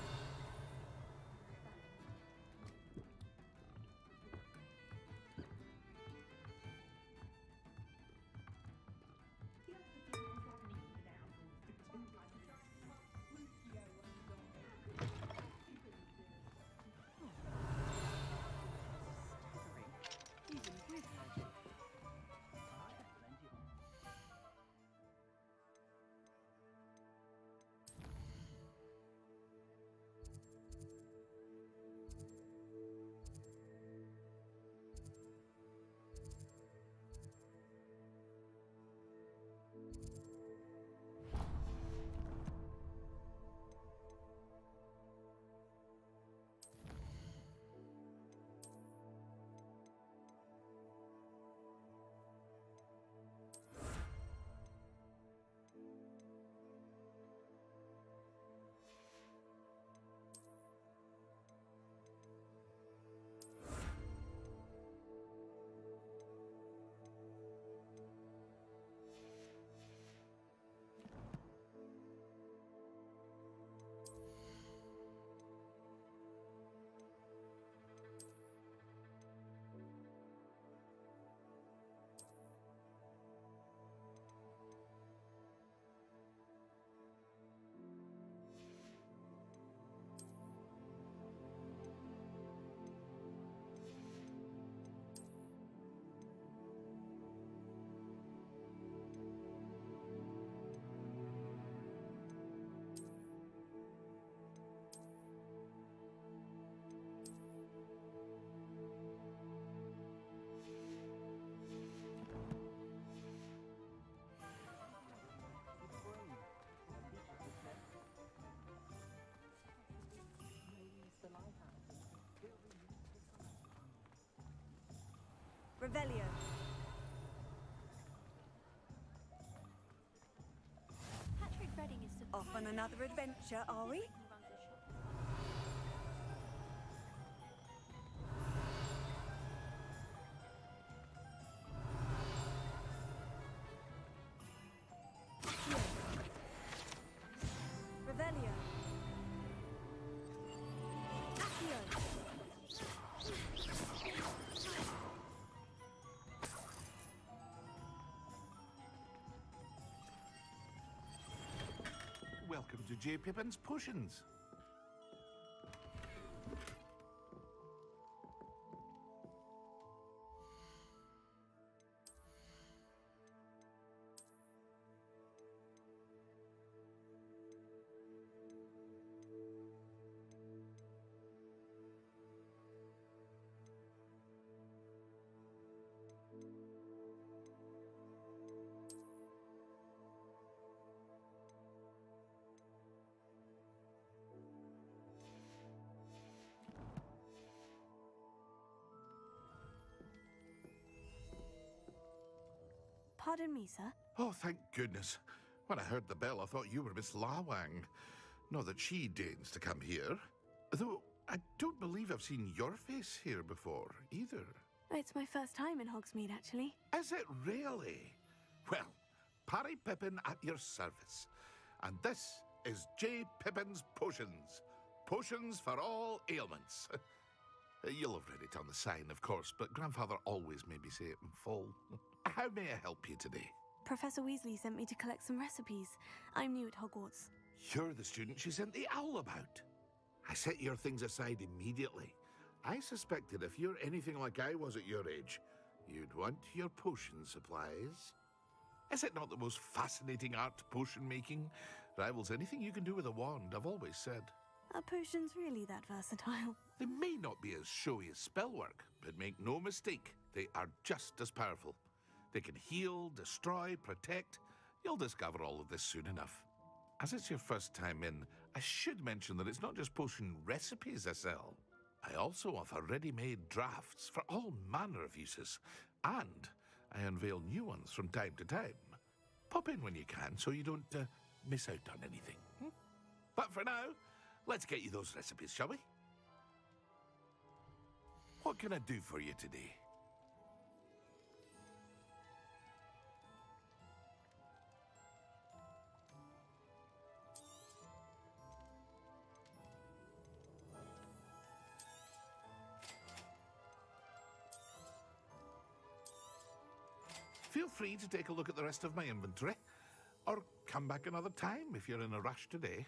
S1: Revelio.
S3: Patrick Redding is off on another adventure, are we?
S1: Revelio. Accio.
S17: Welcome to J. Pippin's Potions.
S1: Pardon me, sir.
S17: Oh, thank goodness. When I heard the bell, I thought you were Miss Lawang. Not that she deigns to come here. Though I don't believe I've seen your face here before, either.
S1: It's my first time in Hogsmeade, actually.
S17: Is it really? Well, Parry Pippin at your service. And this is J. Pippin's Potions. Potions for all ailments. You'll have read it on the sign, of course, but Grandfather always made me say it in full. How may I help you today?
S9: Professor Weasley sent me to collect some recipes. I'm new at Hogwarts.
S17: You're the student she sent the owl about. I set your things aside immediately. I suspected if you're anything like I was at your age, you'd want your potion supplies. Is it not the most fascinating art, potion making? Rivals anything you can do with a wand, I've always said.
S9: Are potions really that versatile?
S17: They may not be as showy as spellwork, but make no mistake, they are just as powerful. They can heal, destroy, protect. You'll discover all of this soon enough. As it's your first time in, I should mention that it's not just potion recipes I sell. I also offer ready-made drafts for all manner of uses, and I unveil new ones from time to time. Pop in when you can so you don't miss out on anything. But for now, let's get you those recipes, shall we? What can I do for you today? Feel free to take a look at the rest of my inventory, or come back another time if you're in a rush today.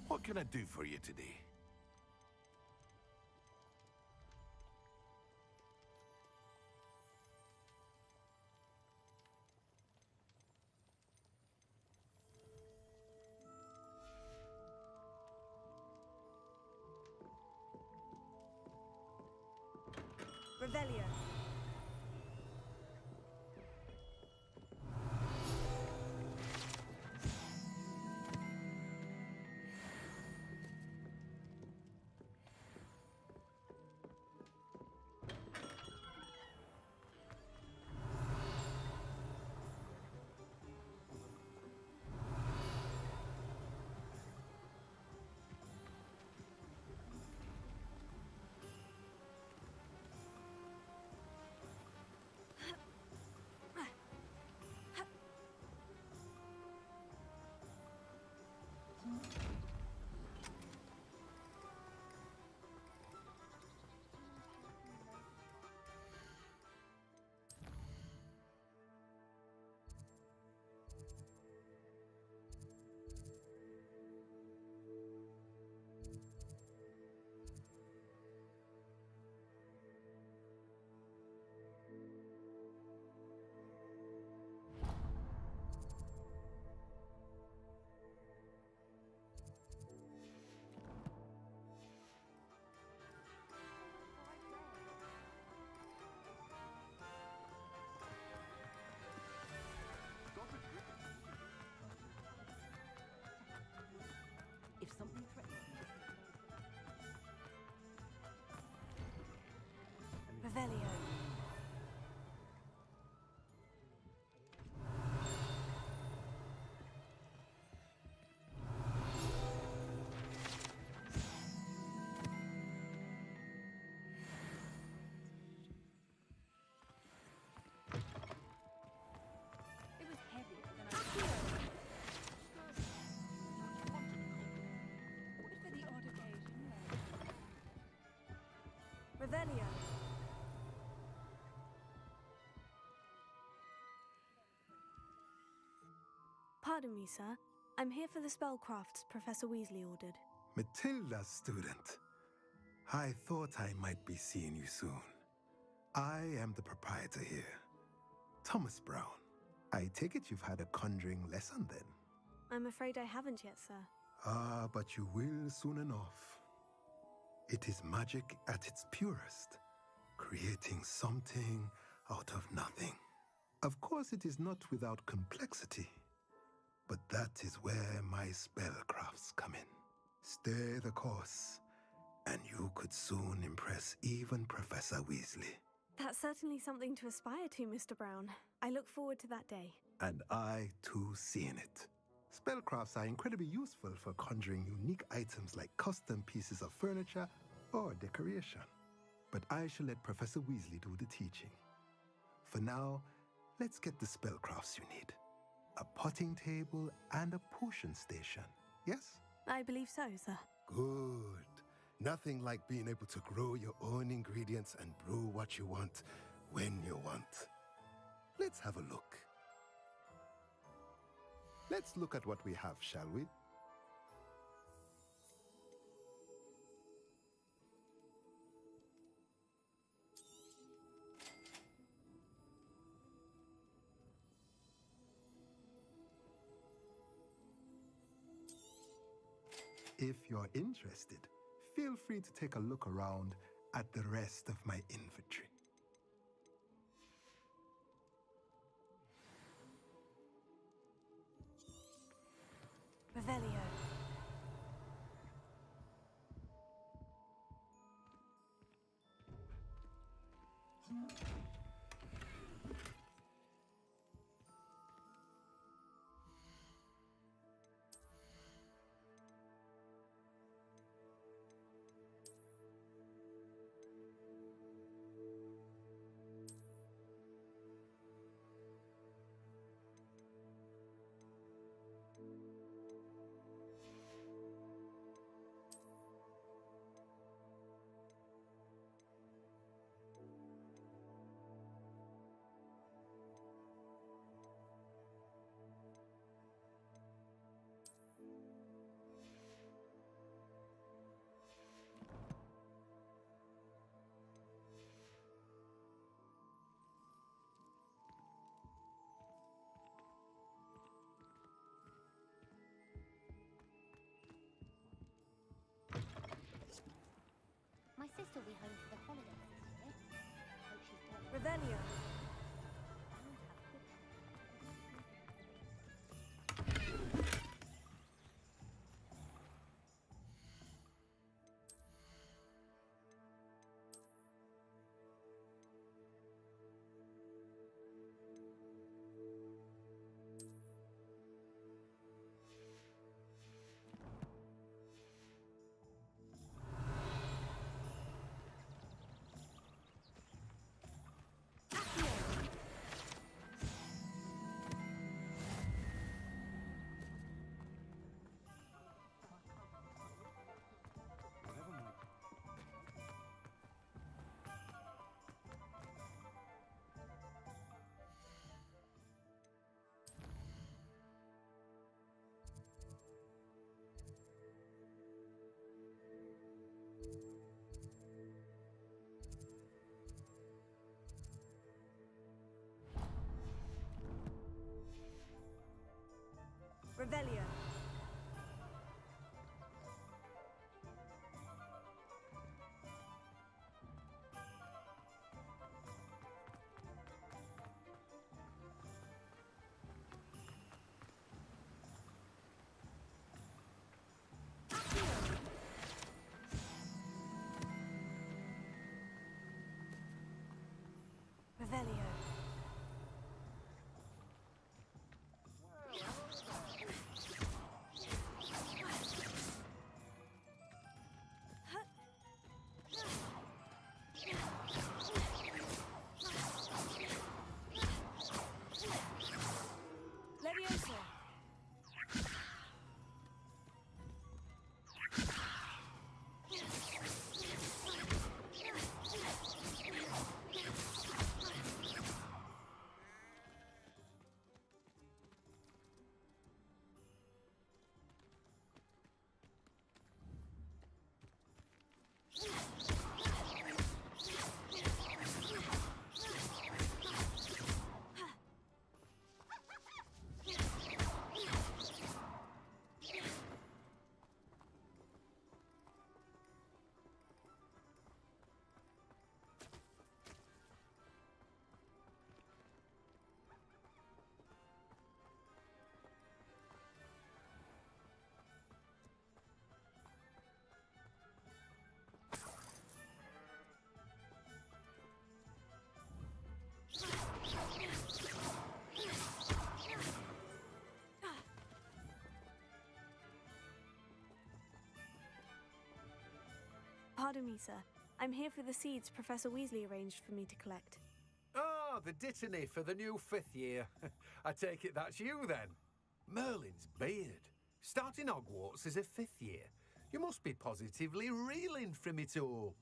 S17: What can I do for you today?
S3: Revelio.
S10: If something threatens me...
S9: Revelio.
S10: It was heavier than I thought. For the odd occasion,
S9: Revelio. Pardon me, sir. I'm here for the spellcrafts Professor Weasley ordered.
S4: Matilda's student. I thought I might be seeing you soon. I am the proprietor here, Thomas Brown. I take it you've had a conjuring lesson then?
S9: I'm afraid I haven't yet, sir.
S4: Ah, but you will soon enough. It is magic at its purest, creating something out of nothing. Of course, it is not without complexity, but that is where my spellcrafts come in. Stay the course, and you could soon impress even Professor Weasley.
S9: That's certainly something to aspire to, Mr. Brown. I look forward to that day.
S4: And I, too, seeing it. Spellcrafts are incredibly useful for conjuring unique items like custom pieces of furniture or decoration. But I shall let Professor Weasley do the teaching. For now, let's get the spellcrafts you need. A potting table and a potion station, yes?
S9: I believe so, sir.
S4: Good. Nothing like being able to grow your own ingredients and brew what you want when you want. Let's have a look. Let's look at what we have, shall we? If you're interested, feel free to take a look around at the rest of my inventory.
S9: Revelio.
S19: My sister will be home for the holidays this year. I hope she's doing
S9: Revelio. Revelio. Revelio. Leviosa. Pardon me, sir. I'm here for the seeds Professor Weasley arranged for me to collect.
S5: Ah, the dittany for the new 5th year. I take it that's you, then. Merlin's beard. Starting Hogwarts as a 5th year. You must be positively reeling from it all.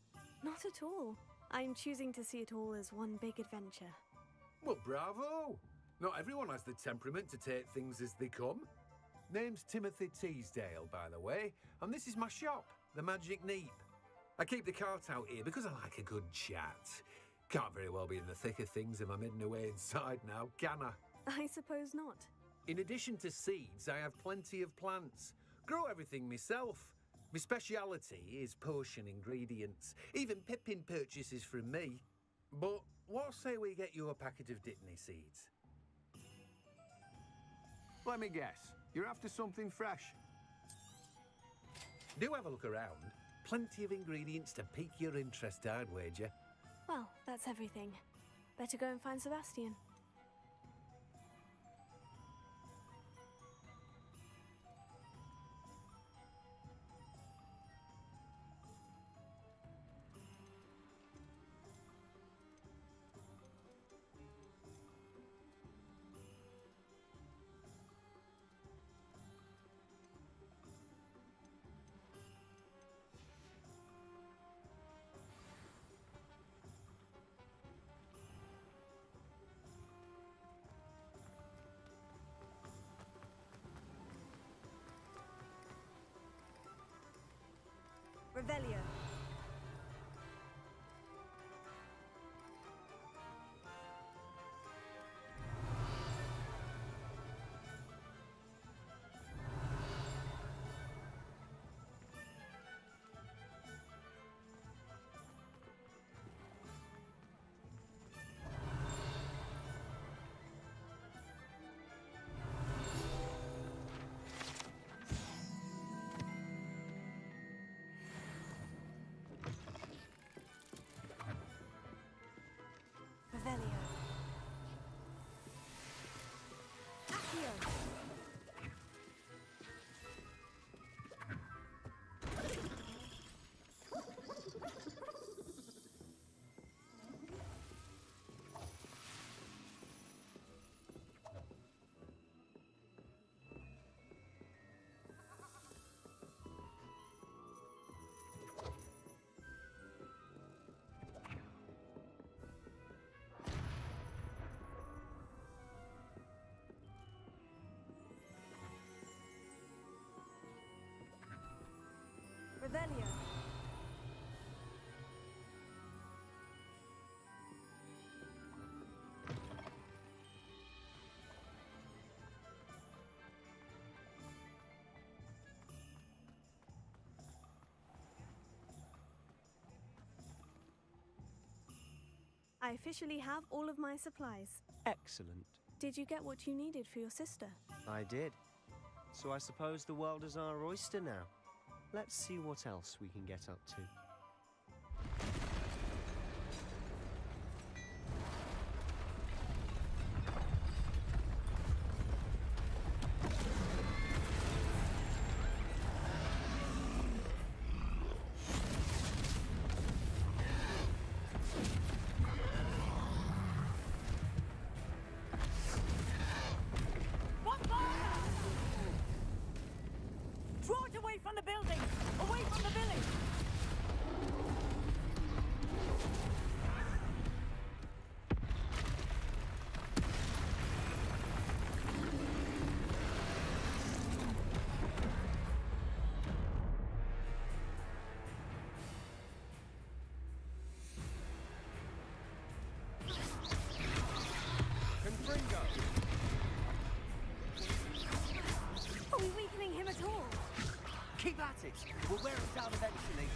S9: Not at all. I'm choosing to see it all as one big adventure.
S5: Well, bravo. Not everyone has the temperament to take things as they come. Name's Timothy Teasdale, by the way, and this is my shop, the Magic Neep. I keep the cart out here because I like a good chat. Can't very well be in the thick of things if I'm hidden away inside now, can I?
S9: I suppose not.
S5: In addition to seeds, I have plenty of plants. Grow everything myself. My speciality is potion ingredients. Even Pippin purchases from me. But what say we get you a packet of Dittany seeds?
S16: Let me guess. You're after something fresh.
S5: Do have a look around. Plenty of ingredients to pique your interest, I'd wager.
S9: Well, that's everything. Better go and find Sebastian. Revelio. Revelio. Accio. Revelio. I officially have all of my supplies.
S11: Excellent.
S9: Did you get what you needed for your sister?
S11: I did. So I suppose the world is our oyster now. Let's see what else we can get up to.
S3: from the building! Away from the village!
S9: Are we weakening him at all?
S2: Keep at it. We'll wear him down eventually.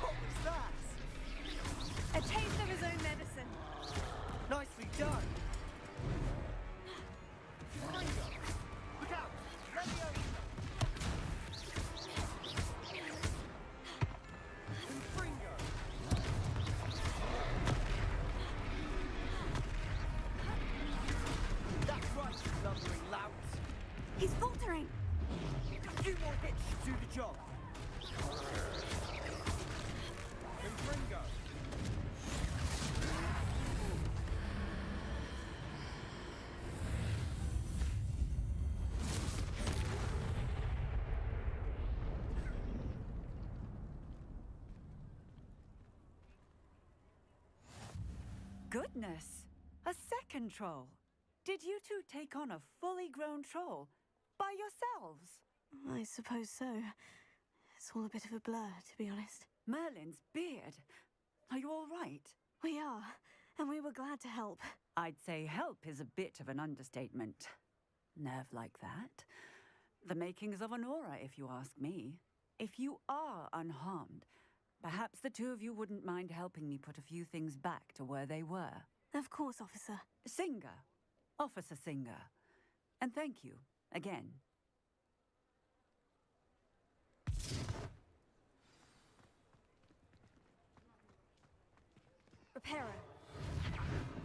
S3: What was that?
S9: A taste of his own medicine.
S2: Nicely done. Look out! Leviosa! That's right, you lumbering louts.
S9: He's faltering.
S2: A few more hits should do the job. Confringo.
S3: Goodness! A second troll! Did you two take on a fully grown troll? By yourselves?
S1: I suppose so. It's all a bit of a blur, to be honest.
S3: Merlin's beard. Are you all right?
S1: We are, and we were glad to help.
S3: I'd say help is a bit of an understatement. Nerve like that. The makings of an aura, if you ask me. If you are unharmed, perhaps the two of you wouldn't mind helping me put a few things back to where they were.
S1: Of course, officer.
S3: Singer. Officer Singer. And thank you, again.
S9: Reparo.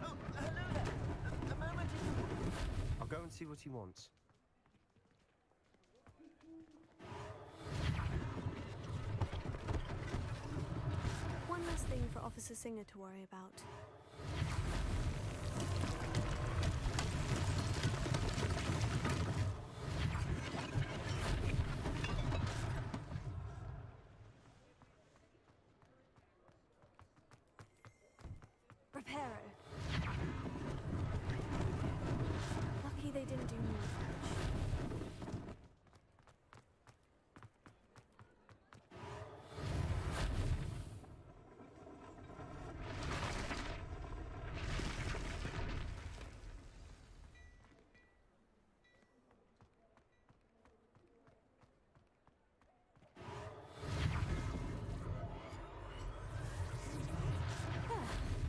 S11: Oh, hello there. A moment. I'll go and see what he wants.
S9: One less thing for Officer Singer to worry about. Reparo. Lucky they didn't do more damage.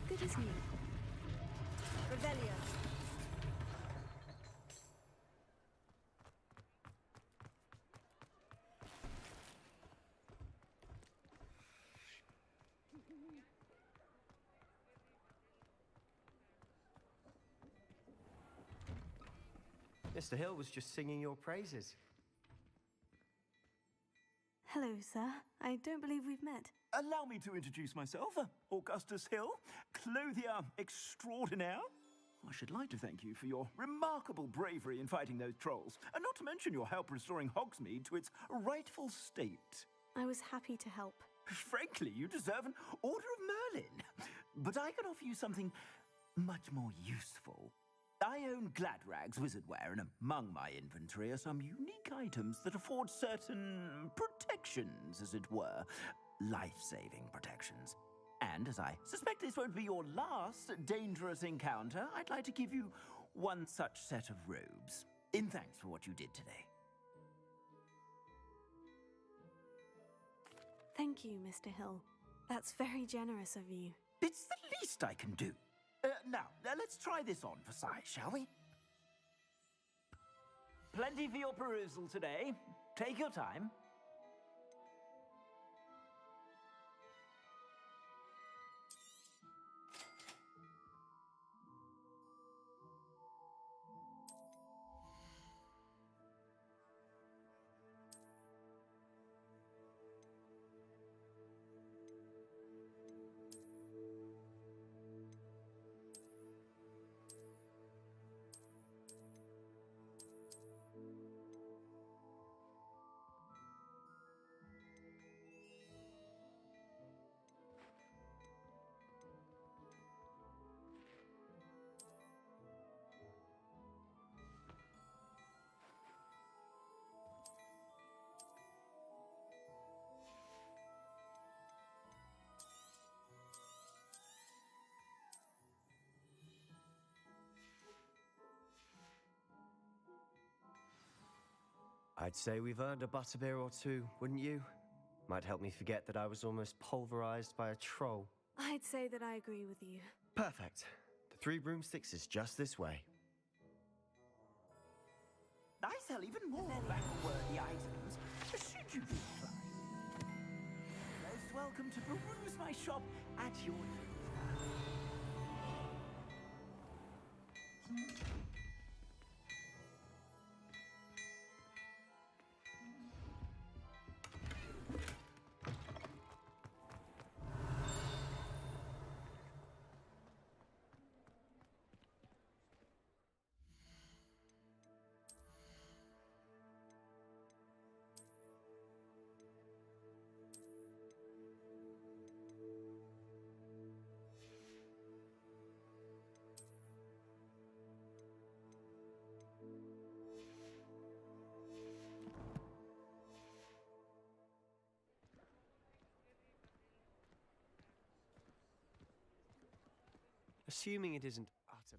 S9: Good as new. Revelio.
S11: Mr. Hill was just singing your praises.
S1: Hello, sir. I don't believe we've met.
S8: Allow me to introduce myself, Augustus Hill, clothier extraordinaire. I should like to thank you for your remarkable bravery in fighting those trolls, and not to mention your help restoring Hogsmeade to its rightful state.
S9: I was happy to help.
S8: Frankly, you deserve an Order of Merlin. But I can offer you something much more useful. I own Gladrag's wizardware, and among my inventory are some unique items that afford certain protections, as it were. Life-saving protections. And as I suspect this won't be your last dangerous encounter, I'd like to give you one such set of robes, in thanks for what you did today.
S1: Thank you, Mr. Hill. That's very generous of you.
S8: It's the least I can do. Now, let's try this on for size, shall we? Plenty for your perusal today. Take your time.
S11: I'd say we've earned a butterbeer or two, wouldn't you? Might help me forget that I was almost pulverized by a troll.
S9: I'd say that I agree with you.
S11: Perfect. The Three Broomsticks is just this way.
S8: I sell even more battle-worthy items, should you be inclined. Most welcome to peruse my shop at your leisure.
S11: Assuming it isn't utter